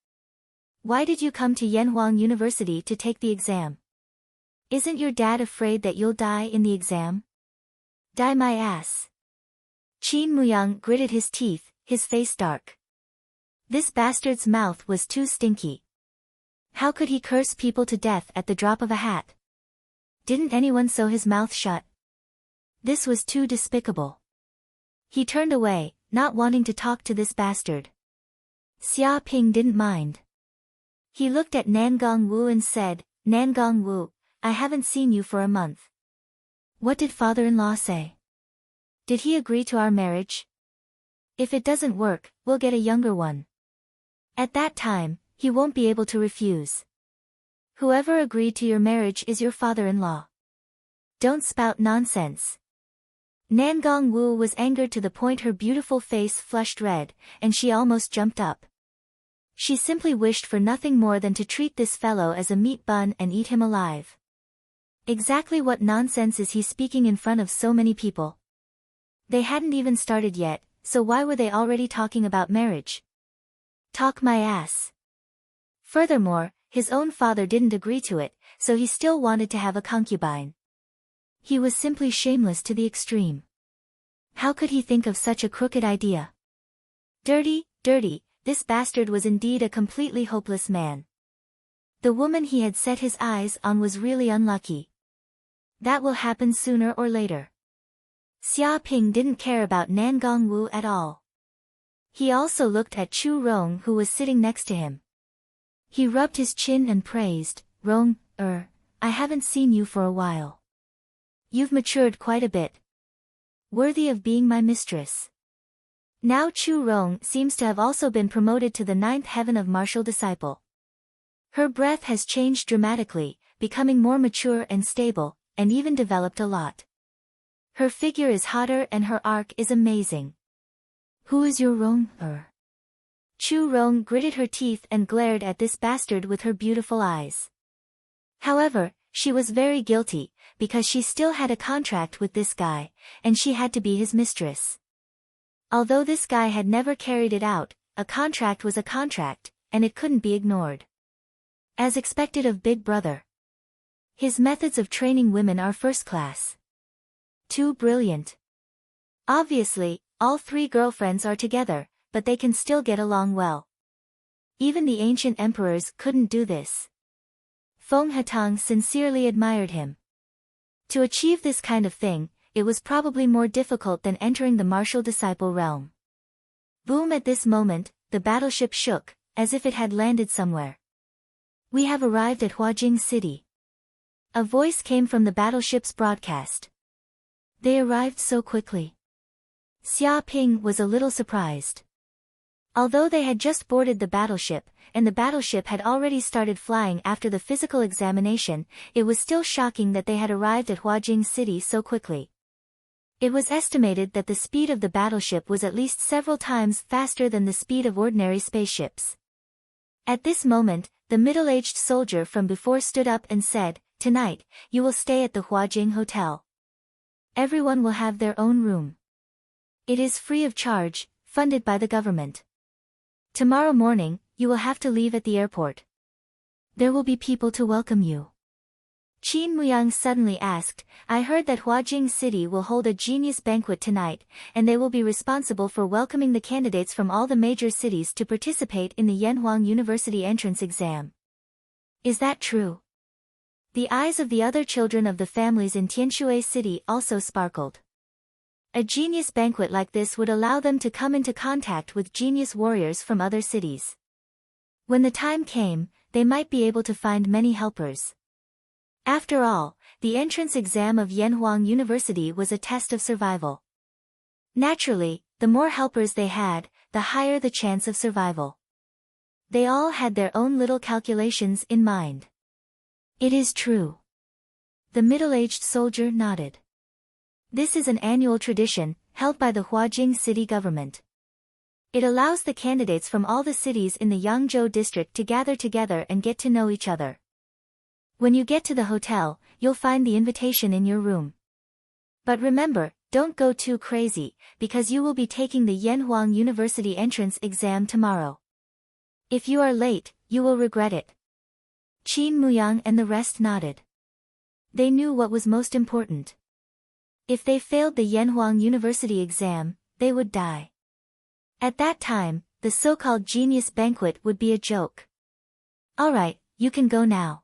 Why did you come to Yanhuang University to take the exam? Isn't your dad afraid that you'll die in the exam? Die my ass. Qin Muyang gritted his teeth, his face dark. This bastard's mouth was too stinky. How could he curse people to death at the drop of a hat? Didn't anyone sew his mouth shut? This was too despicable. He turned away, not wanting to talk to this bastard. Xia Ping didn't mind. He looked at Nangong Wu and said, Nangong Wu, I haven't seen you for a month. What did father-in-law say? Did he agree to our marriage? If it doesn't work, we'll get a younger one. At that time, he won't be able to refuse. Whoever agreed to your marriage is your father-in-law. Don't spout nonsense. Nangong Wu was angered to the point her beautiful face flushed red, and she almost jumped up. She simply wished for nothing more than to treat this fellow as a meat bun and eat him alive. Exactly what nonsense is he speaking in front of so many people? They hadn't even started yet, so why were they already talking about marriage? Talk my ass. Furthermore, his own father didn't agree to it, so he still wanted to have a concubine. He was simply shameless to the extreme. How could he think of such a crooked idea? Dirty, dirty, this bastard was indeed a completely hopeless man. The woman he had set his eyes on was really unlucky. That will happen sooner or later. Xia Ping didn't care about Nangong Wu at all. He also looked at Chu Rong who was sitting next to him. He rubbed his chin and praised, Rong, I haven't seen you for a while. You've matured quite a bit. Worthy of being my mistress. Now Chu Rong seems to have also been promoted to the 9th heaven of martial disciple. Her breath has changed dramatically, becoming more mature and stable, and even developed a lot. Her figure is hotter and her arc is amazing. Who is your Rong? Chu Rong gritted her teeth and glared at this bastard with her beautiful eyes. However, she was very guilty, because she still had a contract with this guy, and she had to be his mistress. Although this guy had never carried it out, a contract was a contract, and it couldn't be ignored. As expected of Big Brother. His methods of training women are first class. Too brilliant. Obviously, all 3 girlfriends are together, but they can still get along well. Even the ancient emperors couldn't do this. Feng Hatang sincerely admired him. To achieve this kind of thing, it was probably more difficult than entering the martial disciple realm. Boom! At this moment, the battleship shook, as if it had landed somewhere. We have arrived at Huajing City. A voice came from the battleship's broadcast. They arrived so quickly. Xia Ping was a little surprised. Although they had just boarded the battleship, and the battleship had already started flying after the physical examination, it was still shocking that they had arrived at Huajing City so quickly. It was estimated that the speed of the battleship was at least several times faster than the speed of ordinary spaceships. At this moment, the middle-aged soldier from before stood up and said, Tonight, you will stay at the Huajing Hotel. Everyone will have their own room. It is free of charge, funded by the government. Tomorrow morning, you will have to leave at the airport. There will be people to welcome you. Qin Muyang suddenly asked, I heard that Huajing City will hold a genius banquet tonight, and they will be responsible for welcoming the candidates from all the major cities to participate in the Yanhuang University entrance exam. Is that true? The eyes of the other children of the families in Tianshui City also sparkled. A genius banquet like this would allow them to come into contact with genius warriors from other cities. When the time came, they might be able to find many helpers. After all, the entrance exam of Yanhuang University was a test of survival. Naturally, the more helpers they had, the higher the chance of survival. They all had their own little calculations in mind. It is true. The middle-aged soldier nodded. This is an annual tradition, held by the Huajing city government. It allows the candidates from all the cities in the Yangzhou district to gather together and get to know each other. When you get to the hotel, you'll find the invitation in your room. But remember, don't go too crazy, because you will be taking the Yanhuang University entrance exam tomorrow. If you are late, you will regret it. Qin Muyang and the rest nodded. They knew what was most important. If they failed the Yanhuang University exam, they would die. At that time, the so-called genius banquet would be a joke. Alright, you can go now.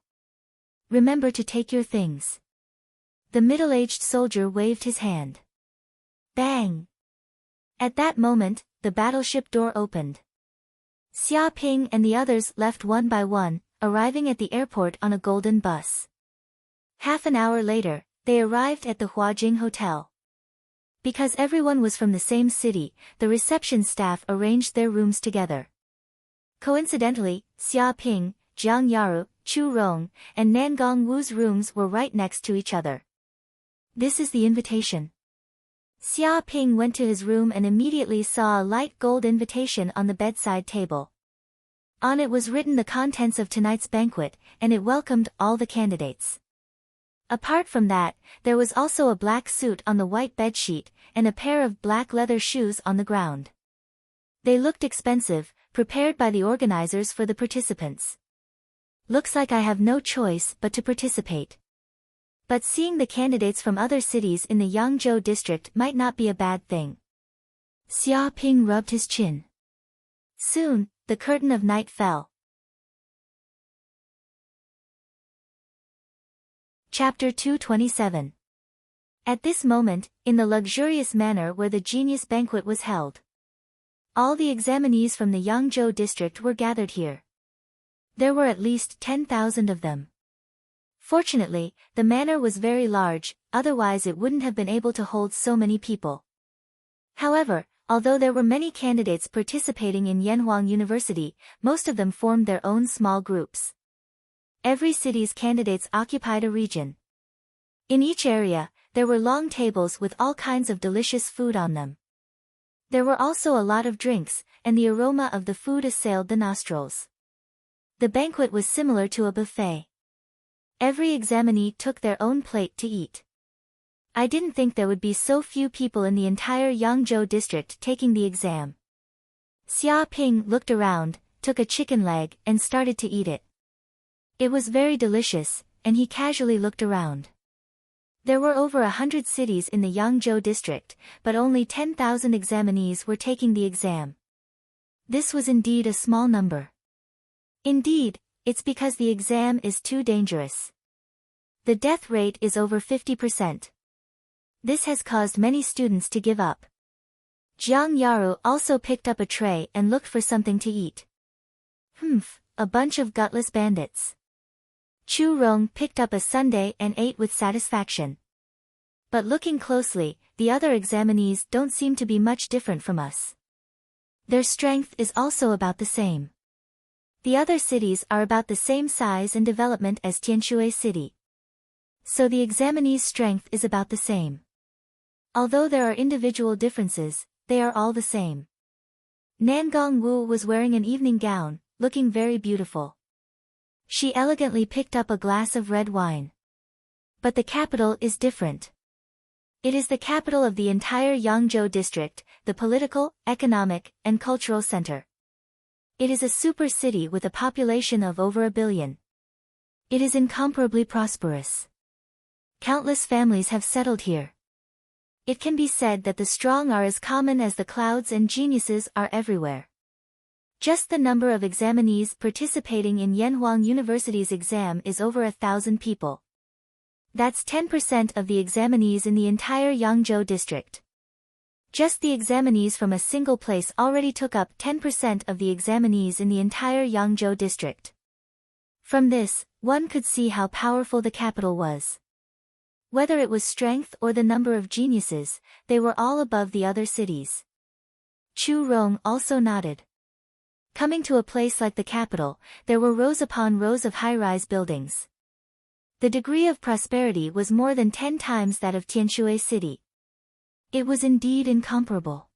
Remember to take your things. The middle-aged soldier waved his hand. Bang! At that moment, the battleship door opened. Xia Ping and the others left one by one, arriving at the airport on a golden bus. Half an hour later, they arrived at the Huajing Hotel. Because everyone was from the same city, the reception staff arranged their rooms together. Coincidentally, Xia Ping, Jiang Yaru, Chu Rong, and Nangong Wu's rooms were right next to each other. This is the invitation. Xia Ping went to his room and immediately saw a light gold invitation on the bedside table. On it was written the contents of tonight's banquet, and it welcomed all the candidates. Apart from that, there was also a black suit on the white bedsheet, and a pair of black leather shoes on the ground. They looked expensive, prepared by the organizers for the participants. Looks like I have no choice but to participate. But seeing the candidates from other cities in the Yangzhou district might not be a bad thing. Xia Ping rubbed his chin. Soon, the curtain of night fell. Chapter 227. At this moment, in the luxurious manor where the genius banquet was held, all the examinees from the Yangzhou district were gathered here. There were at least 10,000 of them. Fortunately, the manor was very large, otherwise it wouldn't have been able to hold so many people. However, although there were many candidates participating in Yanhuang University, most of them formed their own small groups. Every city's candidates occupied a region. In each area, there were long tables with all kinds of delicious food on them. There were also a lot of drinks, and the aroma of the food assailed the nostrils. The banquet was similar to a buffet. Every examinee took their own plate to eat. I didn't think there would be so few people in the entire Yangzhou district taking the exam. Xia Ping looked around, took a chicken leg, and started to eat it. It was very delicious, and he casually looked around. There were over 100 cities in the Yangzhou district, but only 10,000 examinees were taking the exam. This was indeed a small number. Indeed, it's because the exam is too dangerous. The death rate is over 50%. This has caused many students to give up. Jiang Yaru also picked up a tray and looked for something to eat. A bunch of gutless bandits. Chu Rong picked up a sundae and ate with satisfaction. But looking closely, the other examinees don't seem to be much different from us. Their strength is also about the same. The other cities are about the same size and development as Tianshui City. So the examinees' strength is about the same. Although there are individual differences, they are all the same. Nangong Wu was wearing an evening gown, looking very beautiful. She elegantly picked up a glass of red wine. But the capital is different. It is the capital of the entire Yangzhou district, the political, economic, and cultural center. It is a super city with a population of over 1 billion. It is incomparably prosperous. Countless families have settled here. It can be said that the strong are as common as the clouds and geniuses are everywhere. Just the number of examinees participating in Yanhuang University's exam is over 1,000 people. That's 10% of the examinees in the entire Yangzhou district. Just the examinees from a single place already took up 10% of the examinees in the entire Yangzhou district. From this, one could see how powerful the capital was. Whether it was strength or the number of geniuses, they were all above the other cities. Chu Rong also nodded. Coming to a place like the capital, there were rows upon rows of high-rise buildings. The degree of prosperity was more than 10 times that of Tianshui City. It was indeed incomparable.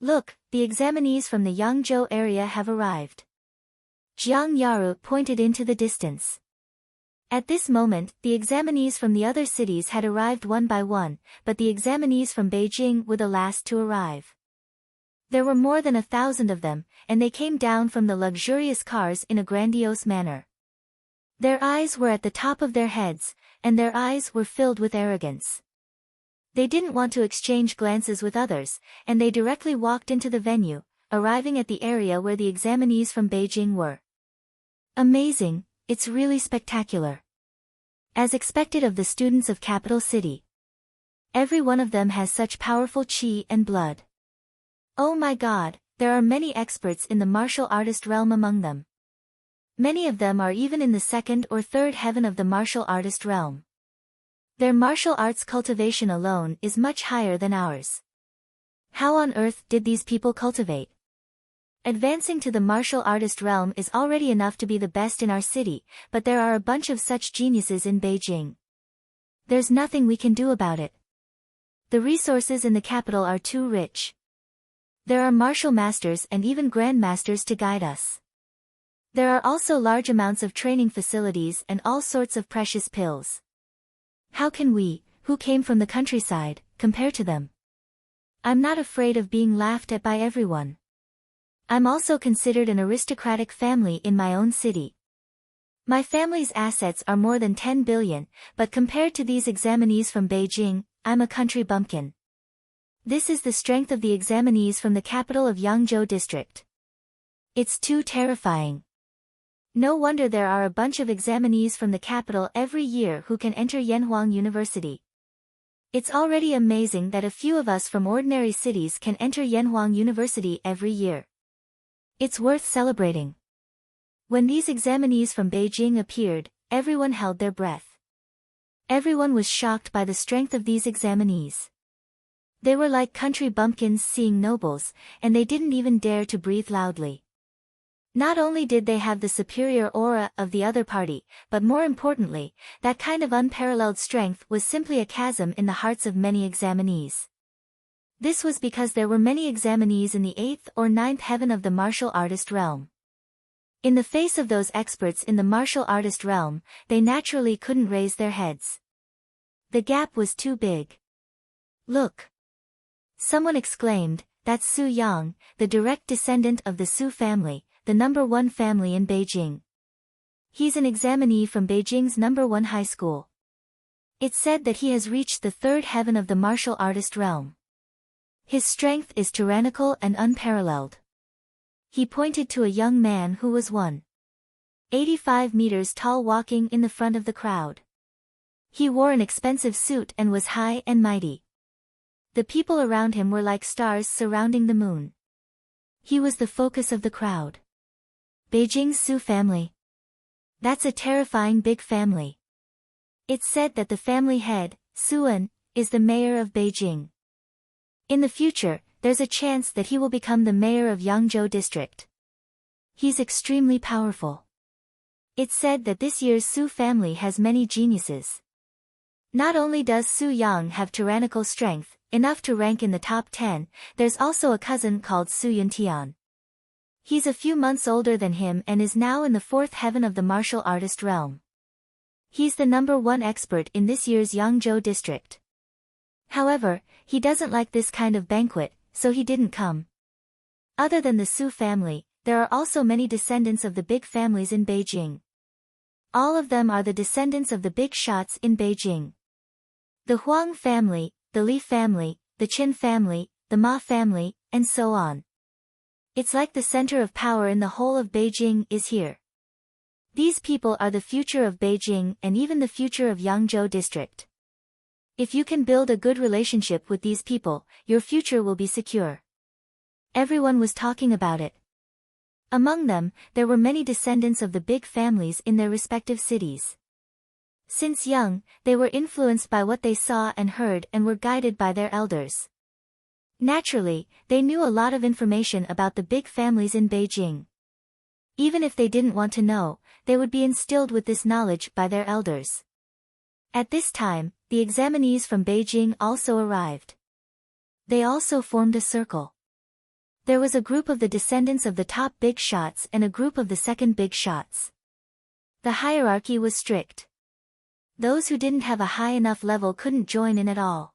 Look, the examinees from the Yangzhou area have arrived. Jiang Yaru pointed into the distance. At this moment, the examinees from the other cities had arrived one by one, but the examinees from Beijing were the last to arrive. There were more than 1,000 of them, and they came down from the luxurious cars in a grandiose manner. Their eyes were at the top of their heads, and their eyes were filled with arrogance. They didn't want to exchange glances with others, and they directly walked into the venue, arriving at the area where the examinees from Beijing were. Amazing, it's really spectacular. As expected of the students of capital city. Every one of them has such powerful qi and blood. Oh my God, there are many experts in the martial artist realm among them. Many of them are even in the second or third heaven of the martial artist realm. Their martial arts cultivation alone is much higher than ours. How on earth did these people cultivate? Advancing to the martial artist realm is already enough to be the best in our city, but there are a bunch of such geniuses in Beijing. There's nothing we can do about it. The resources in the capital are too rich. There are martial masters and even grandmasters to guide us. There are also large amounts of training facilities and all sorts of precious pills. How can we, who came from the countryside, compare to them? I'm not afraid of being laughed at by everyone. I'm also considered an aristocratic family in my own city. My family's assets are more than 10 billion, but compared to these examinees from Beijing, I'm a country bumpkin. This is the strength of the examinees from the capital of Yangzhou district. It's too terrifying. No wonder there are a bunch of examinees from the capital every year who can enter Yanhuang University. It's already amazing that a few of us from ordinary cities can enter Yanhuang University every year. It's worth celebrating. When these examinees from Beijing appeared, everyone held their breath. Everyone was shocked by the strength of these examinees. They were like country bumpkins seeing nobles, and they didn't even dare to breathe loudly. Not only did they have the superior aura of the other party, but more importantly, that kind of unparalleled strength was simply a chasm in the hearts of many examinees. This was because there were many examinees in the 8th or 9th heaven of the martial artist realm. In the face of those experts in the martial artist realm, they naturally couldn't raise their heads. The gap was too big. Look! Someone exclaimed, that's Su Yang, the direct descendant of the Su family, the #1 family in Beijing. He's an examinee from Beijing's #1 high school. It's said that he has reached the 3rd heaven of the martial artist realm. His strength is tyrannical and unparalleled. He pointed to a young man who was 185 meters tall walking in the front of the crowd. He wore an expensive suit and was high and mighty. The people around him were like stars surrounding the moon. He was the focus of the crowd. Beijing's Su family. That's a terrifying big family. It's said that the family head, Suan, is the mayor of Beijing. In the future, there's a chance that he will become the mayor of Yangzhou district. He's extremely powerful. It's said that this year's Su family has many geniuses. Not only does Su Yang have tyrannical strength, enough to rank in the top 10, there's also a cousin called Su Yuntian. He's a few months older than him and is now in the 4th heaven of the martial artist realm. He's the #1 expert in this year's Yangzhou district. However, he doesn't like this kind of banquet, so he didn't come. Other than the Su family, there are also many descendants of the big families in Beijing. All of them are the descendants of the big shots in Beijing. The Huang family, the Li family, the Qin family, the Ma family, and so on. It's like the center of power in the whole of Beijing is here. These people are the future of Beijing and even the future of Yangzhou district. If you can build a good relationship with these people, your future will be secure. Everyone was talking about it. Among them, there were many descendants of the big families in their respective cities. Since young, they were influenced by what they saw and heard and were guided by their elders. Naturally, they knew a lot of information about the big families in Beijing. Even if they didn't want to know, they would be instilled with this knowledge by their elders. At this time, the examinees from Beijing also arrived. They also formed a circle. There was a group of the descendants of the top big shots and a group of the second big shots. The hierarchy was strict. Those who didn't have a high enough level couldn't join in at all.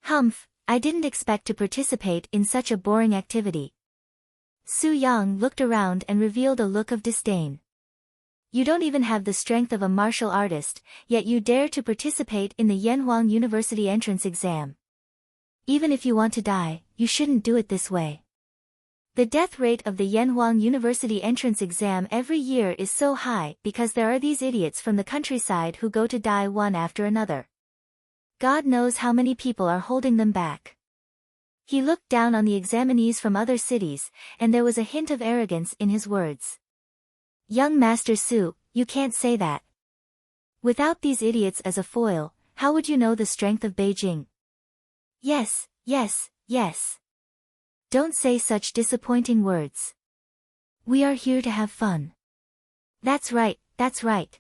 Humph, I didn't expect to participate in such a boring activity. Su Yang looked around and revealed a look of disdain. You don't even have the strength of a martial artist, yet you dare to participate in the Yanhuang University entrance exam. Even if you want to die, you shouldn't do it this way. The death rate of the Yanhuang University entrance exam every year is so high because there are these idiots from the countryside who go to die one after another. God knows how many people are holding them back. He looked down on the examinees from other cities, and there was a hint of arrogance in his words. Young Master Su, you can't say that. Without these idiots as a foil, how would you know the strength of Beijing? Yes, yes, yes. Don't say such disappointing words. We are here to have fun. That's right, that's right.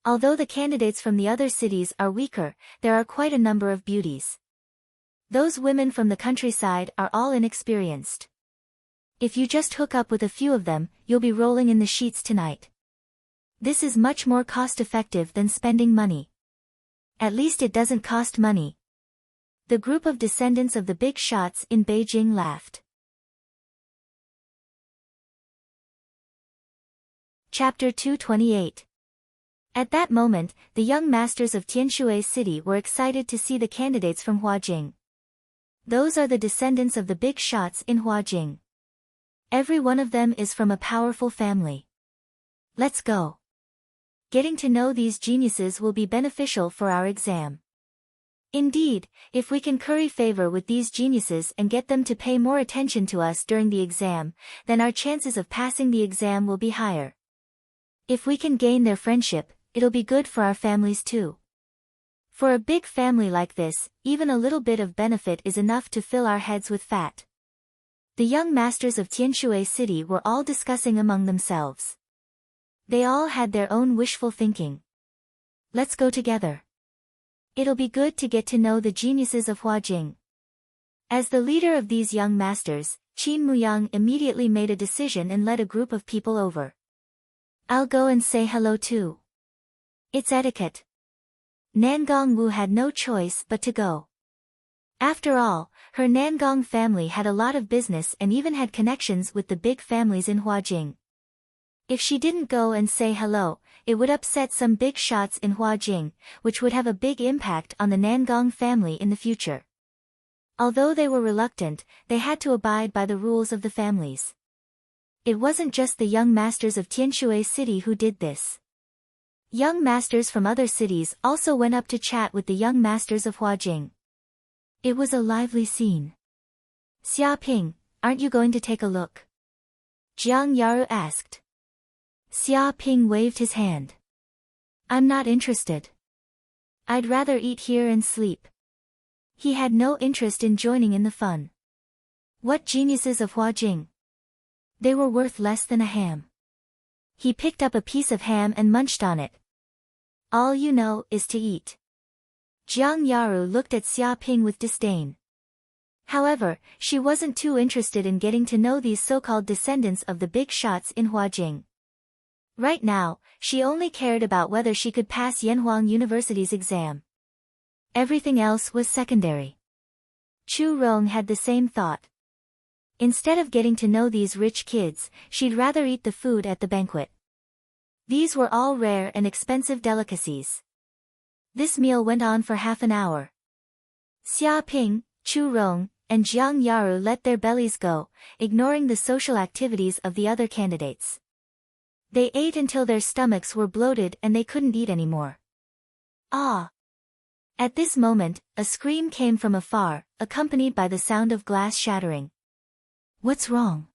Although the candidates from the other cities are weaker, there are quite a number of beauties. Those women from the countryside are all inexperienced. If you just hook up with a few of them, you'll be rolling in the sheets tonight. This is much more cost-effective than spending money. At least it doesn't cost money. The group of descendants of the big shots in Beijing laughed. Chapter 228. At that moment, the young masters of Tianshui City were excited to see the candidates from Huajing. Those are the descendants of the big shots in Huajing. Every one of them is from a powerful family. Let's go. Getting to know these geniuses will be beneficial for our exam. Indeed, if we can curry favor with these geniuses and get them to pay more attention to us during the exam, then our chances of passing the exam will be higher. If we can gain their friendship, it'll be good for our families too. For a big family like this, even a little bit of benefit is enough to fill our heads with fat. The young masters of Tianshui City were all discussing among themselves. They all had their own wishful thinking. Let's go together. It'll be good to get to know the geniuses of Huajing. As the leader of these young masters, Qin Muyang immediately made a decision and led a group of people over. I'll go and say hello too. It's etiquette. Nangong Wu had no choice but to go. After all, her Nangong family had a lot of business and even had connections with the big families in Huajing. If she didn't go and say hello, it would upset some big shots in Huajing, which would have a big impact on the Nangong family in the future. Although they were reluctant, they had to abide by the rules of the families. It wasn't just the young masters of Tianshui City who did this. Young masters from other cities also went up to chat with the young masters of Huajing. It was a lively scene. Xia Ping, aren't you going to take a look? Jiang Yaru asked. Xia Ping waved his hand. I'm not interested. I'd rather eat here and sleep. He had no interest in joining in the fun. What geniuses of Huajing! They were worth less than a ham. He picked up a piece of ham and munched on it. All you know is to eat. Jiang Yaru looked at Xia Ping with disdain. However, she wasn't too interested in getting to know these so-called descendants of the big shots in Huajing. Right now, she only cared about whether she could pass Yanhuang University's exam. Everything else was secondary. Chu Rong had the same thought. Instead of getting to know these rich kids, she'd rather eat the food at the banquet. These were all rare and expensive delicacies. This meal went on for half an hour. Xia Ping, Chu Rong, and Jiang Yaru let their bellies go, ignoring the social activities of the other candidates. They ate until their stomachs were bloated and they couldn't eat anymore. Ah! At this moment, a scream came from afar, accompanied by the sound of glass shattering. What's wrong?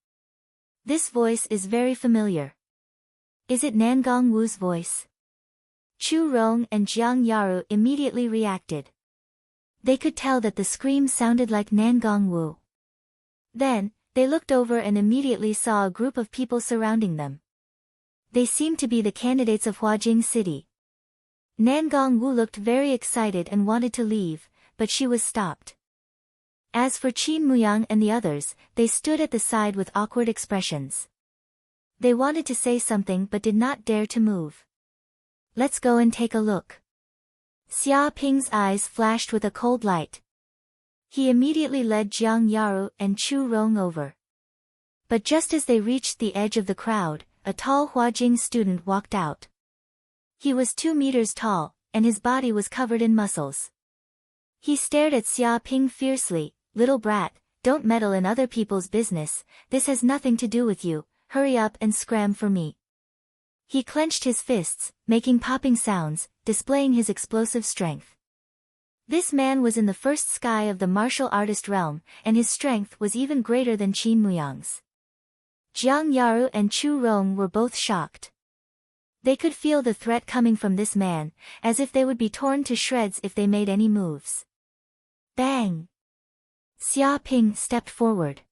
This voice is very familiar. Is it Nangong Wu's voice? Chu Rong and Jiang Yaru immediately reacted. They could tell that the scream sounded like Nangong Wu. Then, they looked over and immediately saw a group of people surrounding them. They seemed to be the candidates of Huajing City. Nangong Wu looked very excited and wanted to leave, but she was stopped. As for Qin Muyang and the others, they stood at the side with awkward expressions. They wanted to say something but did not dare to move. Let's go and take a look. Xia Ping's eyes flashed with a cold light. He immediately led Jiang Yaru and Chu Rong over. But just as they reached the edge of the crowd, a tall Huajing student walked out. He was 2 meters tall, and his body was covered in muscles. He stared at Xia Ping fiercely. Little brat, don't meddle in other people's business, this has nothing to do with you, hurry up and scram for me. He clenched his fists, making popping sounds, displaying his explosive strength. This man was in the first sky of the martial artist realm, and his strength was even greater than Qin Muyang's. Jiang Yaru and Chu Rong were both shocked. They could feel the threat coming from this man, as if they would be torn to shreds if they made any moves. Bang! Xia Ping stepped forward.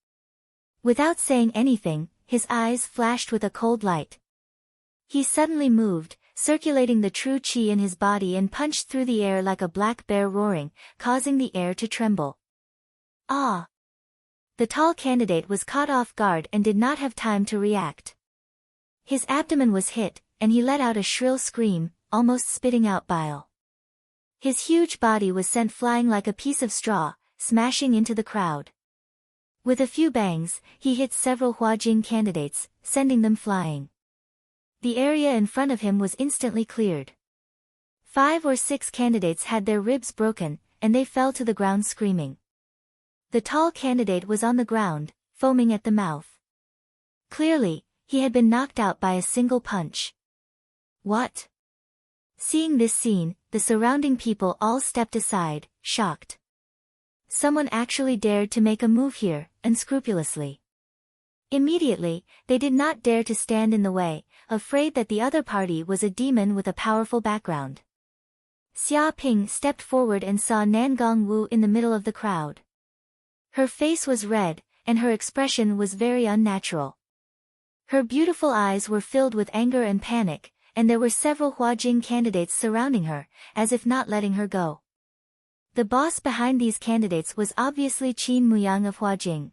Without saying anything, his eyes flashed with a cold light. He suddenly moved, circulating the true qi in his body and punched through the air like a black bear roaring, causing the air to tremble. Ah! The tall candidate was caught off guard and did not have time to react. His abdomen was hit, and he let out a shrill scream, almost spitting out bile. His huge body was sent flying like a piece of straw, smashing into the crowd. With a few bangs, he hit several Huajing candidates, sending them flying. The area in front of him was instantly cleared. 5 or 6 candidates had their ribs broken, and they fell to the ground screaming. The tall candidate was on the ground, foaming at the mouth. Clearly, he had been knocked out by a single punch. What? Seeing this scene, the surrounding people all stepped aside, shocked. Someone actually dared to make a move here, unscrupulously. Immediately, they did not dare to stand in the way, afraid that the other party was a demon with a powerful background. Xia Ping stepped forward and saw Nangong Wu in the middle of the crowd. Her face was red, and her expression was very unnatural. Her beautiful eyes were filled with anger and panic, and there were several Huajing candidates surrounding her, as if not letting her go. The boss behind these candidates was obviously Qin Muyang of Huajing.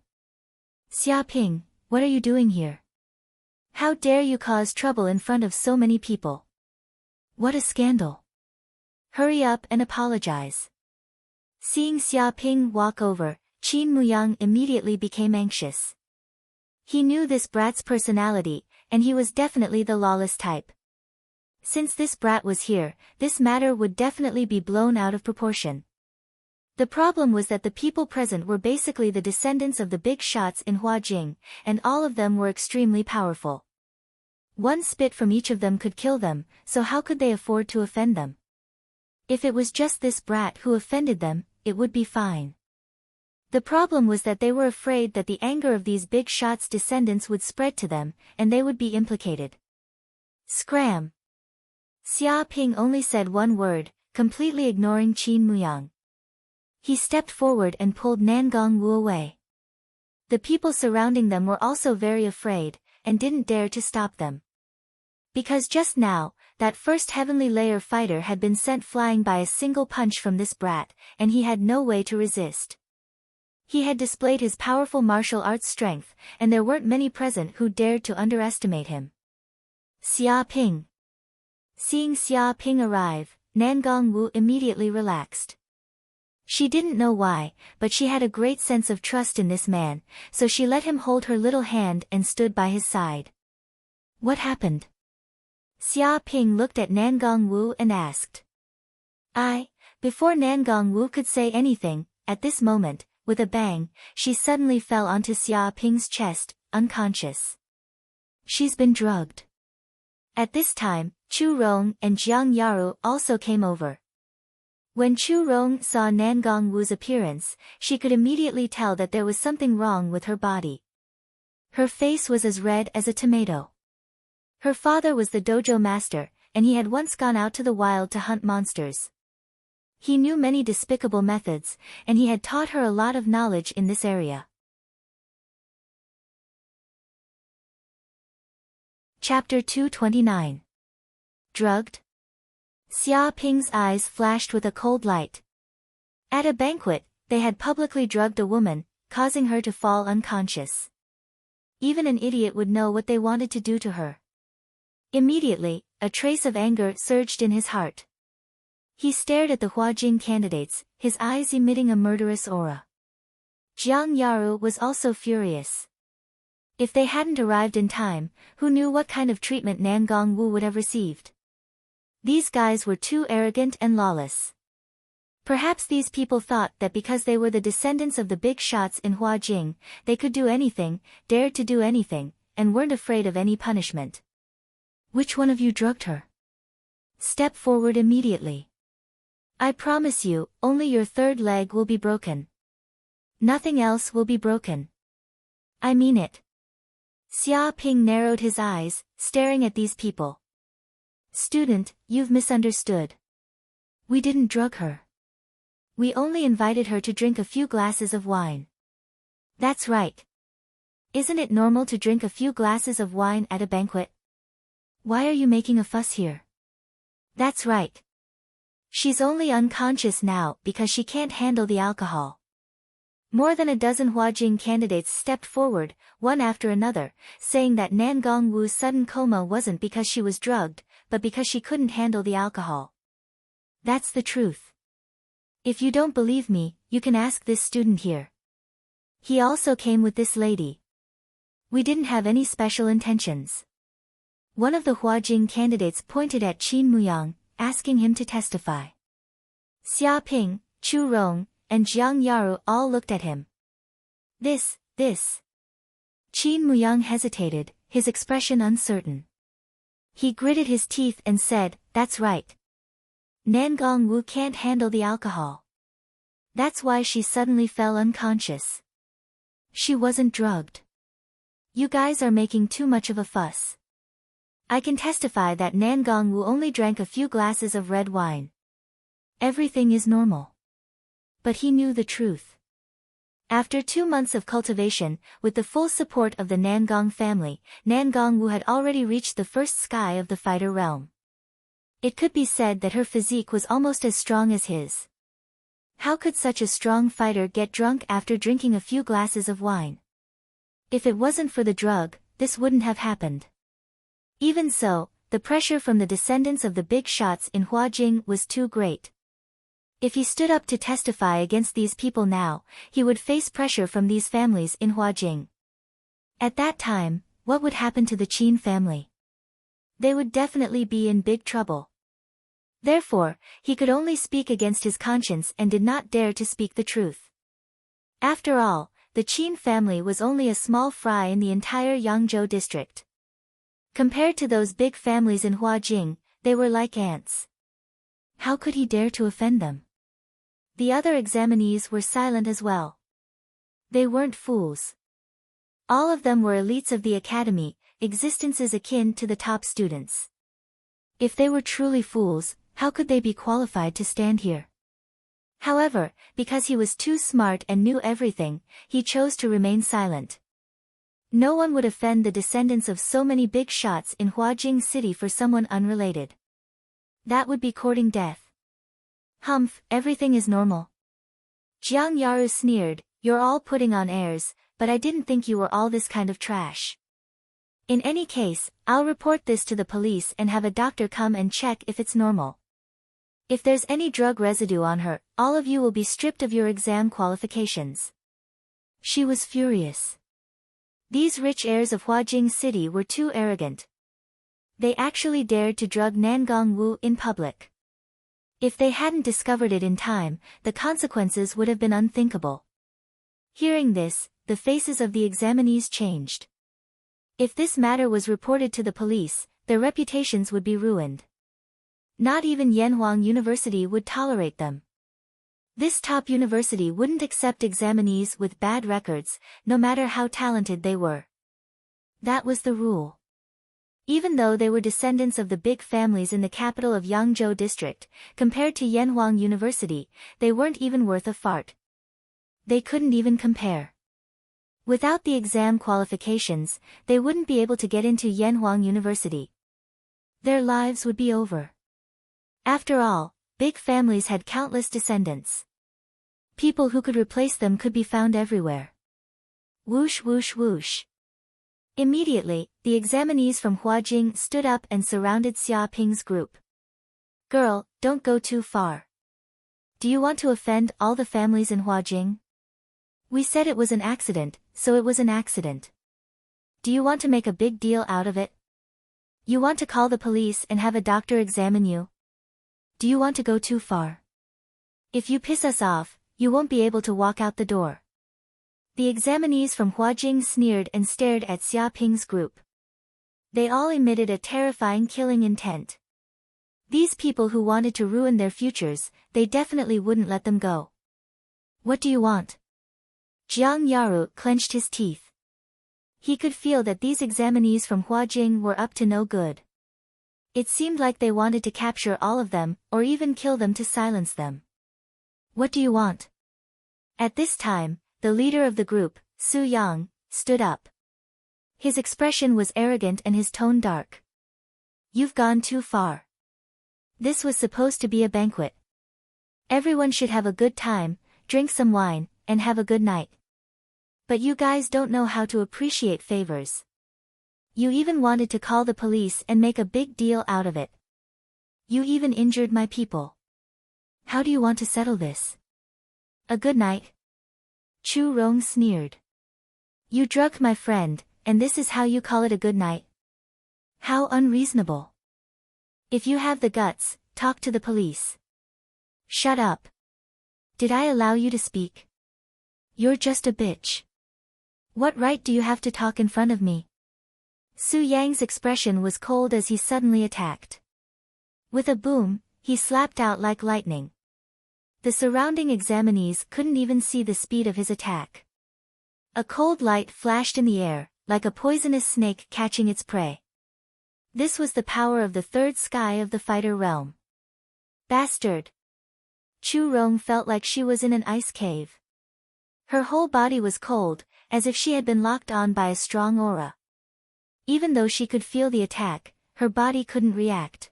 Xia Ping, what are you doing here? How dare you cause trouble in front of so many people? What a scandal! Hurry up and apologize. Seeing Xia Ping walk over, Qin Muyang immediately became anxious. He knew this brat's personality, and he was definitely the lawless type. Since this brat was here, this matter would definitely be blown out of proportion. The problem was that the people present were basically the descendants of the big shots in Huajing, and all of them were extremely powerful. One spit from each of them could kill them, so how could they afford to offend them? If it was just this brat who offended them, it would be fine. The problem was that they were afraid that the anger of these big shots' descendants would spread to them, and they would be implicated. Scram! Xia Ping only said one word, completely ignoring Qin Muyang. He stepped forward and pulled Nangong Wu away. The people surrounding them were also very afraid, and didn't dare to stop them. Because just now, that first heavenly layer fighter had been sent flying by a single punch from this brat, and he had no way to resist. He had displayed his powerful martial arts strength, and there weren't many present who dared to underestimate him. Xia Ping. Seeing Xia Ping arrive, Nangong Wu immediately relaxed. She didn't know why, but she had a great sense of trust in this man, so she let him hold her little hand and stood by his side. What happened? Xia Ping looked at Nangong Wu and asked. Before Nangong Wu could say anything, at this moment, with a bang, she suddenly fell onto Xia Ping's chest, unconscious. She's been drugged. At this time, Chu Rong and Jiang Yaru also came over. When Chu Rong saw Nangong Wu's appearance, she could immediately tell that there was something wrong with her body. Her face was as red as a tomato. Her father was the dojo master, and he had once gone out to the wild to hunt monsters. He knew many despicable methods, and he had taught her a lot of knowledge in this area. Chapter 229. Drugged? Xia Ping's eyes flashed with a cold light. At a banquet, They had publicly drugged a woman, causing her to fall unconscious. Even an idiot would know what they wanted to do to her. Immediately, a trace of anger surged in his heart. He stared at the Huajing candidates, his eyes emitting a murderous aura. Jiang Yaru was also furious. If they hadn't arrived in time, who knew what kind of treatment Nan Gongwu would have received? These guys were too arrogant and lawless. Perhaps these people thought that because they were the descendants of the big shots in Huajing, they could do anything, dared to do anything, and weren't afraid of any punishment. Which one of you drugged her? Step forward immediately. I promise you, only your third leg will be broken. Nothing else will be broken. I mean it. Xia Ping narrowed his eyes, staring at these people. Student, you've misunderstood. We didn't drug her. We only invited her to drink a few glasses of wine. That's right. Isn't it normal to drink a few glasses of wine at a banquet? Why are you making a fuss here? That's right. She's only unconscious now because she can't handle the alcohol. More than a dozen Huajing candidates stepped forward, one after another, saying that Nan Gongwu's sudden coma wasn't because she was drugged, but because she couldn't handle the alcohol. That's the truth. If you don't believe me, you can ask this student here. He also came with this lady. We didn't have any special intentions. One of the Huajing candidates pointed at Qin Muyang, asking him to testify. Xia Ping, Chu Rong, and Jiang Yaru all looked at him. This. Qin Muyang hesitated, his expression uncertain. He gritted his teeth and said, that's right. Nan Gongwu can't handle the alcohol. That's why she suddenly fell unconscious. She wasn't drugged. You guys are making too much of a fuss. I can testify that Nan Gongwu only drank a few glasses of red wine. Everything is normal. But he knew the truth. After 2 months of cultivation, with the full support of the Nangong family, Nan Gongwu had already reached the first sky of the fighter realm. It could be said that her physique was almost as strong as his. How could such a strong fighter get drunk after drinking a few glasses of wine? If it wasn't for the drug, this wouldn't have happened. Even so, the pressure from the descendants of the big shots in Huajing was too great. If he stood up to testify against these people now, he would face pressure from these families in Huajing. At that time, what would happen to the Qin family? They would definitely be in big trouble. Therefore, he could only speak against his conscience and did not dare to speak the truth. After all, the Qin family was only a small fry in the entire Yangzhou district. Compared to those big families in Huajing, they were like ants. How could he dare to offend them? The other examinees were silent as well. They weren't fools. All of them were elites of the academy, existences akin to the top students. If they were truly fools, how could they be qualified to stand here? However, because he was too smart and knew everything, he chose to remain silent. No one would offend the descendants of so many big shots in Huajing City for someone unrelated. That would be courting death. Humph, everything is normal. Jiang Yaru sneered, you're all putting on airs, but I didn't think you were all this kind of trash. In any case, I'll report this to the police and have a doctor come and check if it's normal. If there's any drug residue on her, all of you will be stripped of your exam qualifications. She was furious. These rich heirs of Huajing City were too arrogant. They actually dared to drug Nan Gongwu in public. If they hadn't discovered it in time, the consequences would have been unthinkable. Hearing this, the faces of the examinees changed. If this matter was reported to the police, their reputations would be ruined. Not even Yanhuang University would tolerate them. This top university wouldn't accept examinees with bad records, no matter how talented they were. That was the rule. Even though they were descendants of the big families in the capital of Yangzhou district, compared to Yanhuang University, they weren't even worth a fart. They couldn't even compare. Without the exam qualifications, they wouldn't be able to get into Yanhuang University. Their lives would be over. After all, big families had countless descendants. People who could replace them could be found everywhere. Whoosh whoosh whoosh. Immediately, the examinees from Huajing stood up and surrounded Xia Ping's group. Girl, don't go too far. Do you want to offend all the families in Huajing? We said it was an accident, so it was an accident. Do you want to make a big deal out of it? You want to call the police and have a doctor examine you? Do you want to go too far? If you piss us off, you won't be able to walk out the door. The examinees from Huajing sneered and stared at Xia Ping's group. They all emitted a terrifying killing intent. These people who wanted to ruin their futures, they definitely wouldn't let them go. What do you want? Jiang Yaru clenched his teeth. He could feel that these examinees from Huajing were up to no good. It seemed like they wanted to capture all of them, or even kill them to silence them. What do you want? At this time, the leader of the group, Su Yang, stood up. His expression was arrogant and his tone dark. You've gone too far. This was supposed to be a banquet. Everyone should have a good time, drink some wine, and have a good night. But you guys don't know how to appreciate favors. You even wanted to call the police and make a big deal out of it. You even injured my people. How do you want to settle this? A good night? Chu Rong sneered. You drugged my friend, and this is how you call it a good night? How unreasonable. If you have the guts, talk to the police. Shut up. Did I allow you to speak? You're just a bitch. What right do you have to talk in front of me? Su Yang's expression was cold as he suddenly attacked. With a boom, he slapped out like lightning. The surrounding examinees couldn't even see the speed of his attack. A cold light flashed in the air, like a poisonous snake catching its prey. This was the power of the third sky of the fighter realm. Bastard! Chu Rong felt like she was in an ice cave. Her whole body was cold, as if she had been locked on by a strong aura. Even though she could feel the attack, her body couldn't react.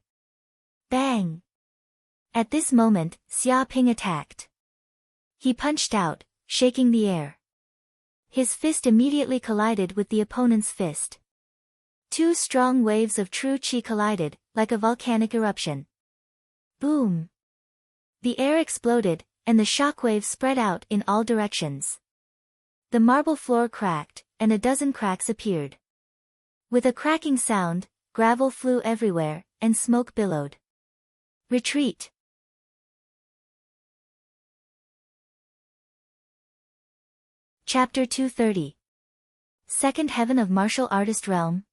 Bang! At this moment, Xia Ping attacked. He punched out, shaking the air. His fist immediately collided with the opponent's fist. Two strong waves of true qi collided, like a volcanic eruption. Boom! The air exploded, and the shockwave spread out in all directions. The marble floor cracked, and a dozen cracks appeared. With a cracking sound, gravel flew everywhere, and smoke billowed. Retreat! Chapter 230. Second Heaven of Martial Artist Realm.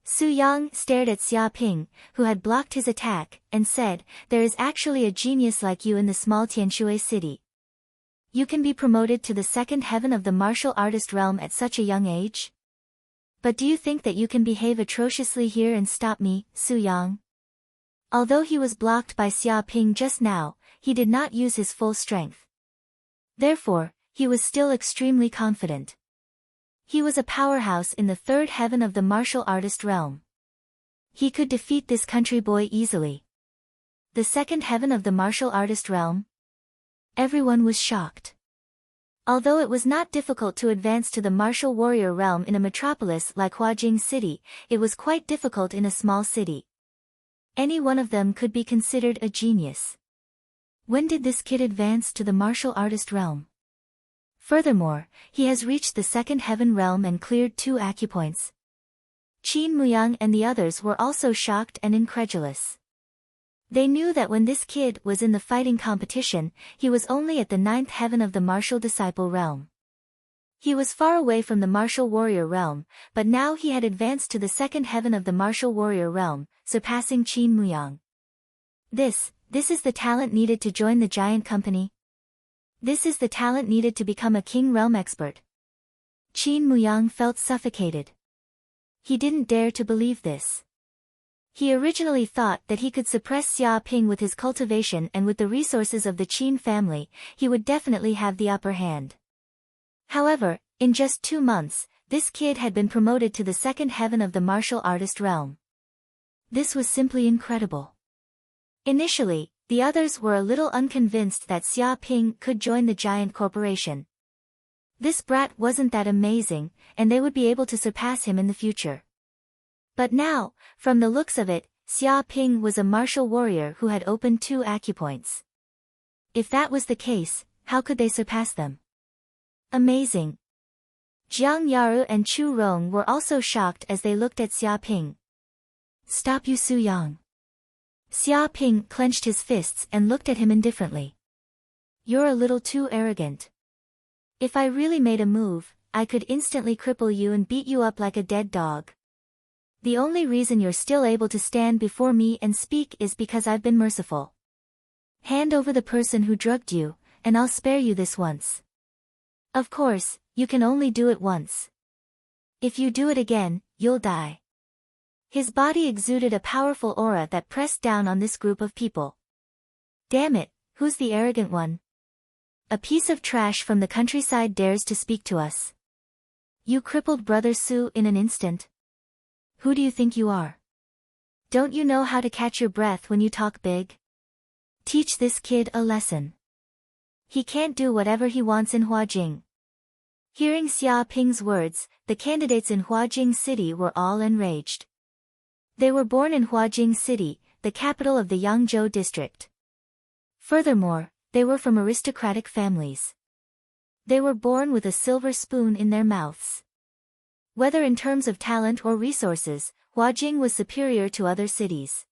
Su Yang stared at Xia Ping, who had blocked his attack, and said, There is actually a genius like you in the small Tianshui city. You can be promoted to the second heaven of the martial artist realm at such a young age? But do you think that you can behave atrociously here and stop me, Su Yang? Although he was blocked by Xia Ping just now, he did not use his full strength. Therefore, he was still extremely confident. He was a powerhouse in the third heaven of the martial artist realm. He could defeat this country boy easily. The second heaven of the martial artist realm? Everyone was shocked. Although it was not difficult to advance to the martial warrior realm in a metropolis like Huajing City, it was quite difficult in a small city. Any one of them could be considered a genius. When did this kid advance to the martial artist realm? Furthermore, he has reached the second heaven realm and cleared 2 acupoints. Qin Muyang and the others were also shocked and incredulous. They knew that when this kid was in the fighting competition, he was only at the 9th heaven of the martial disciple realm. He was far away from the martial warrior realm, but now he had advanced to the second heaven of the martial warrior realm, surpassing Qin Muyang. This is the talent needed to join the giant company. This is the talent needed to become a king realm expert. Qin Muyang felt suffocated. He didn't dare to believe this. He originally thought that he could suppress Xia Ping with his cultivation, and with the resources of the Qin family, he would definitely have the upper hand. However, in just 2 months, this kid had been promoted to the second heaven of the martial artist realm. This was simply incredible. Initially, The others were a little unconvinced that Xia Ping could join the giant corporation. This brat wasn't that amazing, and they would be able to surpass him in the future. But now, from the looks of it, Xia Ping was a martial warrior who had opened 2 acupoints. If that was the case, how could they surpass them? Amazing. Jiang Yaru and Chu Rong were also shocked as they looked at Xia Ping. Stop, you Su Yang. Xia Ping clenched his fists and looked at him indifferently. You're a little too arrogant. If I really made a move, I could instantly cripple you and beat you up like a dead dog. The only reason you're still able to stand before me and speak is because I've been merciful. Hand over the person who drugged you, and I'll spare you this once. Of course, you can only do it once. If you do it again, you'll die. His body exuded a powerful aura that pressed down on this group of people. Damn it, who's the arrogant one? A piece of trash from the countryside dares to speak to us. You crippled Brother Su in an instant. Who do you think you are? Don't you know how to catch your breath when you talk big? Teach this kid a lesson. He can't do whatever he wants in Huajing. Hearing Xia Ping's words, the candidates in Huajing City were all enraged. They were born in Huajing City, the capital of the Yangzhou district. Furthermore, they were from aristocratic families. They were born with a silver spoon in their mouths. Whether in terms of talent or resources, Huajing was superior to other cities.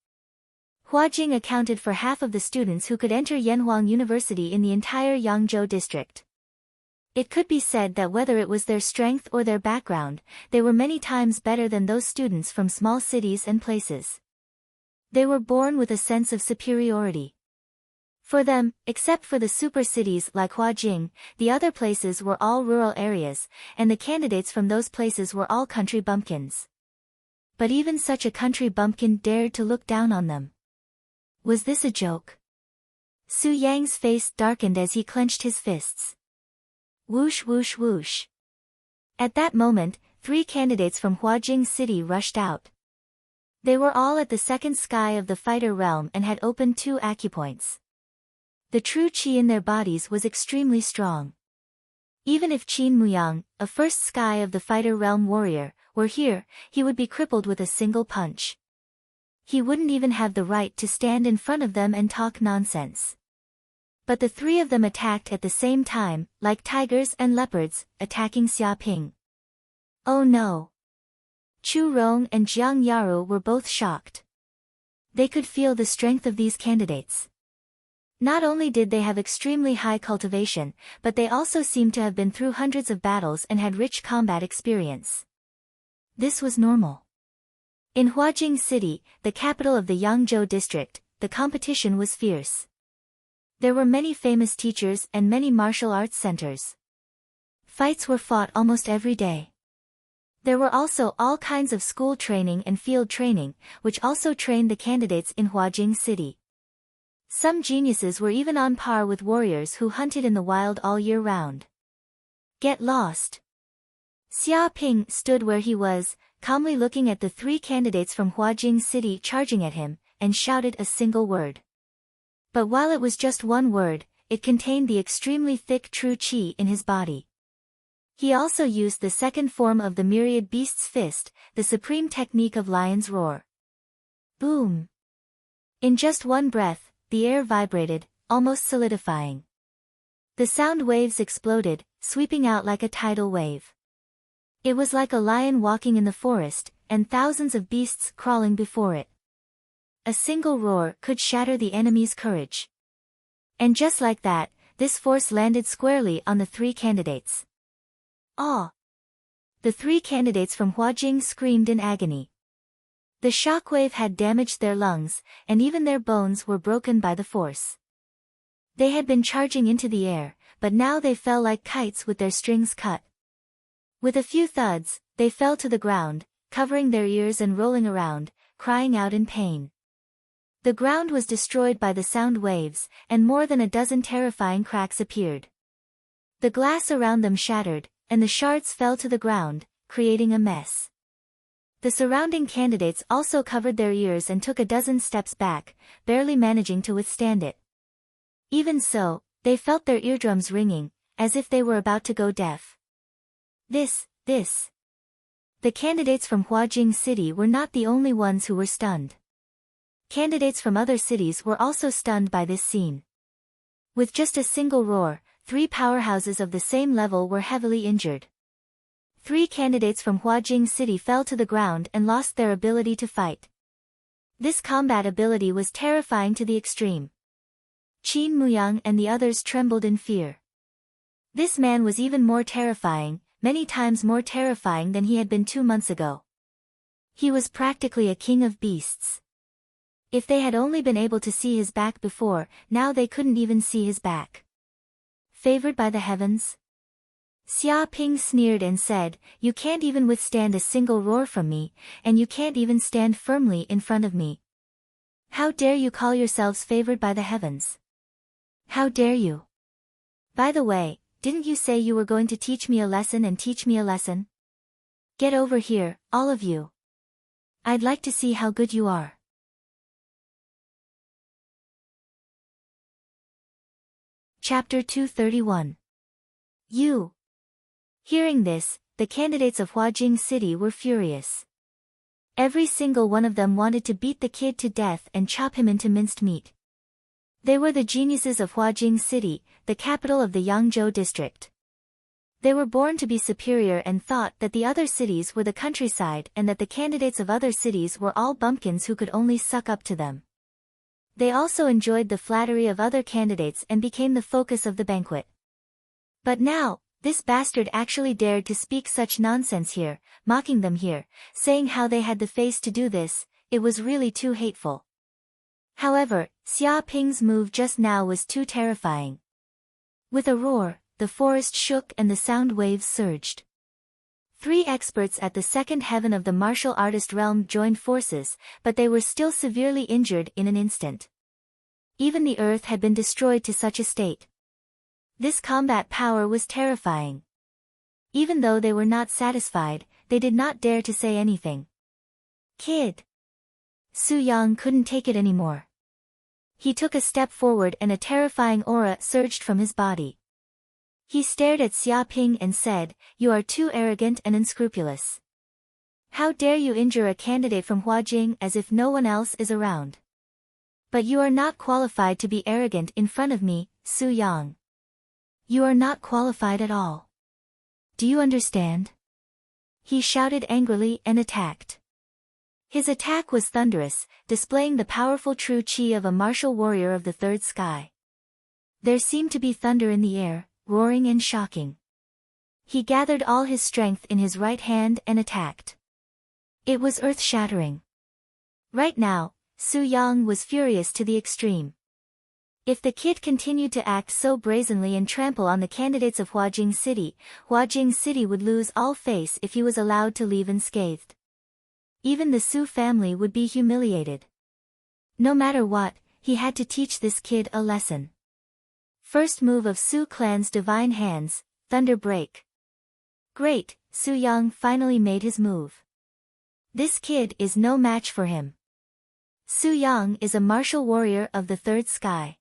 Huajing accounted for half of the students who could enter Yanhuang University in the entire Yangzhou district. It could be said that whether it was their strength or their background, they were many times better than those students from small cities and places. They were born with a sense of superiority. For them, except for the super cities like Huajing, the other places were all rural areas, and the candidates from those places were all country bumpkins. But even such a country bumpkin dared to look down on them. Was this a joke? Su Yang's face darkened as he clenched his fists. Whoosh whoosh whoosh. At that moment, 3 candidates from Huajing City rushed out. They were all at the second sky of the fighter realm and had opened 2 acupoints. The true qi in their bodies was extremely strong. Even if Qin Muyang, a first sky of the fighter realm warrior, were here, he would be crippled with a single punch. He wouldn't even have the right to stand in front of them and talk nonsense. But the 3 of them attacked at the same time, like tigers and leopards, attacking Xia Ping. Oh no! Chu Rong and Jiang Yaru were both shocked. They could feel the strength of these candidates. Not only did they have extremely high cultivation, but they also seemed to have been through hundreds of battles and had rich combat experience. This was normal. In Huajing City, the capital of the Yangzhou district, the competition was fierce. There were many famous teachers and many martial arts centers. Fights were fought almost every day. There were also all kinds of school training and field training, which also trained the candidates in Huajing City. Some geniuses were even on par with warriors who hunted in the wild all year round. Get lost. Xia Ping stood where he was, calmly looking at the 3 candidates from Huajing City charging at him, and shouted a single word. But while it was just one word, it contained the extremely thick true qi in his body. He also used the second form of the myriad beast's fist, the supreme technique of lion's roar. Boom! In just one breath, the air vibrated, almost solidifying. The sound waves exploded, sweeping out like a tidal wave. It was like a lion walking in the forest, and thousands of beasts crawling before it. A single roar could shatter the enemy's courage. And just like that, this force landed squarely on the 3 candidates. Ah! The 3 candidates from Huajing screamed in agony. The shockwave had damaged their lungs, and even their bones were broken by the force. They had been charging into the air, but now they fell like kites with their strings cut. With a few thuds, they fell to the ground, covering their ears and rolling around, crying out in pain. The ground was destroyed by the sound waves, and more than a dozen terrifying cracks appeared. The glass around them shattered, and the shards fell to the ground, creating a mess. The surrounding candidates also covered their ears and took a dozen steps back, barely managing to withstand it. Even so, they felt their eardrums ringing, as if they were about to go deaf. This. The candidates from Huajing City were not the only ones who were stunned. Candidates from other cities were also stunned by this scene. With just a single roar, 3 powerhouses of the same level were heavily injured. 3 candidates from Huajing City fell to the ground and lost their ability to fight. This combat ability was terrifying to the extreme. Qin Muyang and the others trembled in fear. This man was even more terrifying, many times more terrifying than he had been 2 months ago. He was practically a king of beasts. If they had only been able to see his back before, now they couldn't even see his back. Favored by the heavens? Xia Ping sneered and said, "You can't even withstand a single roar from me, and you can't even stand firmly in front of me. How dare you call yourselves favored by the heavens? How dare you? By the way, didn't you say you were going to teach me a lesson and teach me a lesson? Get over here, all of you. I'd like to see how good you are." Chapter 231. You. Hearing this, the candidates of Huajing City were furious. Every single one of them wanted to beat the kid to death and chop him into minced meat. They were the geniuses of Huajing City, the capital of the Yangzhou district. They were born to be superior and thought that the other cities were the countryside and that the candidates of other cities were all bumpkins who could only suck up to them. They also enjoyed the flattery of other candidates and became the focus of the banquet. But now, this bastard actually dared to speak such nonsense here, mocking them here, saying how they had the face to do this. It was really too hateful. However, Xia Ping's move just now was too terrifying. With a roar, the forest shook and the sound waves surged. 3 experts at the second heaven of the martial artist realm joined forces, but they were still severely injured in an instant. Even the earth had been destroyed to such a state. This combat power was terrifying. Even though they were not satisfied, they did not dare to say anything. "Kid." Su Yang couldn't take it anymore. He took a step forward and a terrifying aura surged from his body. He stared at Xia Ping and said, "You are too arrogant and unscrupulous. How dare you injure a candidate from Huajing as if no one else is around? But you are not qualified to be arrogant in front of me, Su Yang. You are not qualified at all. Do you understand?" He shouted angrily and attacked. His attack was thunderous, displaying the powerful true qi of a martial warrior of the third sky. There seemed to be thunder in the air, roaring and shocking. He gathered all his strength in his right hand and attacked. It was earth-shattering. Right now, Su Yang was furious to the extreme. If the kid continued to act so brazenly and trample on the candidates of Huajing City would lose all face if he was allowed to leave unscathed. Even the Su family would be humiliated. No matter what, he had to teach this kid a lesson. First move of Su clan's divine hands, Thunder Break. Great, Su Yang finally made his move. This kid is no match for him. Su Yang is a martial warrior of the third sky.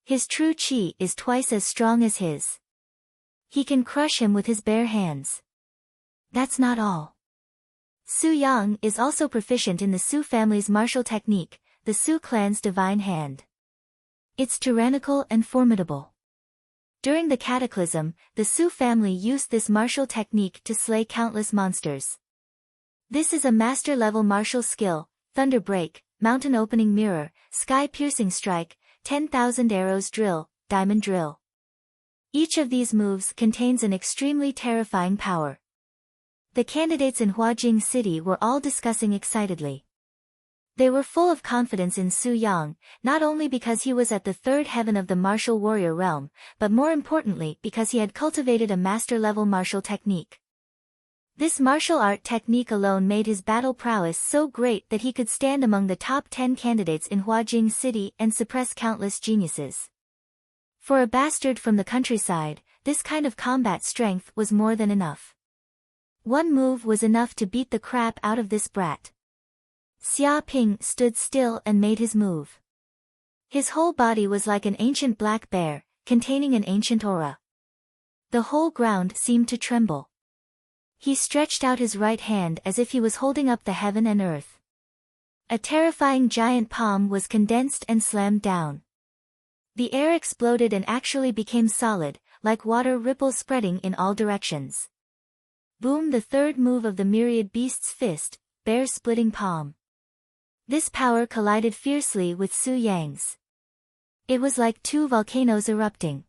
His true qi is twice as strong as his. He can crush him with his bare hands. That's not all. Su Yang is also proficient in the Su family's martial technique, the Su clan's divine hand. It's tyrannical and formidable. During the cataclysm, the Su family used this martial technique to slay countless monsters. This is a master-level martial skill: Thunder Break, Mountain Opening Mirror, Sky Piercing Strike, 10,000 Arrows Drill, Diamond Drill. Each of these moves contains an extremely terrifying power. The candidates in Huajing City were all discussing excitedly. They were full of confidence in Su Yang, not only because he was at the third heaven of the martial warrior realm, but more importantly because he had cultivated a master-level martial technique. This martial art technique alone made his battle prowess so great that he could stand among the top 10 candidates in Huajing City and suppress countless geniuses. For a bastard from the countryside, this kind of combat strength was more than enough. One move was enough to beat the crap out of this brat. Xia Ping stood still and made his move. His whole body was like an ancient black bear, containing an ancient aura. The whole ground seemed to tremble. He stretched out his right hand as if he was holding up the heaven and earth. A terrifying giant palm was condensed and slammed down. The air exploded and actually became solid, like water ripples spreading in all directions. Boom! The third move of the myriad beast's fist, bear-splitting palm. This power collided fiercely with Su Yang's. It was like two volcanoes erupting.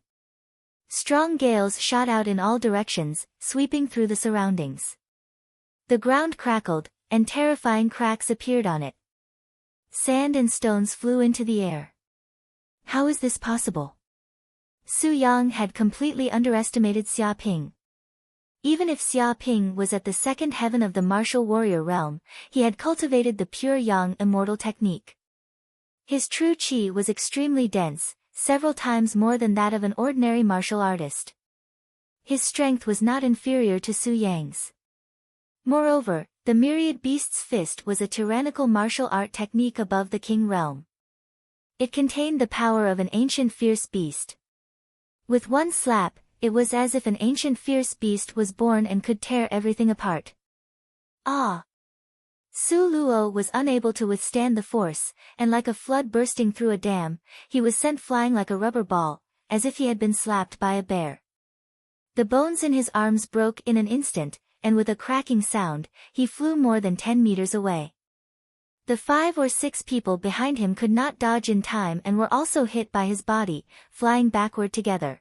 Strong gales shot out in all directions, sweeping through the surroundings. The ground crackled, and terrifying cracks appeared on it. Sand and stones flew into the air. How is this possible? Su Yang had completely underestimated Xia Ping. Even if Xia Ping was at the second heaven of the martial warrior realm, he had cultivated the pure yang immortal technique. His true qi was extremely dense, several times more than that of an ordinary martial artist. His strength was not inferior to Su Yang's. Moreover, the myriad beast's fist was a tyrannical martial art technique above the king realm. It contained the power of an ancient fierce beast. With one slap, it was as if an ancient fierce beast was born and could tear everything apart. Ah! Su Luo was unable to withstand the force, and like a flood bursting through a dam, he was sent flying like a rubber ball, as if he had been slapped by a bear. The bones in his arms broke in an instant, and with a cracking sound, he flew more than 10 meters away. The 5 or 6 people behind him could not dodge in time and were also hit by his body, flying backward together.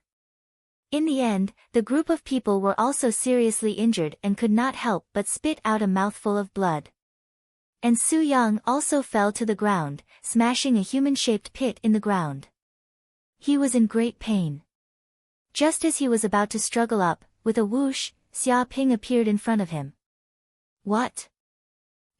In the end, the group of people were also seriously injured and could not help but spit out a mouthful of blood. And Su Yang also fell to the ground, smashing a human-shaped pit in the ground. He was in great pain. Just as he was about to struggle up, with a whoosh, Xia Ping appeared in front of him. What?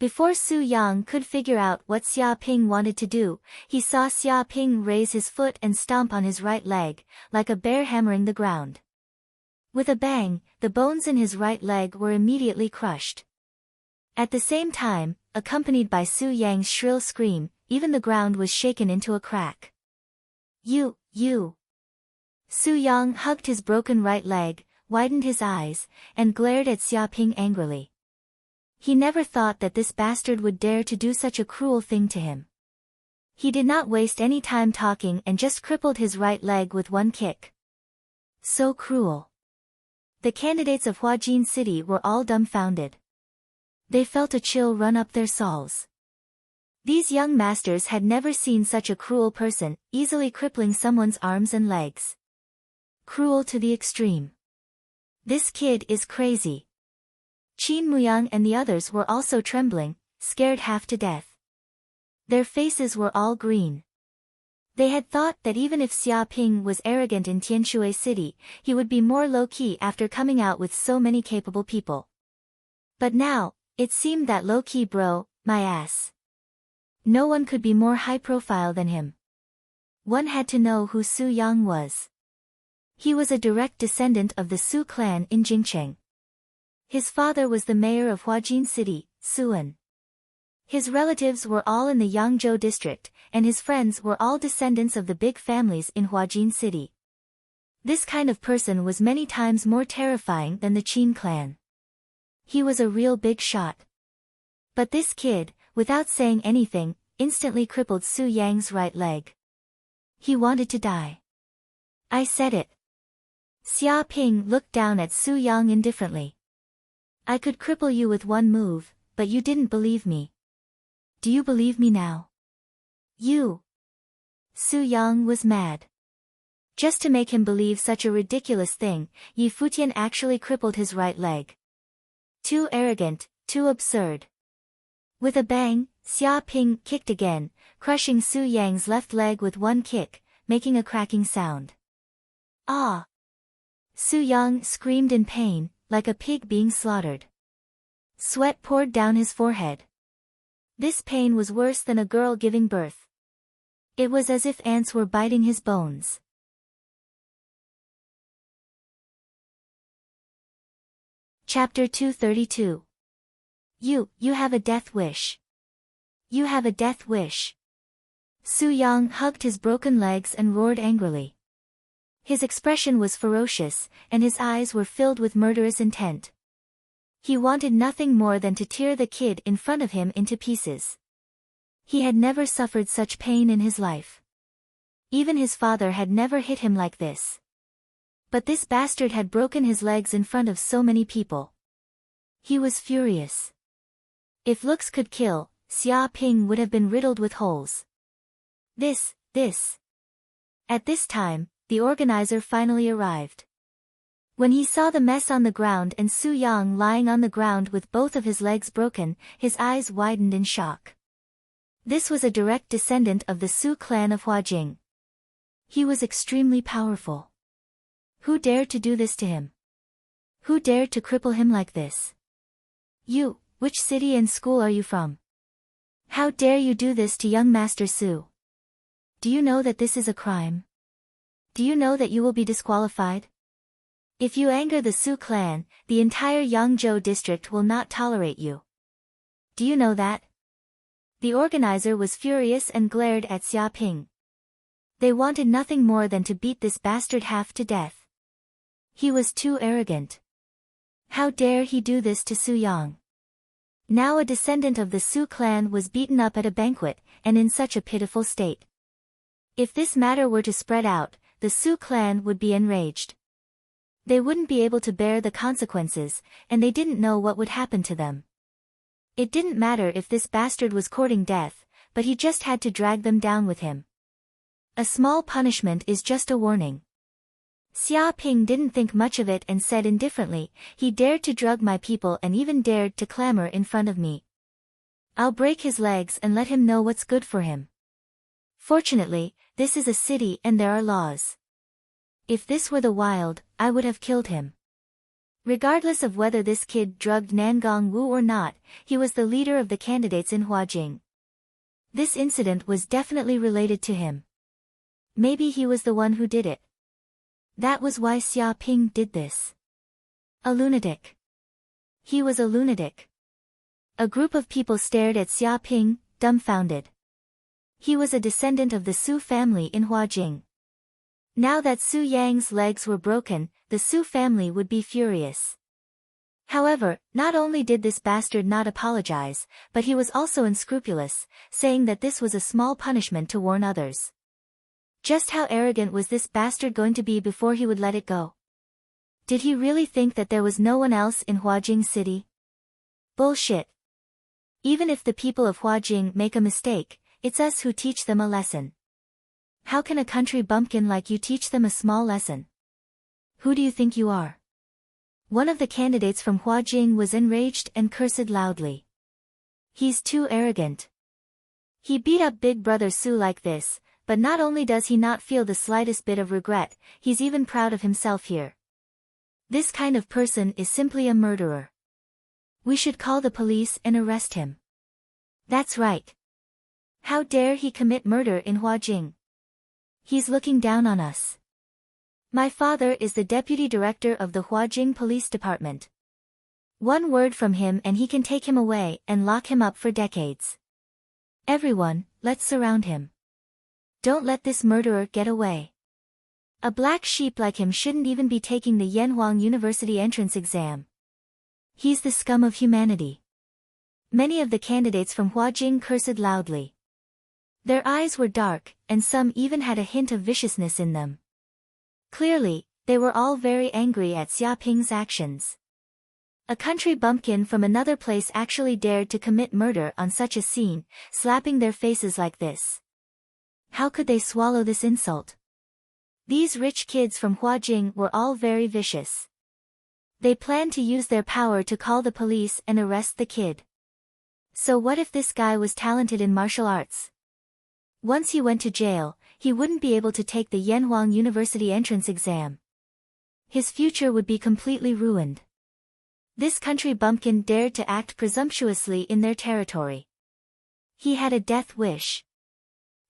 Before Su Yang could figure out what Xia Ping wanted to do, he saw Xia Ping raise his foot and stomp on his right leg, like a bear hammering the ground. With a bang, the bones in his right leg were immediately crushed. At the same time, accompanied by Su Yang's shrill scream, even the ground was shaken into a crack. You! Su Yang hugged his broken right leg, widened his eyes, and glared at Xia Ping angrily. He never thought that this bastard would dare to do such a cruel thing to him. He did not waste any time talking and just crippled his right leg with one kick. So cruel. The candidates of Huajin City were all dumbfounded. They felt a chill run up their souls. These young masters had never seen such a cruel person, easily crippling someone's arms and legs. Cruel to the extreme. This kid is crazy. Qin Muyang and the others were also trembling, scared half to death. Their faces were all green. They had thought that even if Xia Ping was arrogant in Tianshui City, he would be more low-key after coming out with so many capable people. But now, it seemed that low-key bro, my ass. No one could be more high-profile than him. One had to know who Su Yang was. He was a direct descendant of the Su clan in Jingcheng. His father was the mayor of Huajin City, Suan. His relatives were all in the Yangzhou district, and his friends were all descendants of the big families in Huajin City. This kind of person was many times more terrifying than the Qin clan. He was a real big shot. But this kid, without saying anything, instantly crippled Su Yang's right leg. He wanted to die. I said it. Xia Ping looked down at Su Yang indifferently. I could cripple you with one move, but you didn't believe me. Do you believe me now? You. Su Yang was mad. Just to make him believe such a ridiculous thing, Yi Futian actually crippled his right leg. Too arrogant, too absurd. With a bang, Xia Ping kicked again, crushing Su Yang's left leg with one kick, making a cracking sound. Ah! Su Yang screamed in pain, like a pig being slaughtered. Sweat poured down his forehead. This pain was worse than a girl giving birth. It was as if ants were biting his bones. Chapter 232. You have a death wish. You have a death wish. Su Yang hugged his broken legs and roared angrily. His expression was ferocious, and his eyes were filled with murderous intent. He wanted nothing more than to tear the kid in front of him into pieces. He had never suffered such pain in his life. Even his father had never hit him like this. But this bastard had broken his legs in front of so many people. He was furious. If looks could kill, Xia Ping would have been riddled with holes. This. At this time, the organizer finally arrived. When he saw the mess on the ground and Su Yang lying on the ground with both of his legs broken, his eyes widened in shock. This was a direct descendant of the Su clan of Huajing. He was extremely powerful. Who dared to do this to him? Who dared to cripple him like this? You, which city and school are you from? How dare you do this to young Master Su? Do you know that this is a crime? Do you know that you will be disqualified? If you anger the Su clan, the entire Yangzhou district will not tolerate you. Do you know that? The organizer was furious and glared at Xia Ping. They wanted nothing more than to beat this bastard half to death. He was too arrogant. How dare he do this to Su Yang? Now a descendant of the Su clan was beaten up at a banquet, and in such a pitiful state. If this matter were to spread out, the Su clan would be enraged. They wouldn't be able to bear the consequences, and they didn't know what would happen to them. It didn't matter if this bastard was courting death, but he just had to drag them down with him. A small punishment is just a warning. Xia Ping didn't think much of it and said indifferently, he dared to drug my people and even dared to clamor in front of me. I'll break his legs and let him know what's good for him. Fortunately, this is a city and there are laws. If this were the wild, I would have killed him. Regardless of whether this kid drugged Nangong Wu or not, he was the leader of the candidates in Huajing. This incident was definitely related to him. Maybe he was the one who did it. That was why Xia Ping did this. A lunatic. He was a lunatic. A group of people stared at Xia Ping, dumbfounded. He was a descendant of the Su family in Huajing. Now that Su Yang's legs were broken, the Su family would be furious. However, not only did this bastard not apologize, but he was also unscrupulous, saying that this was a small punishment to warn others. Just how arrogant was this bastard going to be before he would let it go? Did he really think that there was no one else in Huajing City? Bullshit. Even if the people of Huajing make a mistake, it's us who teach them a lesson. How can a country bumpkin like you teach them a small lesson? Who do you think you are? One of the candidates from Huajing was enraged and cursed loudly. He's too arrogant. He beat up Big Brother Su like this, but not only does he not feel the slightest bit of regret, he's even proud of himself here. This kind of person is simply a murderer. We should call the police and arrest him. That's right. How dare he commit murder in Huajing? He's looking down on us. My father is the deputy director of the Huajing Police Department. One word from him and he can take him away and lock him up for decades. Everyone, let's surround him. Don't let this murderer get away. A black sheep like him shouldn't even be taking the Yanhuang University entrance exam. He's the scum of humanity. Many of the candidates from Huajing cursed loudly. Their eyes were dark, and some even had a hint of viciousness in them. Clearly, they were all very angry at Xia Ping's actions. A country bumpkin from another place actually dared to commit murder on such a scene, slapping their faces like this. How could they swallow this insult? These rich kids from Huajing were all very vicious. They planned to use their power to call the police and arrest the kid. So what if this guy was talented in martial arts? Once he went to jail, he wouldn't be able to take the Yanhuang University entrance exam. His future would be completely ruined. This country bumpkin dared to act presumptuously in their territory. He had a death wish.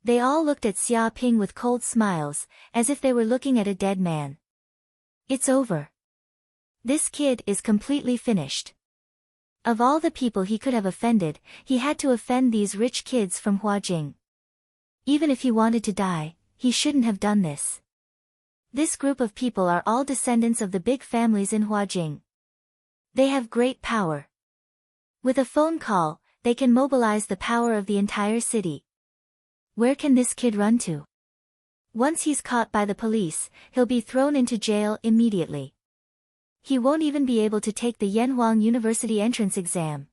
They all looked at Xia Ping with cold smiles, as if they were looking at a dead man. It's over. This kid is completely finished. Of all the people he could have offended, he had to offend these rich kids from Huajing. Even if he wanted to die, he shouldn't have done this. This group of people are all descendants of the big families in Huajing. They have great power. With a phone call, they can mobilize the power of the entire city. Where can this kid run to? Once he's caught by the police, he'll be thrown into jail immediately. He won't even be able to take the Yanhuang University entrance exam.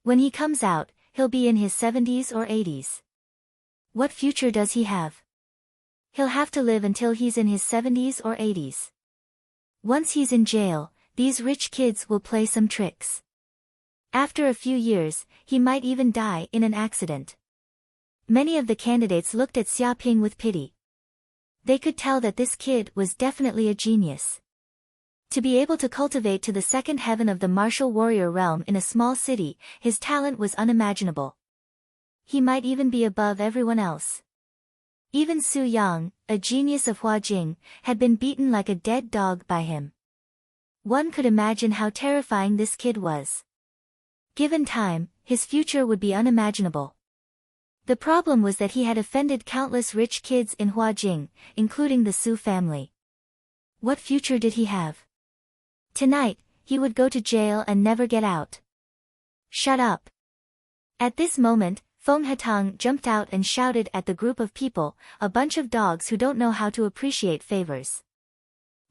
When he comes out, he'll be in his 70s or 80s. What future does he have? He'll have to live until he's in his 70s or 80s. Once he's in jail, these rich kids will play some tricks. After a few years, he might even die in an accident. Many of the candidates looked at Xiaoping with pity. They could tell that this kid was definitely a genius. To be able to cultivate to the second heaven of the martial warrior realm in a small city, his talent was unimaginable. He might even be above everyone else. Even Su Yang, a genius of Huajing, had been beaten like a dead dog by him. One could imagine how terrifying this kid was. Given time, his future would be unimaginable. The problem was that he had offended countless rich kids in Huajing, including the Su family. What future did he have? Tonight, he would go to jail and never get out. Shut up. At this moment, Feng Hetang jumped out and shouted at the group of people, a bunch of dogs who don't know how to appreciate favors.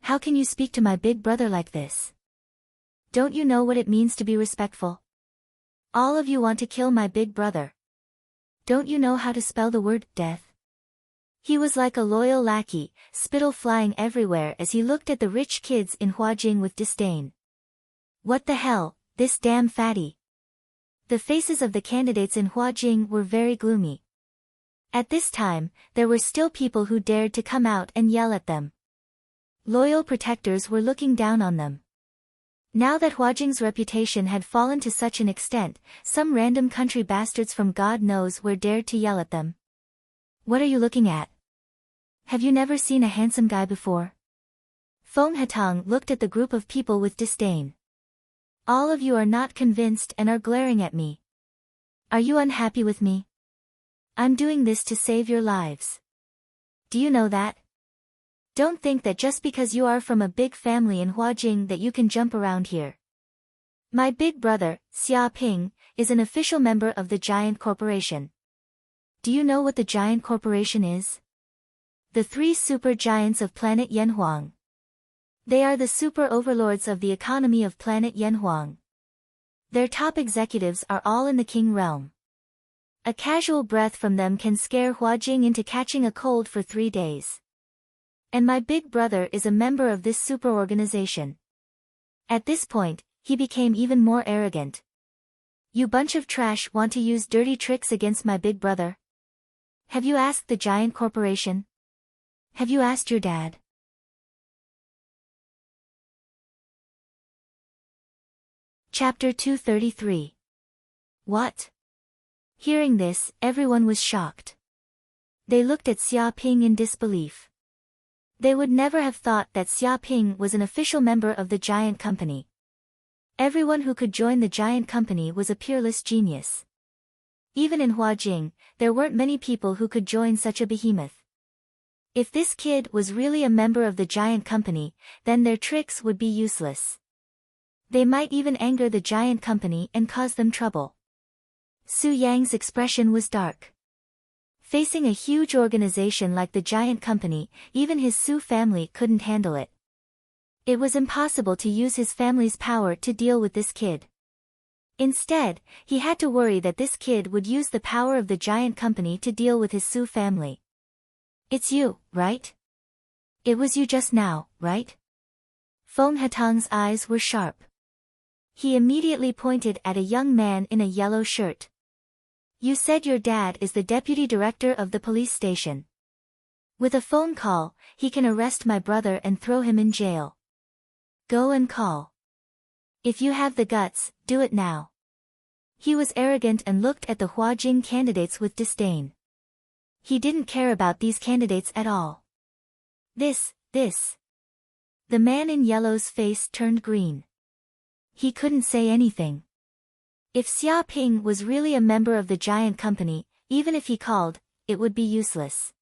How can you speak to my big brother like this? Don't you know what it means to be respectful? All of you want to kill my big brother. Don't you know how to spell the word death? He was like a loyal lackey, spittle flying everywhere as he looked at the rich kids in Huajing with disdain. What the hell, this damn fatty. The faces of the candidates in Huajing were very gloomy. At this time, there were still people who dared to come out and yell at them. Loyal protectors were looking down on them. Now that Huajing's reputation had fallen to such an extent, some random country bastards from God knows where dared to yell at them. What are you looking at? Have you never seen a handsome guy before? Feng Hetang looked at the group of people with disdain. All of you are not convinced and are glaring at me. Are you unhappy with me? I'm doing this to save your lives. Do you know that? Don't think that just because you are from a big family in Huajing that you can jump around here. My big brother, Xiaoping, is an official member of the Giant Corporation. Do you know what the Giant Corporation is? The 3 super giants of planet Yanhuang. They are the super overlords of the economy of planet Yanhuang. Their top executives are all in the King realm. A casual breath from them can scare Huajing into catching a cold for 3 days. And my big brother is a member of this super organization. At this point, he became even more arrogant. You bunch of trash want to use dirty tricks against my big brother? Have you asked the Giant Corporation? Have you asked your dad? Chapter 233. What? Hearing this, everyone was shocked. They looked at Xiaoping in disbelief. They would never have thought that Xiaoping was an official member of the Giant Company. Everyone who could join the Giant Company was a peerless genius. Even in Huajing, there weren't many people who could join such a behemoth. If this kid was really a member of the Giant Company, then their tricks would be useless. They might even anger the Giant Company and cause them trouble. Su Yang's expression was dark. Facing a huge organization like the Giant Company, even his Su family couldn't handle it. It was impossible to use his family's power to deal with this kid. Instead, he had to worry that this kid would use the power of the Giant Company to deal with his Su family. It's you, right? It was you just now, right? Feng Hetang's eyes were sharp. He immediately pointed at a young man in a yellow shirt. You said your dad is the deputy director of the police station. With a phone call, he can arrest my brother and throw him in jail. Go and call. If you have the guts, do it now. He was arrogant and looked at the Huajing candidates with disdain. He didn't care about these candidates at all. This. The man in yellow's face turned green. He couldn't say anything. If Xia Ping was really a member of the giant company, even if he called, it would be useless.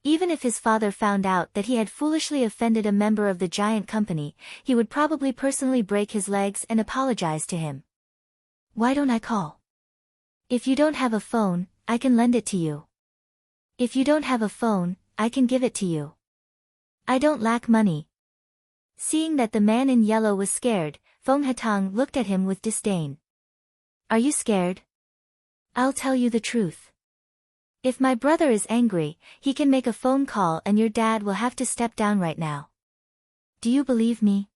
Even if his father found out that he had foolishly offended a member of the giant company, he would probably personally break his legs and apologize to him. Why don't I call? If you don't have a phone, I can lend it to you. If you don't have a phone, I can give it to you. I don't lack money. Seeing that the man in yellow was scared, Feng Hatang looked at him with disdain. Are you scared? I'll tell you the truth. If my brother is angry, he can make a phone call and your dad will have to step down right now. Do you believe me?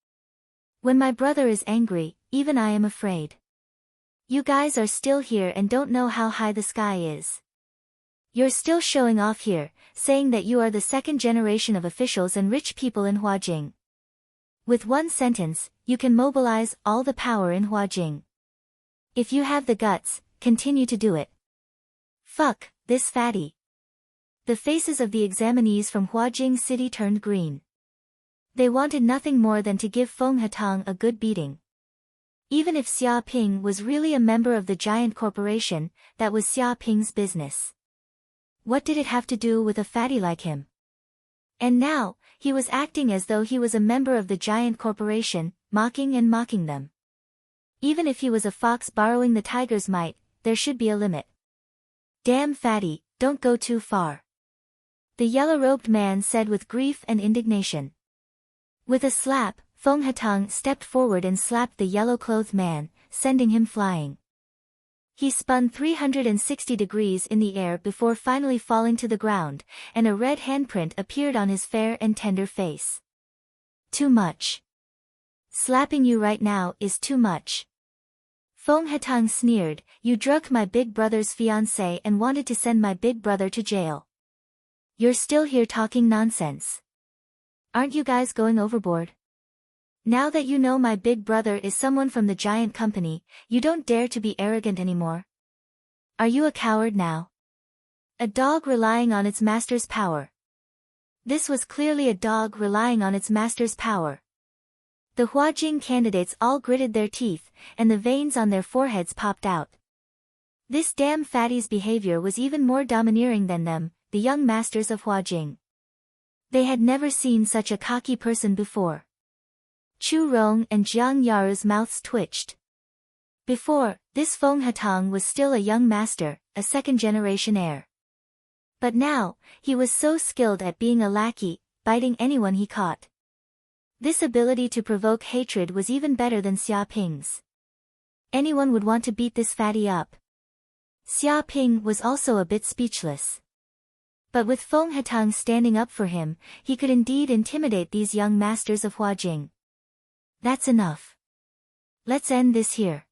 When my brother is angry, even I am afraid. You guys are still here and don't know how high the sky is. You're still showing off here, saying that you are the second generation of officials and rich people in Huajing. With one sentence, you can mobilize all the power in Huajing. If you have the guts, continue to do it. Fuck, this fatty. The faces of the examinees from Huajing City turned green. They wanted nothing more than to give Feng Hatang a good beating. Even if Xia Ping was really a member of the giant corporation, that was Xia Ping's business. What did it have to do with a fatty like him? And now, he was acting as though he was a member of the giant corporation, mocking them. Even if he was a fox borrowing the tiger's might, there should be a limit. Damn fatty, don't go too far. The yellow-robed man said with grief and indignation. With a slap, Feng Hatang stepped forward and slapped the yellow-clothed man, sending him flying. He spun 360 degrees in the air before finally falling to the ground, and a red handprint appeared on his fair and tender face. Too much. Slapping you right now is too much. Feng Hatang sneered, you drug my big brother's fiancé and wanted to send my big brother to jail. You're still here talking nonsense. Aren't you guys going overboard? Now that you know my big brother is someone from the giant company, you don't dare to be arrogant anymore. Are you a coward now? A dog relying on its master's power. This was clearly a dog relying on its master's power. The Huajing candidates all gritted their teeth, and the veins on their foreheads popped out. This damn fatty's behavior was even more domineering than them, the young masters of Huajing. They had never seen such a cocky person before. Chu Rong and Jiang Yaru's mouths twitched. Before, this Feng Hatang was still a young master, a second-generation heir. But now, he was so skilled at being a lackey, biting anyone he caught. This ability to provoke hatred was even better than Xia Ping's. Anyone would want to beat this fatty up. Xia Ping was also a bit speechless. But with Feng Hatang standing up for him, he could indeed intimidate these young masters of Huajing. That's enough. Let's end this here.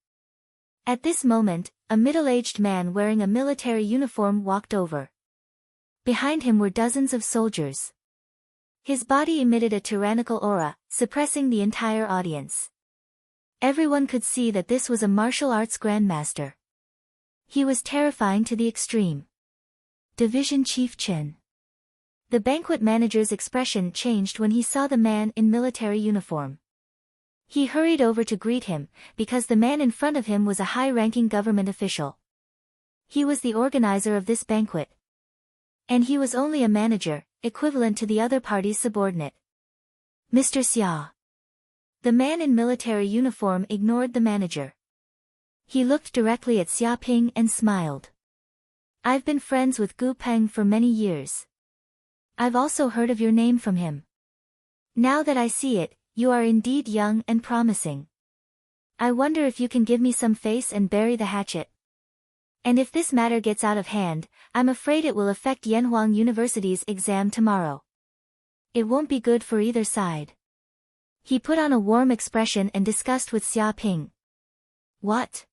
At this moment, a middle-aged man wearing a military uniform walked over. Behind him were dozens of soldiers. His body emitted a tyrannical aura, suppressing the entire audience. Everyone could see that this was a martial arts grandmaster. He was terrifying to the extreme. Division Chief Chen. The banquet manager's expression changed when he saw the man in military uniform. He hurried over to greet him, because the man in front of him was a high-ranking government official. He was the organizer of this banquet. And he was only a manager, equivalent to the other party's subordinate. Mr. Xia. The man in military uniform ignored the manager. He looked directly at Xia Ping and smiled. I've been friends with Gu Peng for many years. I've also heard of your name from him. Now that I see it, you are indeed young and promising. I wonder if you can give me some face and bury the hatchet. And if this matter gets out of hand, I'm afraid it will affect Yanhuang University's exam tomorrow. It won't be good for either side. He put on a warm expression and discussed with Xia Ping. What?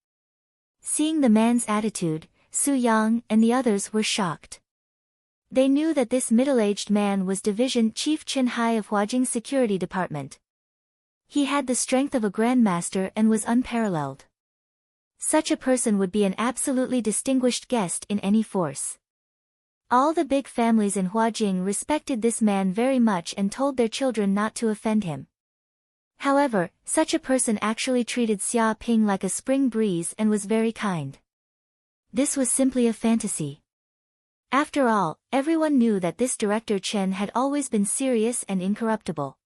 Seeing the man's attitude, Su Yang and the others were shocked. They knew that this middle-aged man was Division Chief Chen Hai of Huajing Security Department. He had the strength of a grandmaster and was unparalleled. Such a person would be an absolutely distinguished guest in any force. All the big families in Huajing respected this man very much and told their children not to offend him. However, such a person actually treated Xia Ping like a spring breeze and was very kind. This was simply a fantasy. After all, everyone knew that this director Chen had always been serious and incorruptible.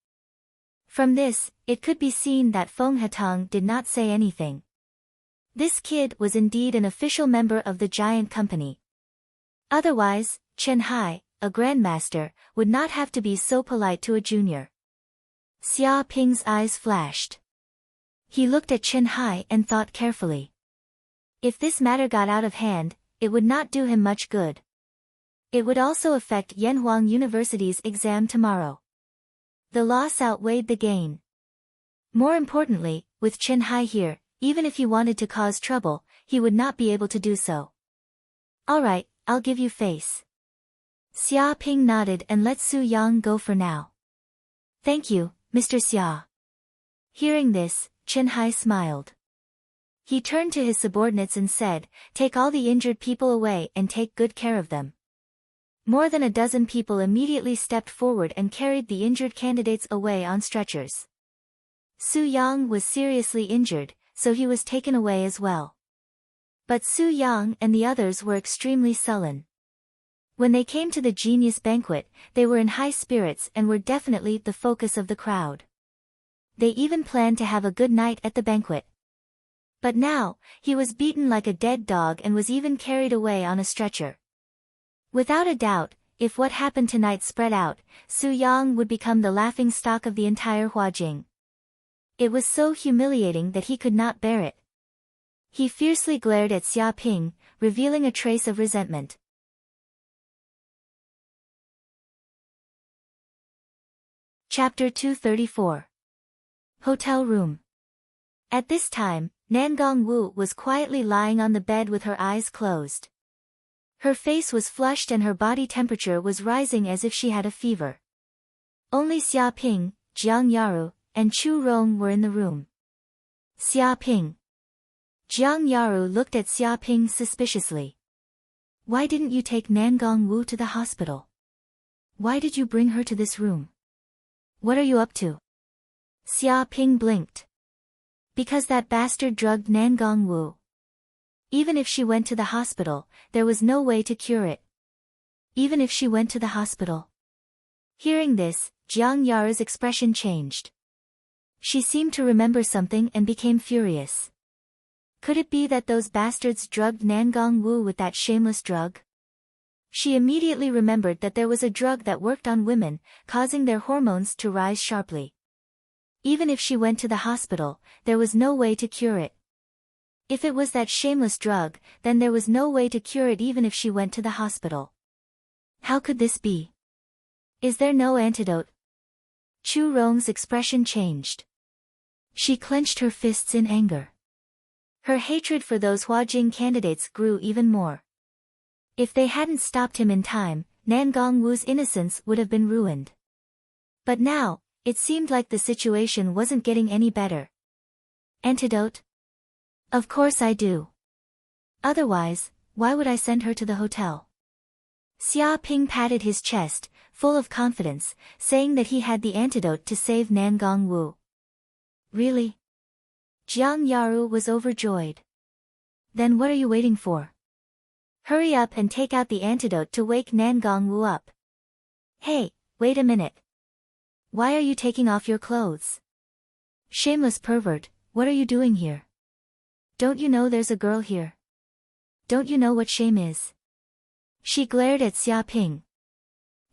From this, it could be seen that Feng Hetang did not say anything. This kid was indeed an official member of the giant company. Otherwise, Chen Hai, a grandmaster, would not have to be so polite to a junior. Xia Ping's eyes flashed. He looked at Chen Hai and thought carefully. If this matter got out of hand, it would not do him much good. It would also affect Yanhuang University's exam tomorrow. The loss outweighed the gain. More importantly, with Chen Hai here, even if he wanted to cause trouble, he would not be able to do so. Alright, I'll give you face. Xia Ping nodded and let Su Yang go for now. Thank you, Mr. Xia. Hearing this, Chen Hai smiled. He turned to his subordinates and said, take all the injured people away and take good care of them. More than a dozen people immediately stepped forward and carried the injured candidates away on stretchers. Su Yang was seriously injured, so he was taken away as well. But Su Yang and the others were extremely sullen. When they came to the genius banquet, they were in high spirits and were definitely the focus of the crowd. They even planned to have a good night at the banquet. But now, he was beaten like a dead dog and was even carried away on a stretcher. Without a doubt, if what happened tonight spread out, Su Yang would become the laughingstock of the entire Huajing. It was so humiliating that he could not bear it. He fiercely glared at Xia Ping, revealing a trace of resentment. Chapter 234. Hotel Room. At this time, Nangong Wu was quietly lying on the bed with her eyes closed. Her face was flushed and her body temperature was rising as if she had a fever. Only Xia Ping, Jiang Yaru, and Chu Rong were in the room. Xia Ping. Jiang Yaru looked at Xia Ping suspiciously. Why didn't you take Nangong Wu to the hospital? Why did you bring her to this room? What are you up to? Xia Ping blinked. Because that bastard drugged Nangong Wu. Even if she went to the hospital, there was no way to cure it. Even if she went to the hospital. Hearing this, Jiang Yaru's expression changed. She seemed to remember something and became furious. Could it be that those bastards drugged Nangong Wu with that shameless drug? She immediately remembered that there was a drug that worked on women, causing their hormones to rise sharply. Even if she went to the hospital, there was no way to cure it. If it was that shameless drug, then there was no way to cure it even if she went to the hospital. How could this be? Is there no antidote? Chu Rong's expression changed. She clenched her fists in anger. Her hatred for those Huajing candidates grew even more. If they hadn't stopped him in time, Nangong Wu's innocence would have been ruined. But now, it seemed like the situation wasn't getting any better. Antidote? Of course I do. Otherwise, why would I send her to the hotel? Xia Ping patted his chest, full of confidence, saying that he had the antidote to save Nangong Wu. Really? Jiang Yaru was overjoyed. Then what are you waiting for? Hurry up and take out the antidote to wake Nangong Wu up. Hey, wait a minute. Why are you taking off your clothes? Shameless pervert, what are you doing here? Don't you know there's a girl here? Don't you know what shame is? She glared at Xia Ping.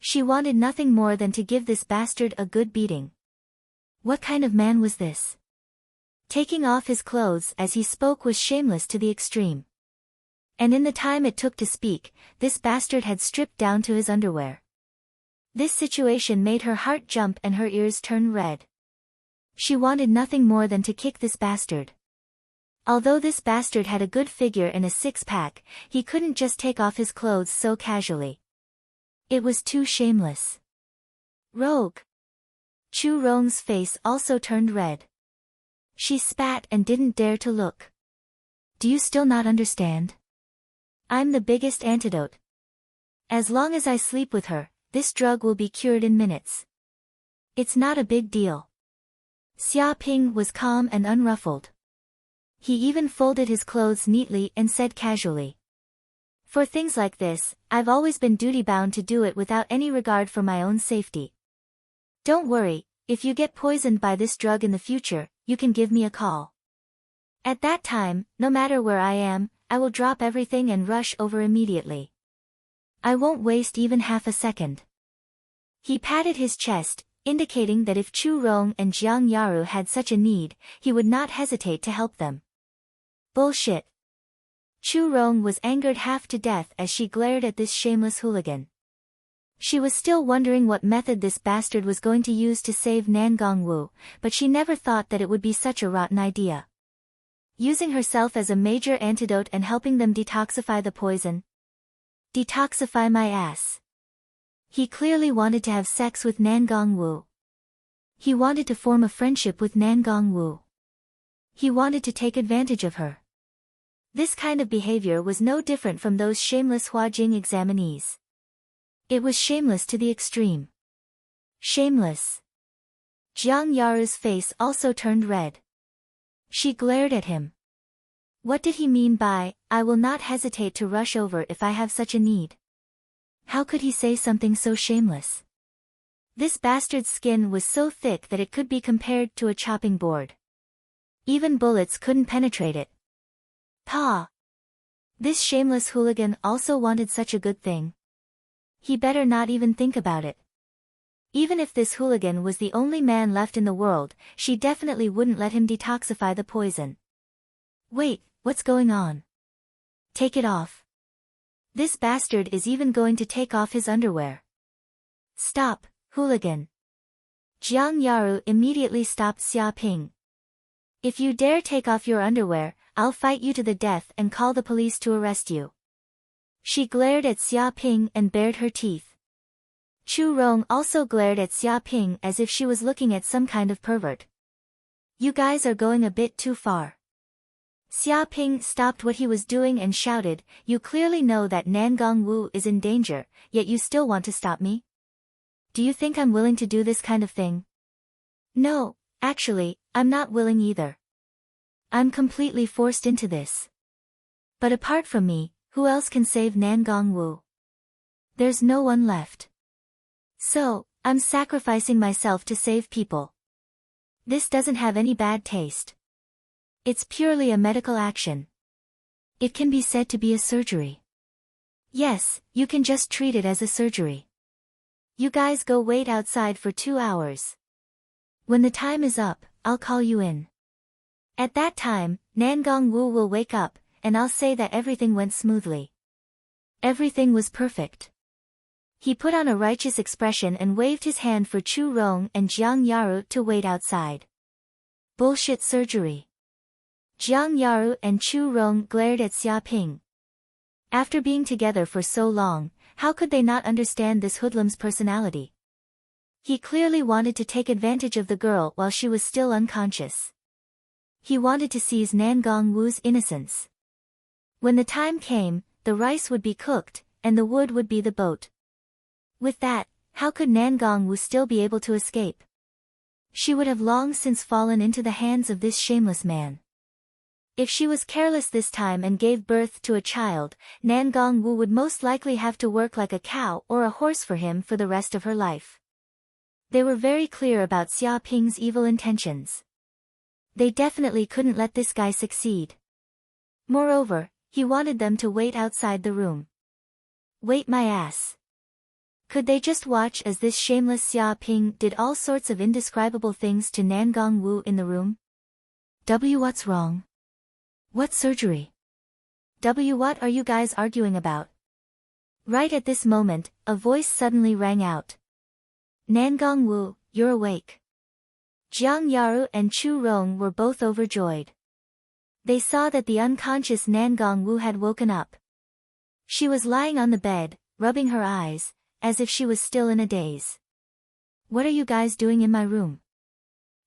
She wanted nothing more than to give this bastard a good beating. What kind of man was this? Taking off his clothes as he spoke was shameless to the extreme. And in the time it took to speak, this bastard had stripped down to his underwear. This situation made her heart jump and her ears turn red. She wanted nothing more than to kick this bastard. Although this bastard had a good figure and a six-pack, he couldn't just take off his clothes so casually. It was too shameless. Rogue. Chu Rong's face also turned red. She spat and didn't dare to look. Do you still not understand? I'm the biggest antidote. As long as I sleep with her, this drug will be cured in minutes. It's not a big deal. Xia Ping was calm and unruffled. He even folded his clothes neatly and said casually, "For things like this, I've always been duty-bound to do it without any regard for my own safety. Don't worry, if you get poisoned by this drug in the future, you can give me a call. At that time, no matter where I am, I will drop everything and rush over immediately. I won't waste even half a second." He patted his chest, indicating that if Chu Rong and Jiang Yaru had such a need, he would not hesitate to help them. Bullshit. Chu Rong was angered half to death as she glared at this shameless hooligan. She was still wondering what method this bastard was going to use to save Nangong Wu, but she never thought that it would be such a rotten idea. Using herself as a major antidote and helping them detoxify the poison. Detoxify my ass. He clearly wanted to have sex with Nangong Wu. He wanted to form a friendship with Nangong Wu. He wanted to take advantage of her. This kind of behavior was no different from those shameless Huajing examinees. It was shameless to the extreme. Shameless. Jiang Yaru's face also turned red. She glared at him. What did he mean by, "I will not hesitate to rush over if I have such a need"? How could he say something so shameless? This bastard's skin was so thick that it could be compared to a chopping board. Even bullets couldn't penetrate it. Pa! This shameless hooligan also wanted such a good thing. He better not even think about it. Even if this hooligan was the only man left in the world, she definitely wouldn't let him detoxify the poison. Wait, what's going on? Take it off. This bastard is even going to take off his underwear. Stop, hooligan. Jiang Yaru immediately stopped Xia Ping. If you dare take off your underwear, I'll fight you to the death and call the police to arrest you. She glared at Xia Ping and bared her teeth. Chu Rong also glared at Xia Ping as if she was looking at some kind of pervert. You guys are going a bit too far. Xia Ping stopped what he was doing and shouted, "You clearly know that Nangong Wu is in danger, yet you still want to stop me? Do you think I'm willing to do this kind of thing?" "No, actually, I'm not willing either. I'm completely forced into this. But apart from me, who else can save Nangong Wu? There's no one left. So, I'm sacrificing myself to save people. This doesn't have any bad taste. It's purely a medical action. It can be said to be a surgery. Yes, you can just treat it as a surgery. You guys go wait outside for 2 hours. When the time is up, I'll call you in. At that time, Nangong Wu will wake up, and I'll say that everything went smoothly. Everything was perfect." He put on a righteous expression and waved his hand for Chu Rong and Jiang Yaru to wait outside. Bullshit surgery. Jiang Yaru and Chu Rong glared at Xia Ping. After being together for so long, how could they not understand this hoodlum's personality? He clearly wanted to take advantage of the girl while she was still unconscious. He wanted to seize Nangong Wu's innocence. When the time came, the rice would be cooked, and the wood would be the boat. With that, how could Nangong Wu still be able to escape? She would have long since fallen into the hands of this shameless man. If she was careless this time and gave birth to a child, Nangong Wu would most likely have to work like a cow or a horse for him for the rest of her life. They were very clear about Xia Ping's evil intentions. They definitely couldn't let this guy succeed. Moreover, he wanted them to wait outside the room. Wait my ass. Could they just watch as this shameless Xia Ping did all sorts of indescribable things to Nangong Wu in the room? What's wrong? What surgery? What are you guys arguing about? Right at this moment, a voice suddenly rang out. Nangong Wu, you're awake. Jiang Yaru and Chu Rong were both overjoyed. They saw that the unconscious Nangong Wu had woken up. She was lying on the bed, rubbing her eyes, as if she was still in a daze. What are you guys doing in my room?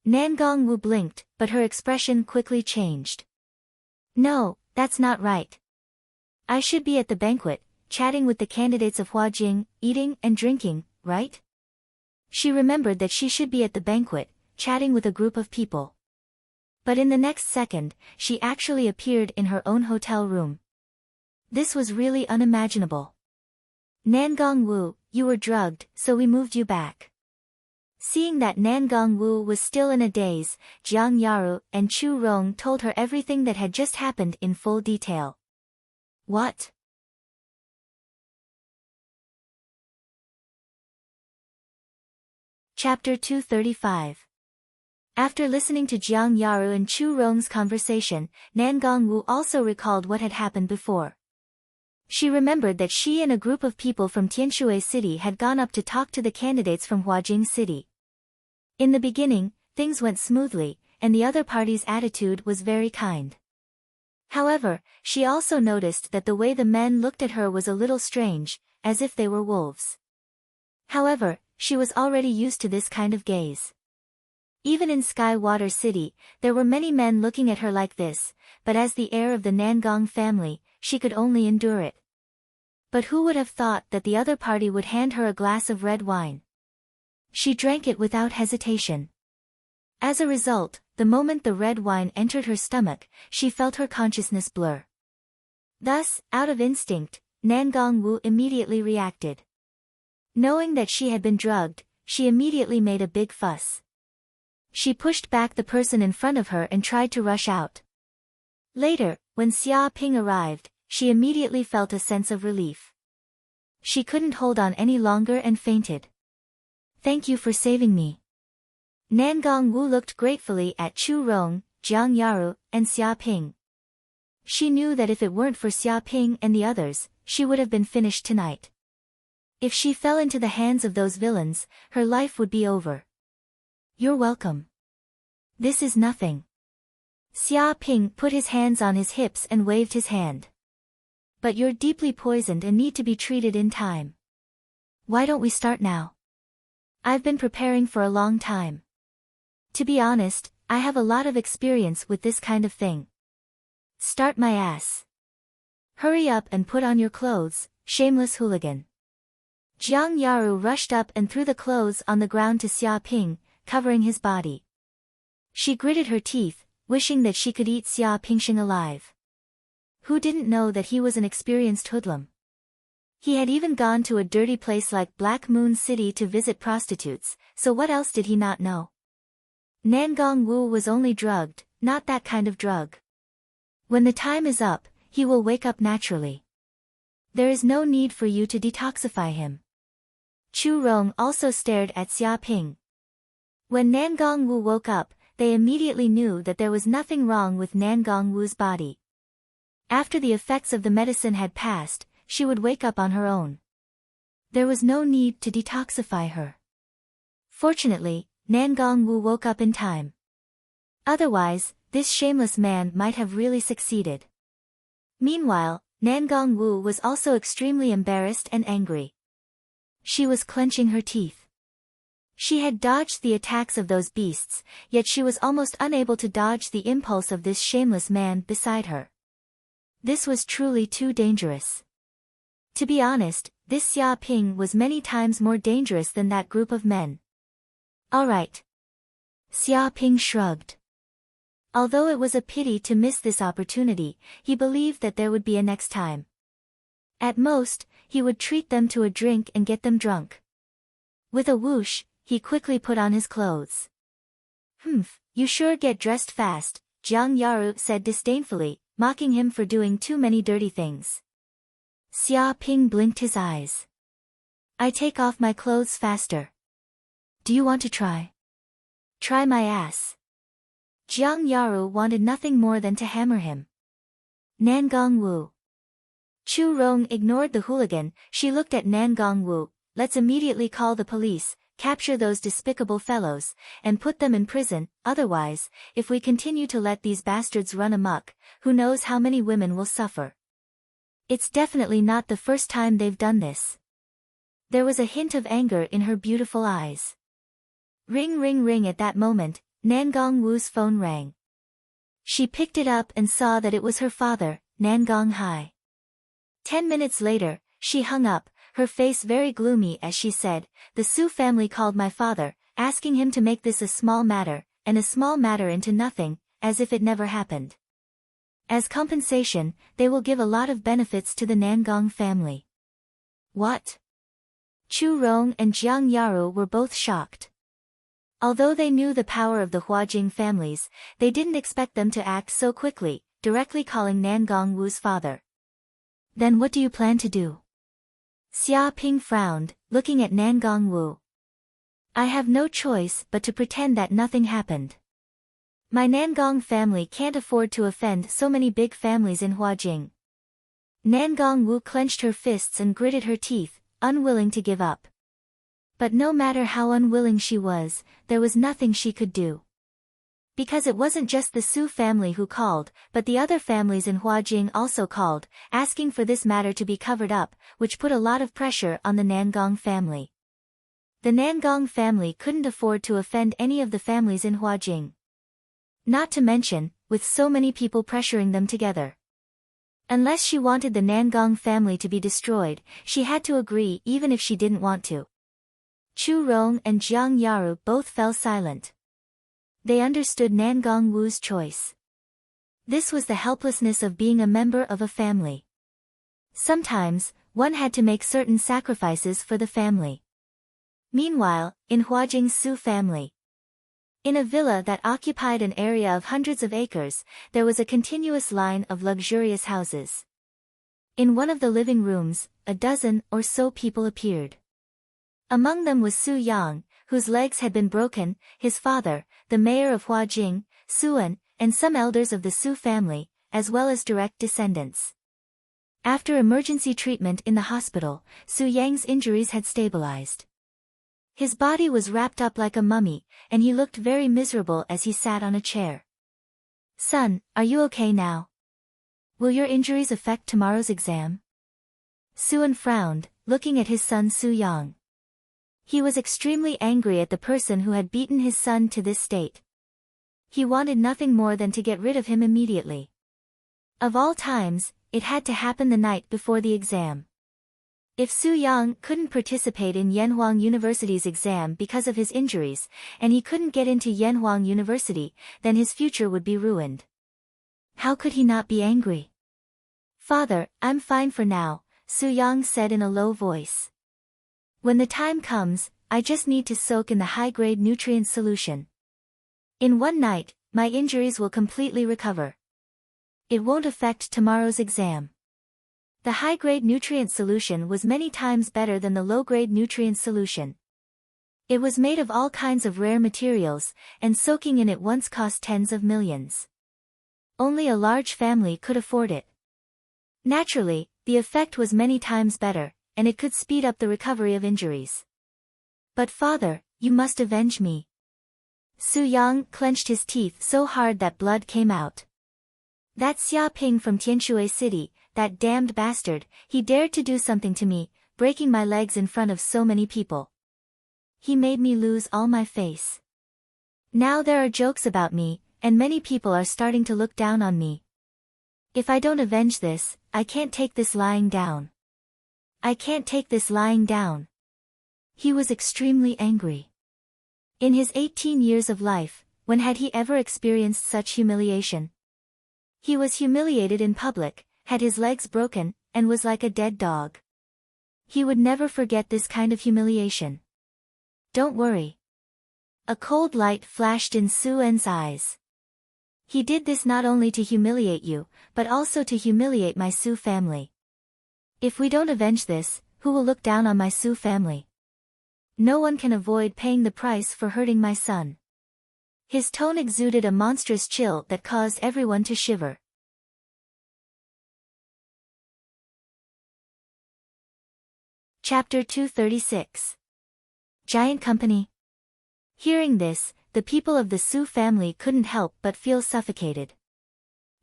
Nangong Wu blinked, but her expression quickly changed. No, that's not right. I should be at the banquet, chatting with the candidates of Huajing, eating and drinking, right? She remembered that she should be at the banquet, chatting with a group of people. But in the next second, she actually appeared in her own hotel room. This was really unimaginable. Nangong Wu, you were drugged, so we moved you back. Seeing that Nangong Wu was still in a daze, Jiang Yaru and Chu Rong told her everything that had just happened in full detail. What? Chapter 235. After listening to Jiang Yaru and Chu Rong's conversation, Nangong Wu also recalled what had happened before. She remembered that she and a group of people from Tianshui City had gone up to talk to the candidates from Huajing City. In the beginning, things went smoothly, and the other party's attitude was very kind. However, she also noticed that the way the men looked at her was a little strange, as if they were wolves. However, she was already used to this kind of gaze. Even in Sky Water City, there were many men looking at her like this, but as the heir of the Nangong family, she could only endure it. But who would have thought that the other party would hand her a glass of red wine? She drank it without hesitation. As a result, the moment the red wine entered her stomach, she felt her consciousness blur. Thus, out of instinct, Nangong Wu immediately reacted. Knowing that she had been drugged, she immediately made a big fuss. She pushed back the person in front of her and tried to rush out. Later, when Xia Ping arrived, she immediately felt a sense of relief. She couldn't hold on any longer and fainted. Thank you for saving me. Nangong Wu looked gratefully at Chu Rong, Jiang Yaru, and Xia Ping. She knew that if it weren't for Xia Ping and the others, she would have been finished tonight. If she fell into the hands of those villains, her life would be over. You're welcome. This is nothing. Xia Ping put his hands on his hips and waved his hand. But you're deeply poisoned and need to be treated in time. Why don't we start now? I've been preparing for a long time. To be honest, I have a lot of experience with this kind of thing. Start my ass. Hurry up and put on your clothes, shameless hooligan. Jiang Yaru rushed up and threw the clothes on the ground to Xia Ping, covering his body. She gritted her teeth, wishing that she could eat Xia Pingsheng alive. Who didn't know that he was an experienced hoodlum? He had even gone to a dirty place like Black Moon City to visit prostitutes, so what else did he not know? Nangong Wu was only drugged, not that kind of drug. When the time is up, he will wake up naturally. There is no need for you to detoxify him. Chu Rong also stared at Xia Ping. When Nangong Wu woke up, they immediately knew that there was nothing wrong with Nangong Wu's body. After the effects of the medicine had passed, she would wake up on her own. There was no need to detoxify her. Fortunately, Nangong Wu woke up in time. Otherwise, this shameless man might have really succeeded. Meanwhile, Nangong Wu was also extremely embarrassed and angry. She was clenching her teeth. She had dodged the attacks of those beasts, yet she was almost unable to dodge the impulse of this shameless man beside her. This was truly too dangerous. To be honest, this Xia Ping was many times more dangerous than that group of men. All right. Xia Ping shrugged. Although it was a pity to miss this opportunity, he believed that there would be a next time. At most, he would treat them to a drink and get them drunk. With a whoosh, he quickly put on his clothes. You sure get dressed fast, Jiang Yaru said disdainfully, mocking him for doing too many dirty things. Xia Ping blinked his eyes. I take off my clothes faster. Do you want to try? Try my ass. Jiang Yaru wanted nothing more than to hammer him. Nangong Wu. Chu Rong ignored the hooligan. She looked at Nangong Wu. Let's immediately call the police, capture those despicable fellows, and put them in prison. Otherwise, if we continue to let these bastards run amok, who knows how many women will suffer. It's definitely not the first time they've done this. There was a hint of anger in her beautiful eyes. Ring ring ring. At that moment, Nangong Wu's phone rang. She picked it up and saw that it was her father, Nangong Hai. 10 minutes later, she hung up, her face very gloomy as she said, "The Su family called my father, asking him to make this a small matter, and a small matter into nothing, as if it never happened. As compensation, they will give a lot of benefits to the Nangong family." What? Chu Rong and Jiang Yaru were both shocked. Although they knew the power of the Huajing families, they didn't expect them to act so quickly, directly calling Nangong Wu's father. "Then what do you plan to do?" Xia Ping frowned, looking at Nangong Wu. "I have no choice but to pretend that nothing happened. My Nangong family can't afford to offend so many big families in Huajing." Nangong Wu clenched her fists and gritted her teeth, unwilling to give up. But no matter how unwilling she was, there was nothing she could do. Because it wasn't just the Su family who called, but the other families in Huajing also called, asking for this matter to be covered up, which put a lot of pressure on the Nangong family. The Nangong family couldn't afford to offend any of the families in Huajing. Not to mention, with so many people pressuring them together. Unless she wanted the Nangong family to be destroyed, she had to agree even if she didn't want to. Chu Rong and Jiang Yaru both fell silent. They understood Nangong Wu's choice. This was the helplessness of being a member of a family. Sometimes, one had to make certain sacrifices for the family. Meanwhile, in Huajing's Su family, in a villa that occupied an area of hundreds of acres, there was a continuous line of luxurious houses. In one of the living rooms, a dozen or so people appeared. Among them was Su Yang, whose legs had been broken, his father, the mayor of Huajing, Suan, and some elders of the Su family, as well as direct descendants. After emergency treatment in the hospital, Su Yang's injuries had stabilized. His body was wrapped up like a mummy, and he looked very miserable as he sat on a chair. "Son, are you okay now? Will your injuries affect tomorrow's exam?" Suan frowned, looking at his son Su Yang. He was extremely angry at the person who had beaten his son to this state. He wanted nothing more than to get rid of him immediately. Of all times, it had to happen the night before the exam. If Su Yang couldn't participate in Yanhuang University's exam because of his injuries, and he couldn't get into Yanhuang University, then his future would be ruined. How could he not be angry? "Father, I'm fine for now," Su Yang said in a low voice. "When the time comes, I just need to soak in the high-grade nutrient solution. In one night, my injuries will completely recover. It won't affect tomorrow's exam." The high-grade nutrient solution was many times better than the low-grade nutrient solution. It was made of all kinds of rare materials, and soaking in it once cost tens of millions. Only a large family could afford it. Naturally, the effect was many times better, and it could speed up the recovery of injuries. "But father, you must avenge me." Su Yang clenched his teeth so hard that blood came out. "That Xia Ping from Tianshui City, that damned bastard, he dared to do something to me, breaking my legs in front of so many people. He made me lose all my face. Now there are jokes about me, and many people are starting to look down on me. If I don't avenge this, I can't take this lying down. I can't take this lying down." He was extremely angry. In his 18 years of life, when had he ever experienced such humiliation? He was humiliated in public, had his legs broken, and was like a dead dog. He would never forget this kind of humiliation. "Don't worry." A cold light flashed in Su En's eyes. "He did this not only to humiliate you, but also to humiliate my Su family. If we don't avenge this, who will look down on my Su family? No one can avoid paying the price for hurting my son." His tone exuded a monstrous chill that caused everyone to shiver. Chapter 236. Giant Company. Hearing this, the people of the Su family couldn't help but feel suffocated.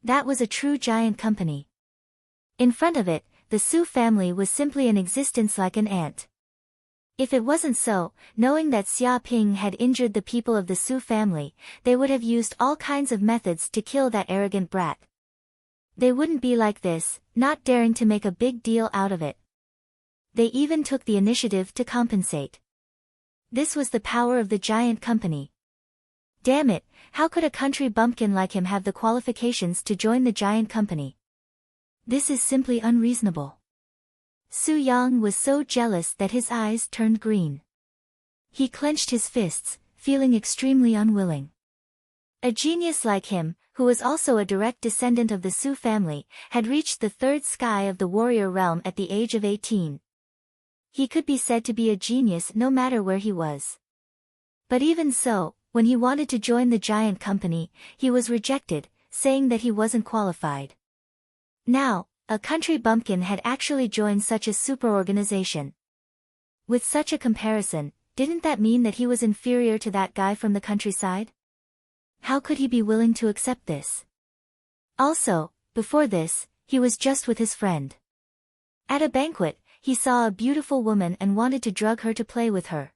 That was a true giant company. In front of it, the Su family was simply an existence like an ant. If it wasn't so, knowing that Xia Ping had injured the people of the Su family, they would have used all kinds of methods to kill that arrogant brat. They wouldn't be like this, not daring to make a big deal out of it. They even took the initiative to compensate. This was the power of the giant company. Damn it, how could a country bumpkin like him have the qualifications to join the giant company? This is simply unreasonable. Su Yang was so jealous that his eyes turned green. He clenched his fists, feeling extremely unwilling. A genius like him, who was also a direct descendant of the Su family, had reached the third sky of the warrior realm at the age of 18. He could be said to be a genius no matter where he was. But even so, when he wanted to join the giant company, he was rejected, saying that he wasn't qualified. Now, a country bumpkin had actually joined such a super organization. With such a comparison, didn't that mean that he was inferior to that guy from the countryside? How could he be willing to accept this? Also, before this, he was just with his friend. At a banquet, he saw a beautiful woman and wanted to drug her to play with her.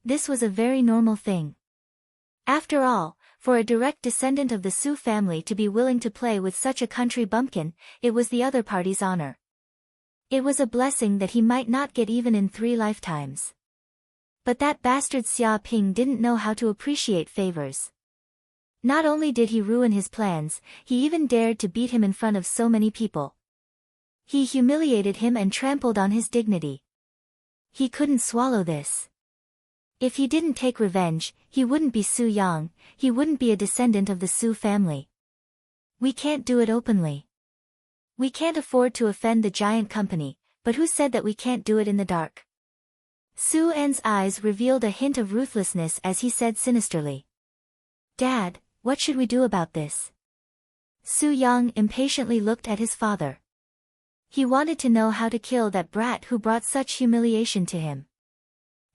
This was a very normal thing. After all, for a direct descendant of the Su family to be willing to play with such a country bumpkin, it was the other party's honor. It was a blessing that he might not get even in 3 lifetimes. But that bastard Xia Ping didn't know how to appreciate favors. Not only did he ruin his plans, he even dared to beat him in front of so many people. He humiliated him and trampled on his dignity. He couldn't swallow this. If he didn't take revenge, he wouldn't be Su Yang, he wouldn't be a descendant of the Su family. We can't do it openly. We can't afford to offend the giant company, but who said that we can't do it in the dark? Su En's eyes revealed a hint of ruthlessness as he said sinisterly. Dad, what should we do about this? Su Yang impatiently looked at his father. He wanted to know how to kill that brat who brought such humiliation to him.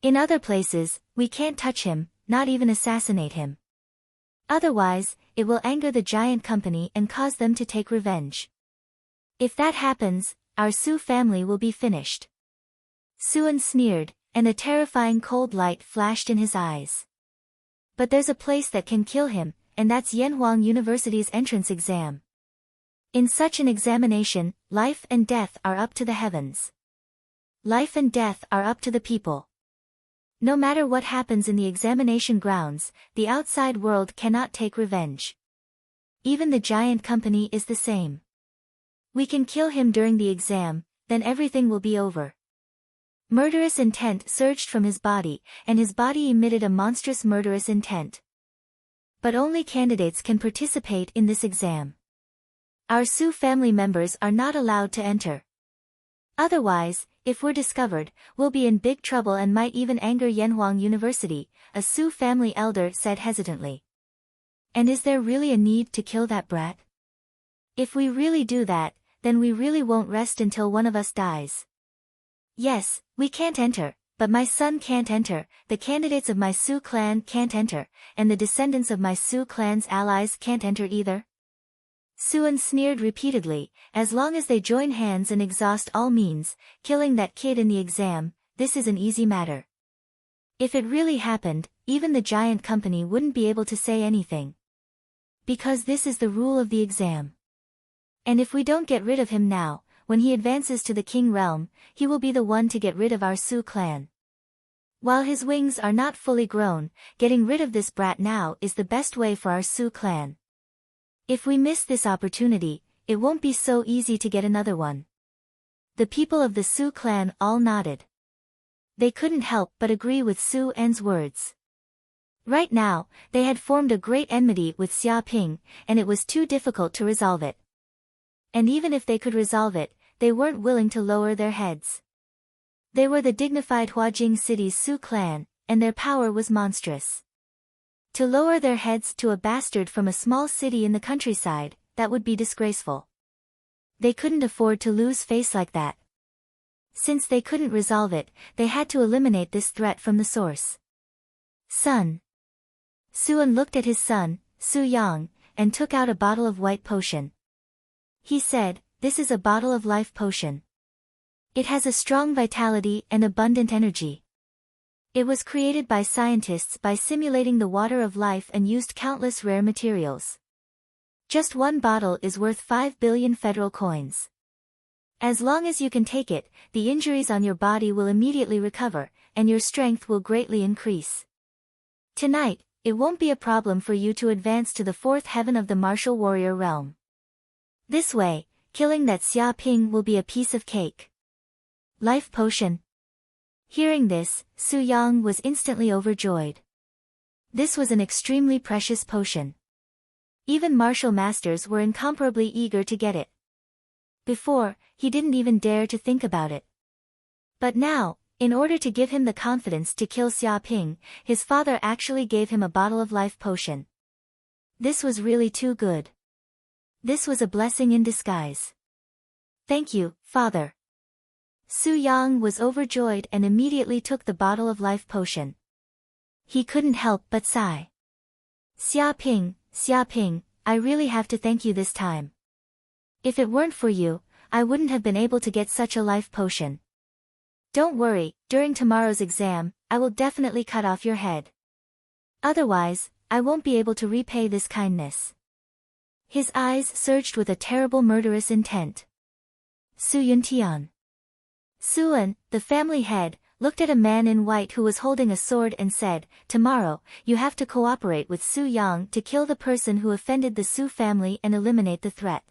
In other places, we can't touch him, not even assassinate him. Otherwise, it will anger the giant company and cause them to take revenge. If that happens, our Su family will be finished. Suan sneered, and a terrifying cold light flashed in his eyes. But there's a place that can kill him, and that's Yanhuang University's entrance exam. In such an examination, life and death are up to the heavens. Life and death are up to the people. No matter what happens in the examination grounds, the outside world cannot take revenge. Even the giant company is the same. We can kill him during the exam, then everything will be over. Murderous intent surged from his body, and his body emitted a monstrous murderous intent. But only candidates can participate in this exam. Our Su family members are not allowed to enter. Otherwise, if we're discovered, we'll be in big trouble and might even anger Yanhuang University, a Su family elder said hesitantly. And is there really a need to kill that brat? If we really do that, then we really won't rest until one of us dies. Yes, we can't enter, but my son can't enter, the candidates of my Su clan can't enter, and the descendants of my Su clan's allies can't enter either. Suan sneered repeatedly, as long as they join hands and exhaust all means, killing that kid in the exam, this is an easy matter. If it really happened, even the giant company wouldn't be able to say anything. Because this is the rule of the exam. And if we don't get rid of him now, when he advances to the king realm, he will be the one to get rid of our Su clan. While his wings are not fully grown, getting rid of this brat now is the best way for our Su clan. If we miss this opportunity, it won't be so easy to get another one. The people of the Su clan all nodded. They couldn't help but agree with Su En's words. Right now, they had formed a great enmity with Xia Ping, and it was too difficult to resolve it. And even if they could resolve it, they weren't willing to lower their heads. They were the dignified Huajing city's Su clan, and their power was monstrous. To lower their heads to a bastard from a small city in the countryside, that would be disgraceful. They couldn't afford to lose face like that. Since they couldn't resolve it, they had to eliminate this threat from the source. Son. Suan looked at his son, Su Yang, and took out a bottle of white potion. He said, "This is a bottle of life potion. It has a strong vitality and abundant energy. It was created by scientists by simulating the water of life and used countless rare materials. Just one bottle is worth 5 billion federal coins. As long as you can take it, the injuries on your body will immediately recover, and your strength will greatly increase. Tonight, it won't be a problem for you to advance to the fourth heaven of the martial warrior realm. This way, killing that Xia Ping will be a piece of cake. Life potion. Hearing this, Su Yang was instantly overjoyed. This was an extremely precious potion. Even martial masters were incomparably eager to get it. Before, he didn't even dare to think about it. But now, in order to give him the confidence to kill Xia Ping, his father actually gave him a bottle of life potion. This was really too good. This was a blessing in disguise. Thank you, father. Su Yang was overjoyed and immediately took the bottle of life potion. He couldn't help but sigh. Xia Ping, I really have to thank you this time. If it weren't for you, I wouldn't have been able to get such a life potion. Don't worry, during tomorrow's exam, I will definitely cut off your head. Otherwise, I won't be able to repay this kindness. His eyes surged with a terrible murderous intent. Su Yuntian. Suan, the family head, looked at a man in white who was holding a sword and said, "Tomorrow, you have to cooperate with Su Yang to kill the person who offended the Su family and eliminate the threat."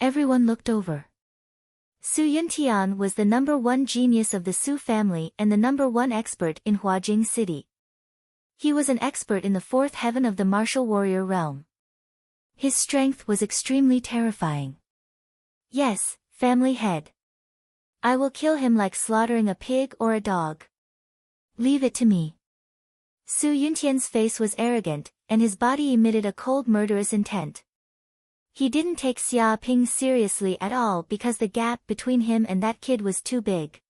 Everyone looked over. Su Yuntian was the #1 genius of the Su family and the #1 expert in Huajing City. He was an expert in the fourth heaven of the martial warrior realm. His strength was extremely terrifying. Yes, family head. I will kill him like slaughtering a pig or a dog. Leave it to me. Su Yuntian's face was arrogant, and his body emitted a cold murderous intent. He didn't take Xia Ping seriously at all because the gap between him and that kid was too big.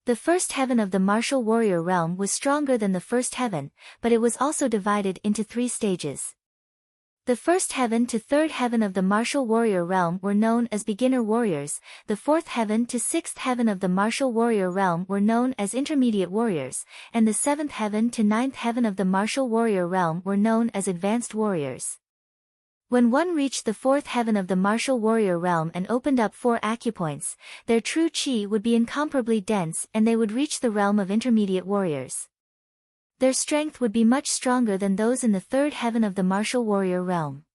The first heaven of the martial warrior realm was stronger than the first heaven, but it was also divided into 3 stages. The first heaven to third heaven of the martial warrior realm were known as beginner warriors, the fourth heaven to sixth heaven of the martial warrior realm were known as intermediate warriors, and the seventh heaven to ninth heaven of the martial warrior realm were known as advanced warriors. When one reached the fourth heaven of the martial warrior realm and opened up 4 acupoints, their true chi would be incomparably dense and they would reach the realm of intermediate warriors. Their strength would be much stronger than those in the third heaven of the martial warrior realm.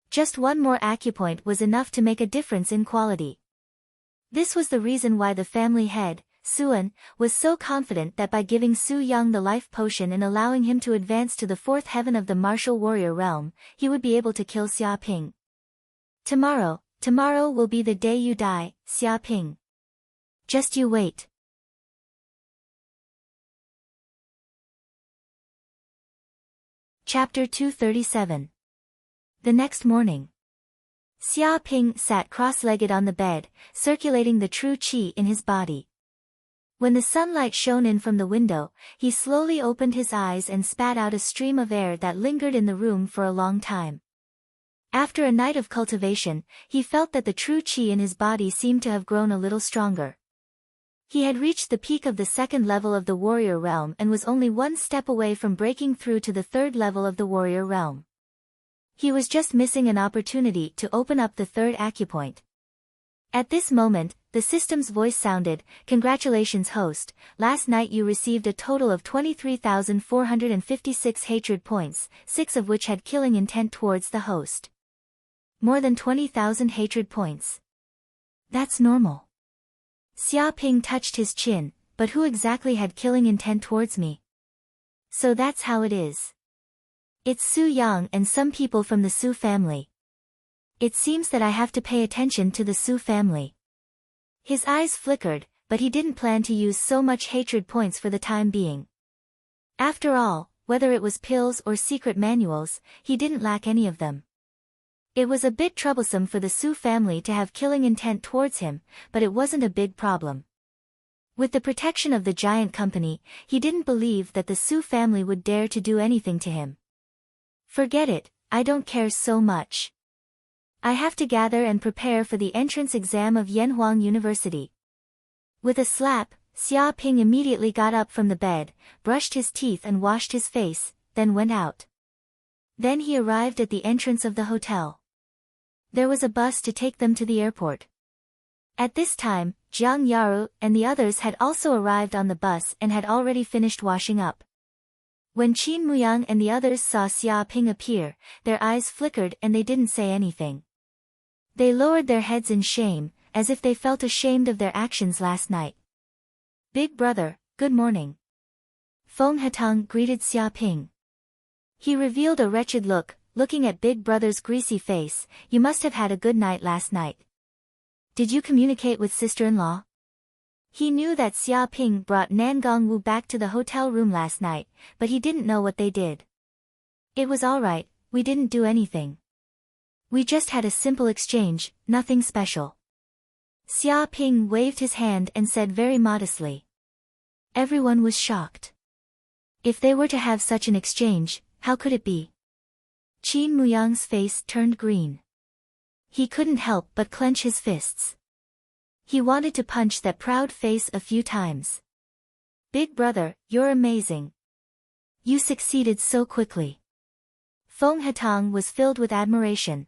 Just 1 more acupoint was enough to make a difference in quality. This was the reason why the family head, Suan, was so confident that by giving Su Yang the life potion and allowing him to advance to the fourth heaven of the martial warrior realm, he would be able to kill Xia Ping. Tomorrow will be the day you die, Xia Ping. Just you wait. Chapter 237. The next morning. Xia Ping sat cross-legged on the bed, circulating the true qi in his body. When the sunlight shone in from the window, he slowly opened his eyes and spat out a stream of air that lingered in the room for a long time. After a night of cultivation, he felt that the true qi in his body seemed to have grown a little stronger. He had reached the peak of the second level of the warrior realm and was only 1 step away from breaking through to the third level of the warrior realm. He was just missing an opportunity to open up the third acupoint. At this moment, the system's voice sounded, "Congratulations host, last night you received a total of 23,456 hatred points, 6 of which had killing intent towards the host. More than 20,000 hatred points. That's normal." Xia Ping touched his chin, "But who exactly had killing intent towards me?" "So that's how it is. It's Su Yang and some people from the Su family. It seems that I have to pay attention to the Su family." His eyes flickered, but he didn't plan to use so much hatred points for the time being. After all, whether it was pills or secret manuals, he didn't lack any of them. It was a bit troublesome for the Su family to have killing intent towards him, but it wasn't a big problem. With the protection of the giant company, he didn't believe that the Su family would dare to do anything to him. "Forget it, I don't care so much. I have to gather and prepare for the entrance exam of Yanhuang University." With a slap, Xia Ping immediately got up from the bed, brushed his teeth and washed his face, then went out. Then he arrived at the entrance of the hotel. There was a bus to take them to the airport. At this time, Jiang Yaru and the others had also arrived on the bus and had already finished washing up. When Qin Muyang and the others saw Xia Ping appear, their eyes flickered and they didn't say anything. They lowered their heads in shame, as if they felt ashamed of their actions last night. "Big brother, good morning." Feng Hetang greeted Xia Ping. He revealed a wretched look, looking at Big Brother's greasy face. "You must have had a good night last night. Did you communicate with sister-in-law?" He knew that Xia Ping brought Nangong Wu back to the hotel room last night, but he didn't know what they did. "It was all right, we didn't do anything. We just had a simple exchange, nothing special." Xia Ping waved his hand and said very modestly. Everyone was shocked. If they were to have such an exchange, how could it be? Qin Muyang's face turned green. He couldn't help but clench his fists. He wanted to punch that proud face a few times. "Big brother, you're amazing. You succeeded so quickly." Feng Hetang was filled with admiration.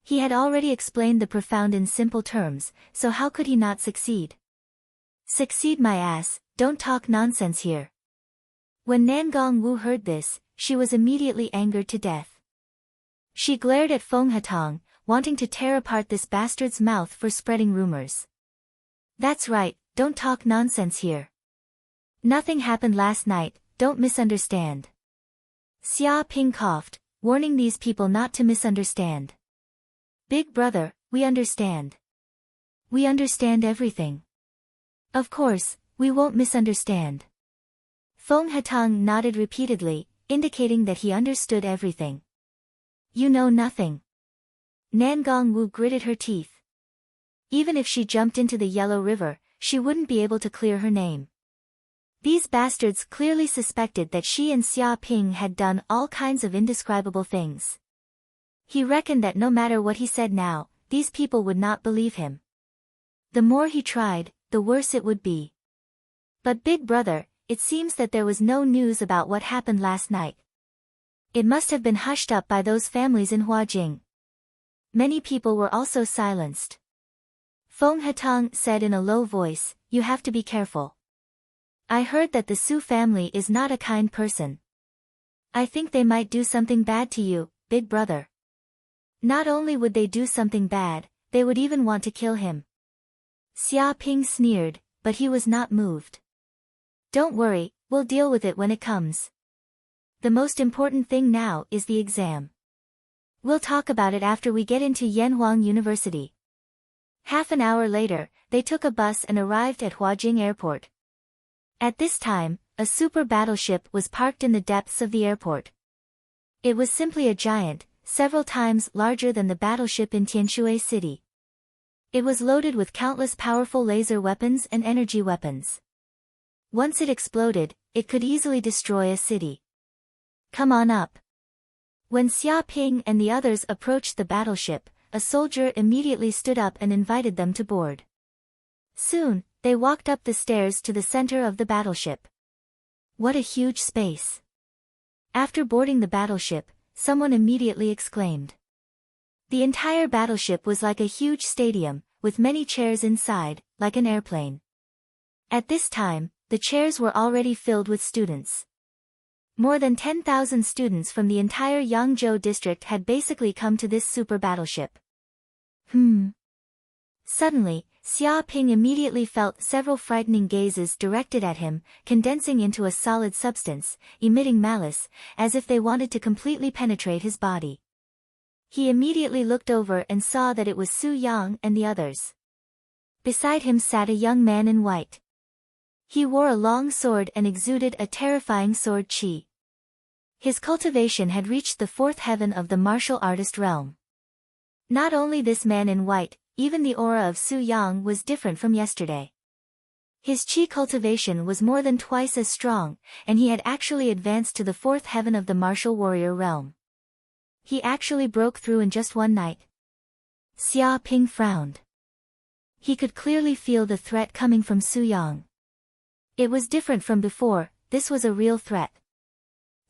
He had already explained the profound in simple terms, so how could he not succeed? "Succeed my ass, don't talk nonsense here." When Nangong Wu heard this, she was immediately angered to death. She glared at Feng Hetang, wanting to tear apart this bastard's mouth for spreading rumors. "That's right, don't talk nonsense here. Nothing happened last night, don't misunderstand." Xia Ping coughed, warning these people not to misunderstand. "Big brother, we understand. We understand everything. Of course, we won't misunderstand." Feng Hetang nodded repeatedly, indicating that he understood everything. "You know nothing." Nangong Wu gritted her teeth. Even if she jumped into the Yellow River, she wouldn't be able to clear her name. These bastards clearly suspected that she and Xia Ping had done all kinds of indescribable things. He reckoned that no matter what he said now, these people would not believe him. The more he tried, the worse it would be. "But big brother, it seems that there was no news about what happened last night. It must have been hushed up by those families in Huajing." Many people were also silenced. Feng Hetang said in a low voice, "You have to be careful. I heard that the Su family is not a kind person. I think they might do something bad to you, big brother. Not only would they do something bad, they would even want to kill him." Xia Ping sneered, but he was not moved. "Don't worry, we'll deal with it when it comes. The most important thing now is the exam. We'll talk about it after we get into Yanhuang University." Half an hour later, they took a bus and arrived at Huajing Airport. At this time, a super battleship was parked in the depths of the airport. It was simply a giant, several times larger than the battleship in Tianshui City. It was loaded with countless powerful laser weapons and energy weapons. Once it exploded, it could easily destroy a city. "Come on up." When Xia Ping and the others approached the battleship, a soldier immediately stood up and invited them to board. Soon, they walked up the stairs to the center of the battleship. What a huge space! After boarding the battleship, someone immediately exclaimed. The entire battleship was like a huge stadium, with many chairs inside, like an airplane. At this time, the chairs were already filled with students. More than 10,000 students from the entire Yangzhou district had basically come to this super battleship. Suddenly, Xia Ping immediately felt several frightening gazes directed at him, condensing into a solid substance, emitting malice, as if they wanted to completely penetrate his body. He immediately looked over and saw that it was Su Yang and the others. Beside him sat a young man in white. He wore a long sword and exuded a terrifying sword chi. His cultivation had reached the fourth heaven of the martial artist realm. Not only this man in white, even the aura of Su Yang was different from yesterday. His chi cultivation was more than twice as strong, and he had actually advanced to the fourth heaven of the martial warrior realm. He actually broke through in just one night. Xia Ping frowned. He could clearly feel the threat coming from Su Yang. It was different from before, this was a real threat.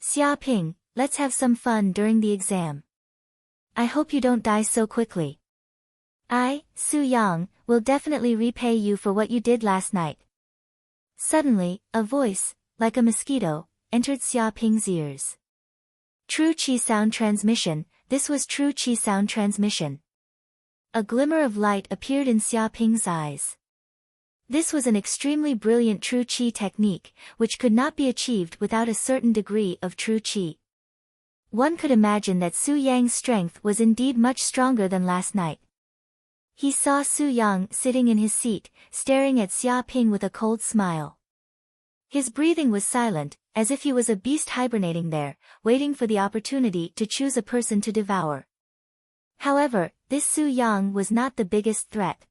"Xia Ping, let's have some fun during the exam. I hope you don't die so quickly." I, Su Yang, will definitely repay you for what you did last night. Suddenly, a voice, like a mosquito, entered Xia Ping's ears. True Qi sound transmission, this was true Qi sound transmission. A glimmer of light appeared in Xia Ping's eyes. This was an extremely brilliant true Qi technique, which could not be achieved without a certain degree of true Qi. One could imagine that Su Yang's strength was indeed much stronger than last night. He saw Su Yang sitting in his seat, staring at Xia Ping with a cold smile. His breathing was silent, as if he was a beast hibernating there, waiting for the opportunity to choose a person to devour. However, this Su Yang was not the biggest threat.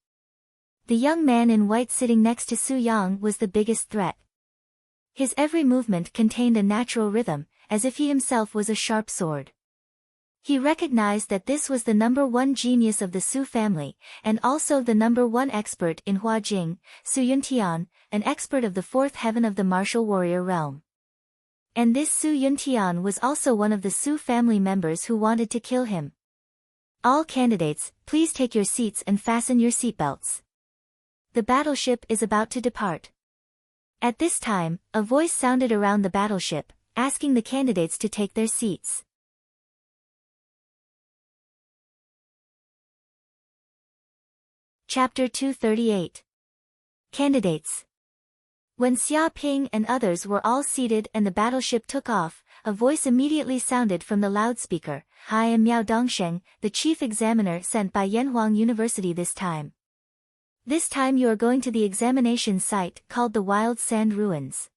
The young man in white sitting next to Su Yang was the biggest threat. His every movement contained a natural rhythm, as if he himself was a sharp sword. He recognized that this was the #1 genius of the Su family, and also the #1 expert in Hua Jing, Su Yuntian, an expert of the fourth heaven of the martial warrior realm. And this Su Yuntian was also one of the Su family members who wanted to kill him. All candidates, please take your seats and fasten your seatbelts. The battleship is about to depart. At this time, a voice sounded around the battleship, asking the candidates to take their seats. Chapter 238. Candidates. When Xia Ping and others were all seated and the battleship took off, a voice immediately sounded from the loudspeaker. I am Miao Dongsheng, the chief examiner sent by Yanhuang University this time. This time you are going to the examination site called the Wild Sand Ruins.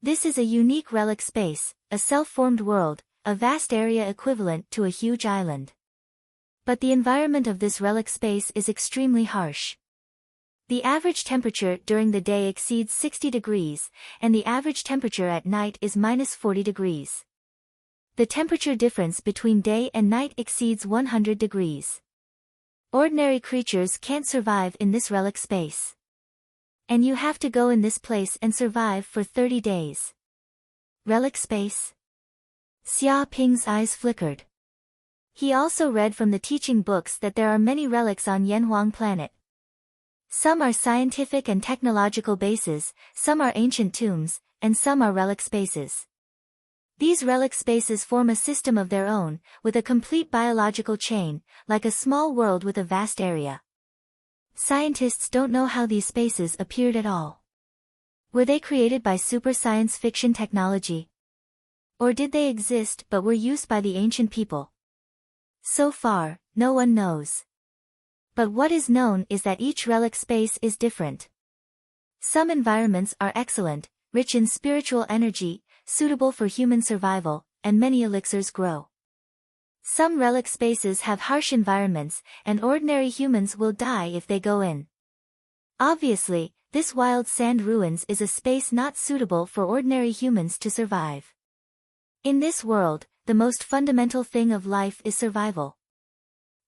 This is a unique relic space, a self-formed world, a vast area equivalent to a huge island. But the environment of this relic space is extremely harsh. The average temperature during the day exceeds 60 degrees, and the average temperature at night is -40 degrees. The temperature difference between day and night exceeds 100 degrees. Ordinary creatures can't survive in this relic space. And you have to go in this place and survive for 30 days. Relic space? Xia Ping's eyes flickered. He also read from the teaching books that there are many relics on Yanhuang planet. Some are scientific and technological bases, some are ancient tombs, and some are relic spaces. These relic spaces form a system of their own, with a complete biological chain, like a small world with a vast area. Scientists don't know how these spaces appeared at all. Were they created by super science fiction technology? Or did they exist but were used by the ancient people? So far, no one knows. But what is known is that each relic space is different. Some environments are excellent, rich in spiritual energy, suitable for human survival, and many elixirs grow. Some relic spaces have harsh environments, and ordinary humans will die if they go in. Obviously, this Wild Sand Ruins is a space not suitable for ordinary humans to survive. In this world, the most fundamental thing of life is survival.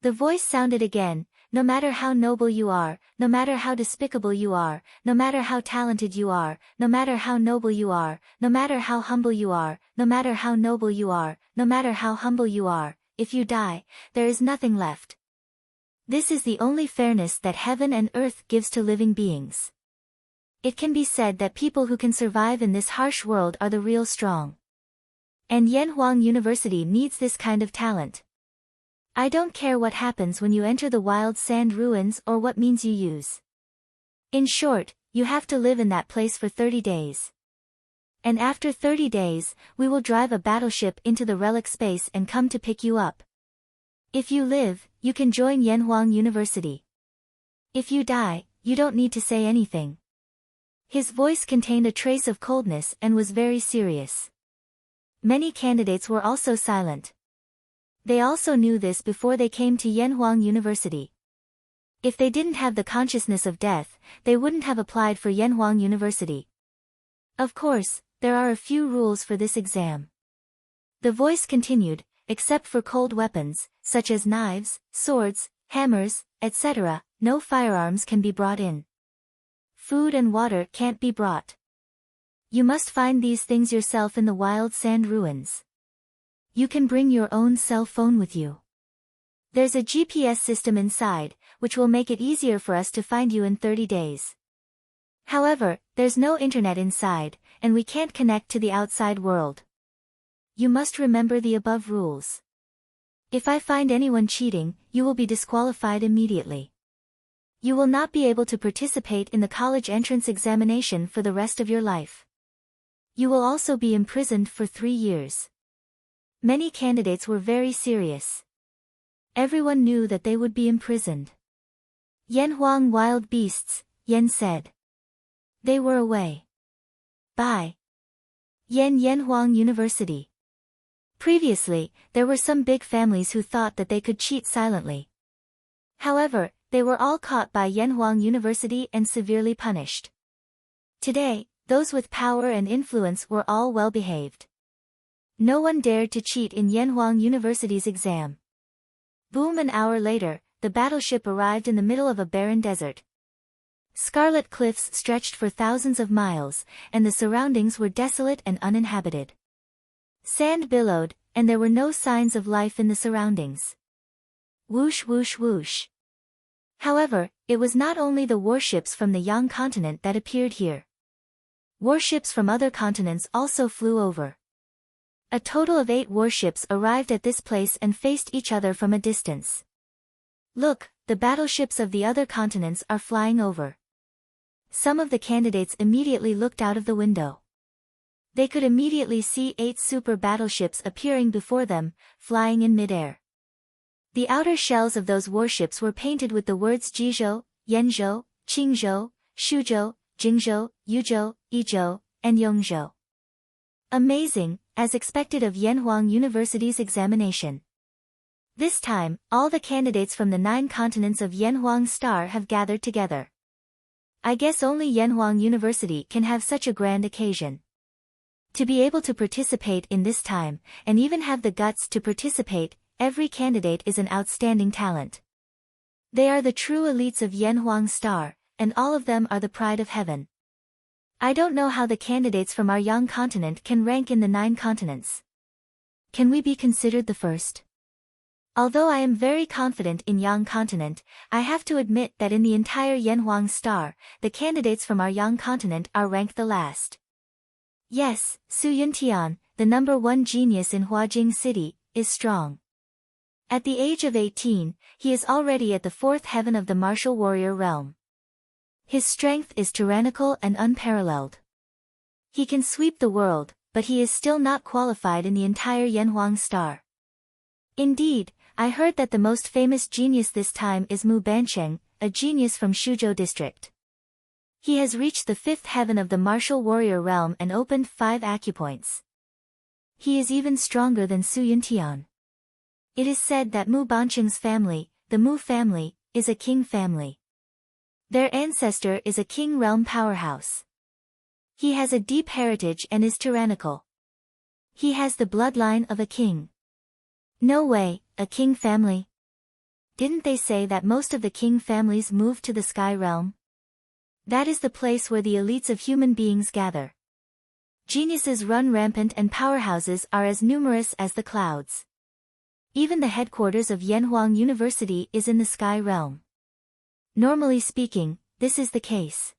The voice sounded again, no matter how noble you are, no matter how despicable you are, no matter how talented you are, no matter how noble you are, no matter how humble you are, no matter how noble you are, no matter how humble you are, if you die, there is nothing left. This is the only fairness that heaven and earth gives to living beings. It can be said that people who can survive in this harsh world are the real strong. And Yanhuang University needs this kind of talent. I don't care what happens when you enter the Wild Sand Ruins or what means you use. In short, you have to live in that place for 30 days. And after 30 days, we will drive a battleship into the relic space and come to pick you up. If you live, you can join Yanhuang University. If you die, you don't need to say anything. His voice contained a trace of coldness and was very serious. Many candidates were also silent. They also knew this before they came to Yanhuang University. If they didn't have the consciousness of death, they wouldn't have applied for Yanhuang University. Of course, there are a few rules for this exam. The voice continued, except for cold weapons, such as knives, swords, hammers, etc., no firearms can be brought in. Food and water can't be brought. You must find these things yourself in the Wild Sand Ruins. You can bring your own cell phone with you. There's a GPS system inside, which will make it easier for us to find you in 30 days. However, there's no internet inside, and we can't connect to the outside world. You must remember the above rules. If I find anyone cheating, you will be disqualified immediately. You will not be able to participate in the college entrance examination for the rest of your life. You will also be imprisoned for 3 years. Many candidates were very serious. Everyone knew that they would be imprisoned. Yanhuang wild beasts, Yan said. They were away. Bye. Yanhuang University. Previously, there were some big families who thought that they could cheat silently. However, they were all caught by Yanhuang University and severely punished. Today, those with power and influence were all well behaved. No one dared to cheat in Yanhuang University's exam. Boom! An hour later, the battleship arrived in the middle of a barren desert. Scarlet cliffs stretched for thousands of miles, and the surroundings were desolate and uninhabited. Sand billowed, and there were no signs of life in the surroundings. Whoosh whoosh whoosh. However, it was not only the warships from the Yang continent that appeared here. Warships from other continents also flew over. A total of 8 warships arrived at this place and faced each other from a distance. Look, the battleships of the other continents are flying over. Some of the candidates immediately looked out of the window. They could immediately see 8 super battleships appearing before them, flying in midair. The outer shells of those warships were painted with the words Jizhou, Yenzhou, Qingzhou, Shuzhou, Jingzhou, Yuzhou, Yizhou, and Yongzhou. Amazing, as expected of Yanhuang University's examination. This time, all the candidates from the 9 continents of Yanhuang Star have gathered together. I guess only Yanhuang University can have such a grand occasion. To be able to participate in this time, and even have the guts to participate, every candidate is an outstanding talent. They are the true elites of Yanhuang Star, and all of them are the pride of heaven. I don't know how the candidates from our Yang continent can rank in the 9 continents. Can we be considered the first? Although I am very confident in Yang continent, I have to admit that in the entire Yanhuang Star, the candidates from our Yang continent are ranked the last. Yes, Su Yuntian, the number 1 genius in Huajing City, is strong. At the age of 18, he is already at the 4th heaven of the martial warrior realm. His strength is tyrannical and unparalleled. He can sweep the world, but he is still not qualified in the entire Yanhuang Star. Indeed, I heard that the most famous genius this time is Mu Bancheng, a genius from Shuzhou district. He has reached the 5th heaven of the martial warrior realm and opened 5 acupoints. He is even stronger than Su Yuntian. It is said that Mu Bancheng's family, the Mu family, is a king family. Their ancestor is a king realm powerhouse. He has a deep heritage and is tyrannical. He has the bloodline of a king. No way, a king family? Didn't they say that most of the king families moved to the sky realm? That is the place where the elites of human beings gather. Geniuses run rampant and powerhouses are as numerous as the clouds. Even the headquarters of Yanhuang University is in the sky realm. Normally speaking, this is the case.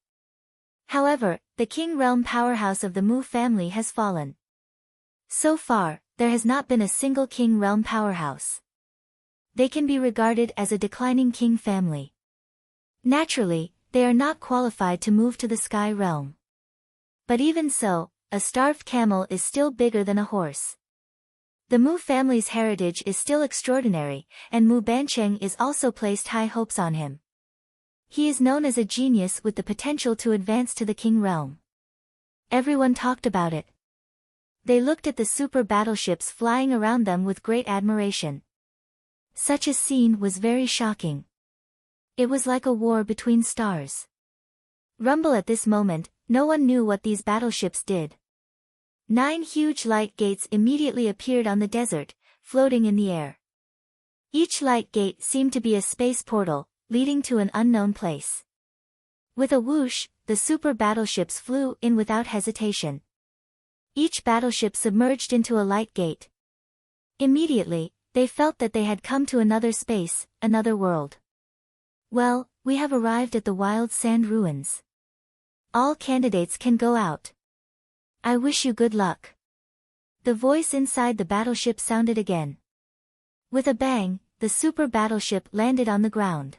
However, the king realm powerhouse of the Mu family has fallen. So far, there has not been a single king realm powerhouse. They can be regarded as a declining king family. Naturally, they are not qualified to move to the sky realm. But even so, a starved camel is still bigger than a horse. The Mu family's heritage is still extraordinary, and Mu Bancheng is also placed high hopes on him. He is known as a genius with the potential to advance to the king realm. Everyone talked about it. They looked at the super battleships flying around them with great admiration. Such a scene was very shocking. It was like a war between stars. Rumble at this moment, no one knew what these battleships did. 9 huge light gates immediately appeared on the desert, floating in the air. Each light gate seemed to be a space portal, leading to an unknown place. With a whoosh, the super battleships flew in without hesitation. Each battleship submerged into a light gate. Immediately, they felt that they had come to another space, another world. Well, we have arrived at the wild sand ruins. All candidates can go out. I wish you good luck. The voice inside the battleship sounded again. With a bang, the super battleship landed on the ground.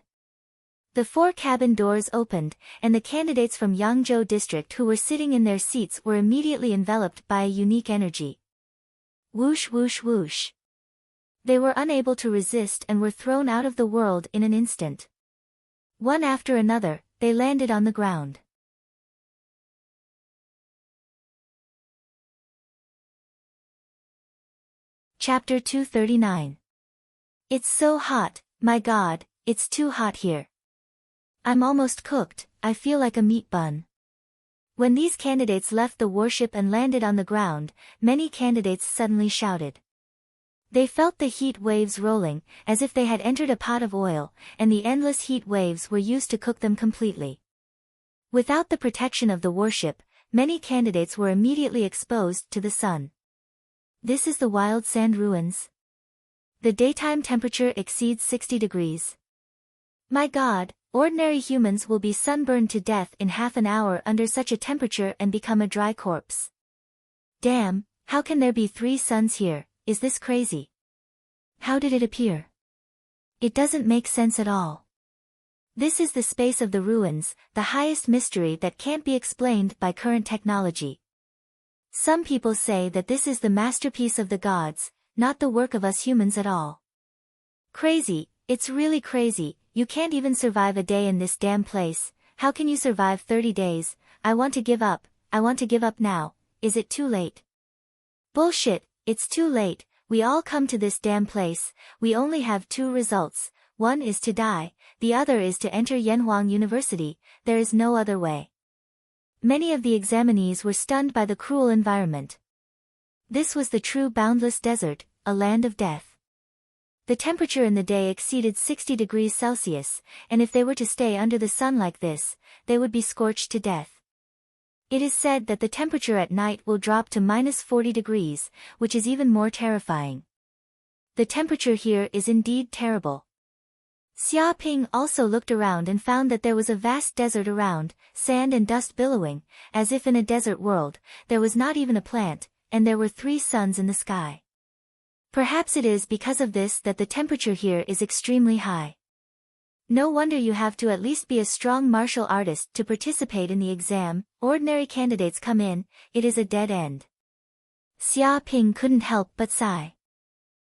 The 4 cabin doors opened, and the candidates from Yangzhou district who were sitting in their seats were immediately enveloped by a unique energy. Whoosh whoosh whoosh. They were unable to resist and were thrown out of the world in an instant. One after another, they landed on the ground. Chapter 239. It's so hot, my God, it's too hot here. I'm almost cooked, I feel like a meat bun. When these candidates left the warship and landed on the ground, many candidates suddenly shouted. They felt the heat waves rolling, as if they had entered a pot of oil, and the endless heat waves were used to cook them completely. Without the protection of the warship, many candidates were immediately exposed to the sun. This is the wild sand ruins. The daytime temperature exceeds 60 degrees. My God, ordinary humans will be sunburned to death in half an hour under such a temperature and become a dry corpse. Damn, how can there be 3 suns here? Is this crazy? How did it appear? It doesn't make sense at all. This is the space of the ruins, the highest mystery that can't be explained by current technology. Some people say that this is the masterpiece of the gods, not the work of us humans at all. Crazy, it's really crazy, you can't even survive a day in this damn place. How can you survive 30 days? I want to give up now, is it too late? Bullshit, it's too late, we all come to this damn place, we only have 2 results, one is to die, the other is to enter Yanhuang University, there is no other way. Many of the examinees were stunned by the cruel environment. This was the true boundless desert, a land of death. The temperature in the day exceeded 60 degrees Celsius, and if they were to stay under the sun like this, they would be scorched to death. It is said that the temperature at night will drop to -40 degrees, which is even more terrifying. The temperature here is indeed terrible. Xia Ping also looked around and found that there was a vast desert around, sand and dust billowing, as if in a desert world, there was not even a plant, and there were 3 suns in the sky. Perhaps it is because of this that the temperature here is extremely high. No wonder you have to at least be a strong martial artist to participate in the exam. Ordinary candidates come in, it is a dead end. Xia Ping couldn't help but sigh.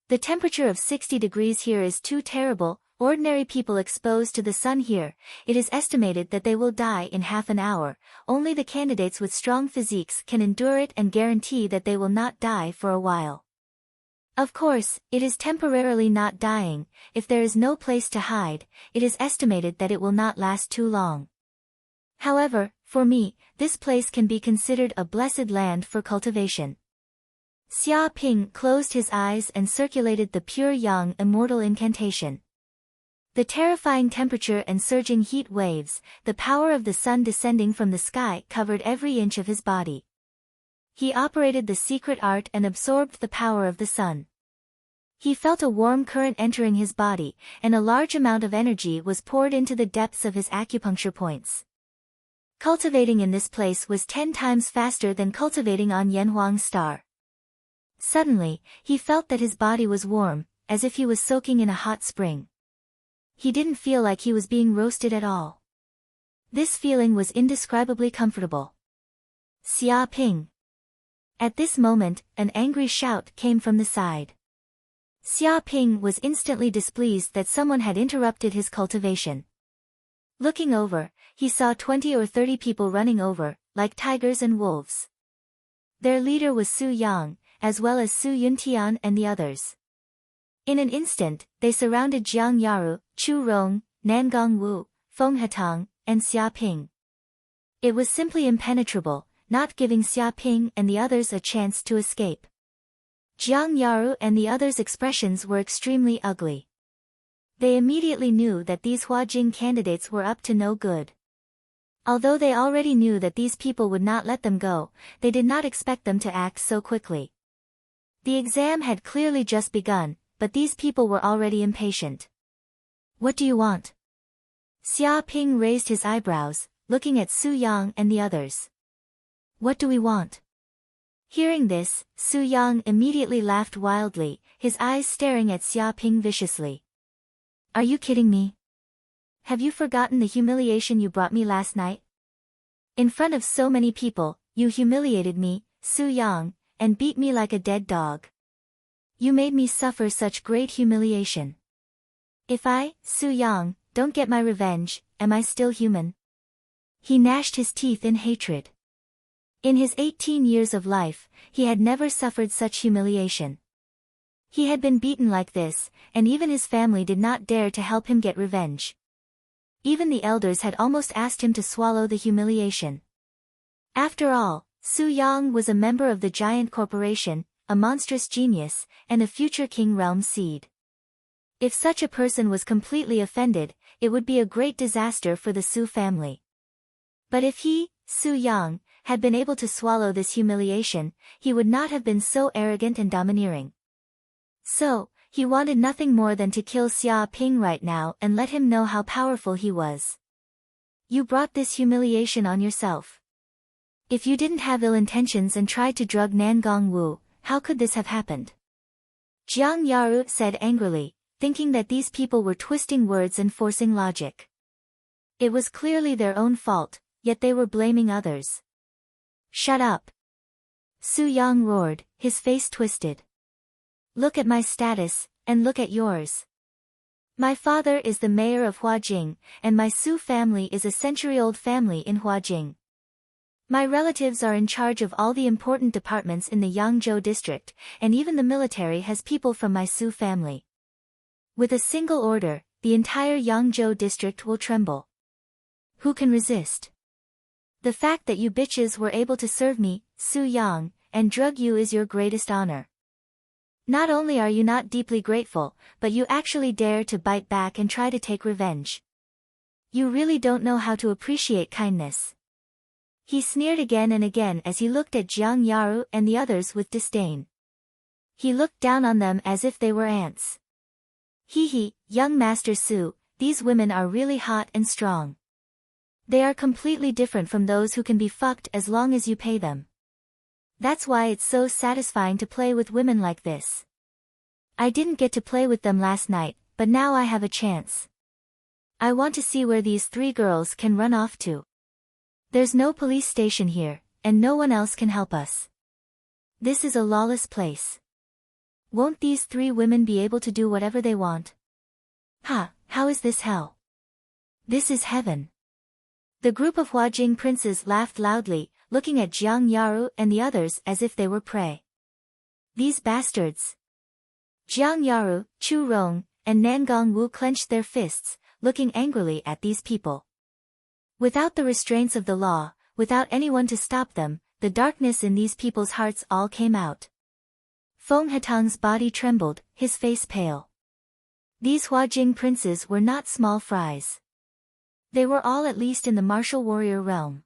The temperature of 60 degrees here is too terrible. Ordinary people exposed to the sun here, it is estimated that they will die in half an hour. Only the candidates with strong physiques can endure it and guarantee that they will not die for a while. Of course, it is temporarily not dying. If there is no place to hide, it is estimated that it will not last too long. However, for me, this place can be considered a blessed land for cultivation. Xia Ping closed his eyes and circulated the pure yang immortal incantation. The terrifying temperature and surging heat waves, the power of the sun descending from the sky covered every inch of his body. He operated the secret art and absorbed the power of the sun. He felt a warm current entering his body, and a large amount of energy was poured into the depths of his acupuncture points. Cultivating in this place was 10 times faster than cultivating on Yanhuang's star. Suddenly, he felt that his body was warm, as if he was soaking in a hot spring. He didn't feel like he was being roasted at all. This feeling was indescribably comfortable. Xia Ping. At this moment, an angry shout came from the side. Xia Ping was instantly displeased that someone had interrupted his cultivation. Looking over, he saw 20 or 30 people running over, like tigers and wolves. Their leader was Su Yang, as well as Su Yuntian and the others. In an instant, they surrounded Jiang Yaru, Chu Rong, Nangong Wu, Feng Hetang, and Xia Ping. It was simply impenetrable, not giving Xia Ping and the others a chance to escape. Jiang Yaru and the others' expressions were extremely ugly. They immediately knew that these Huajing candidates were up to no good. Although they already knew that these people would not let them go, they did not expect them to act so quickly. The exam had clearly just begun, but these people were already impatient. What do you want? Xia Ping raised his eyebrows, looking at Su Yang and the others. What do we want? Hearing this, Su Yang immediately laughed wildly, his eyes staring at Xia Ping viciously. Are you kidding me? Have you forgotten the humiliation you brought me last night? In front of so many people, you humiliated me, Su Yang, and beat me like a dead dog. You made me suffer such great humiliation. If I, Su Yang, don't get my revenge, am I still human? He gnashed his teeth in hatred. In his 18 years of life, he had never suffered such humiliation. He had been beaten like this, and even his family did not dare to help him get revenge. Even the elders had almost asked him to swallow the humiliation. After all, Su Yang was a member of the giant corporation, a monstrous genius, and a future king realm seed. If such a person was completely offended, it would be a great disaster for the Su family. But if he, Su Yang, had been able to swallow this humiliation, he would not have been so arrogant and domineering. So, he wanted nothing more than to kill Xia Ping right now and let him know how powerful he was. You brought this humiliation on yourself. If you didn't have ill intentions and tried to drug Nangong Wu, how could this have happened? Jiang Yaru said angrily, thinking that these people were twisting words and forcing logic. It was clearly their own fault, yet they were blaming others. Shut up! Su Yang roared, his face twisted. Look at my status, and look at yours. My father is the mayor of Huajing, and my Su family is a century-old family in Huajing. My relatives are in charge of all the important departments in the Yangzhou district, and even the military has people from my Su family. With a single order, the entire Yangzhou district will tremble. Who can resist? The fact that you bitches were able to serve me, Su Yang, and drug you is your greatest honor. Not only are you not deeply grateful, but you actually dare to bite back and try to take revenge. You really don't know how to appreciate kindness. He sneered again and again as he looked at Jiang Yaru and the others with disdain. He looked down on them as if they were ants. Hee, young Master Su, these women are really hot and strong. They are completely different from those who can be fucked as long as you pay them. That's why it's so satisfying to play with women like this. I didn't get to play with them last night, but now I have a chance. I want to see where these 3 girls can run off to. There's no police station here, and no one else can help us. This is a lawless place. Won't these 3 women be able to do whatever they want? How is this hell? This is heaven. The group of Huajing princes laughed loudly, looking at Jiang Yaru and the others as if they were prey. These bastards! Jiang Yaru, Chu Rong, and Nangong Wu clenched their fists, looking angrily at these people. Without the restraints of the law, without anyone to stop them, the darkness in these people's hearts all came out. Feng Hatang's body trembled, his face pale. These Huajing princes were not small fries. They were all at least in the martial warrior realm.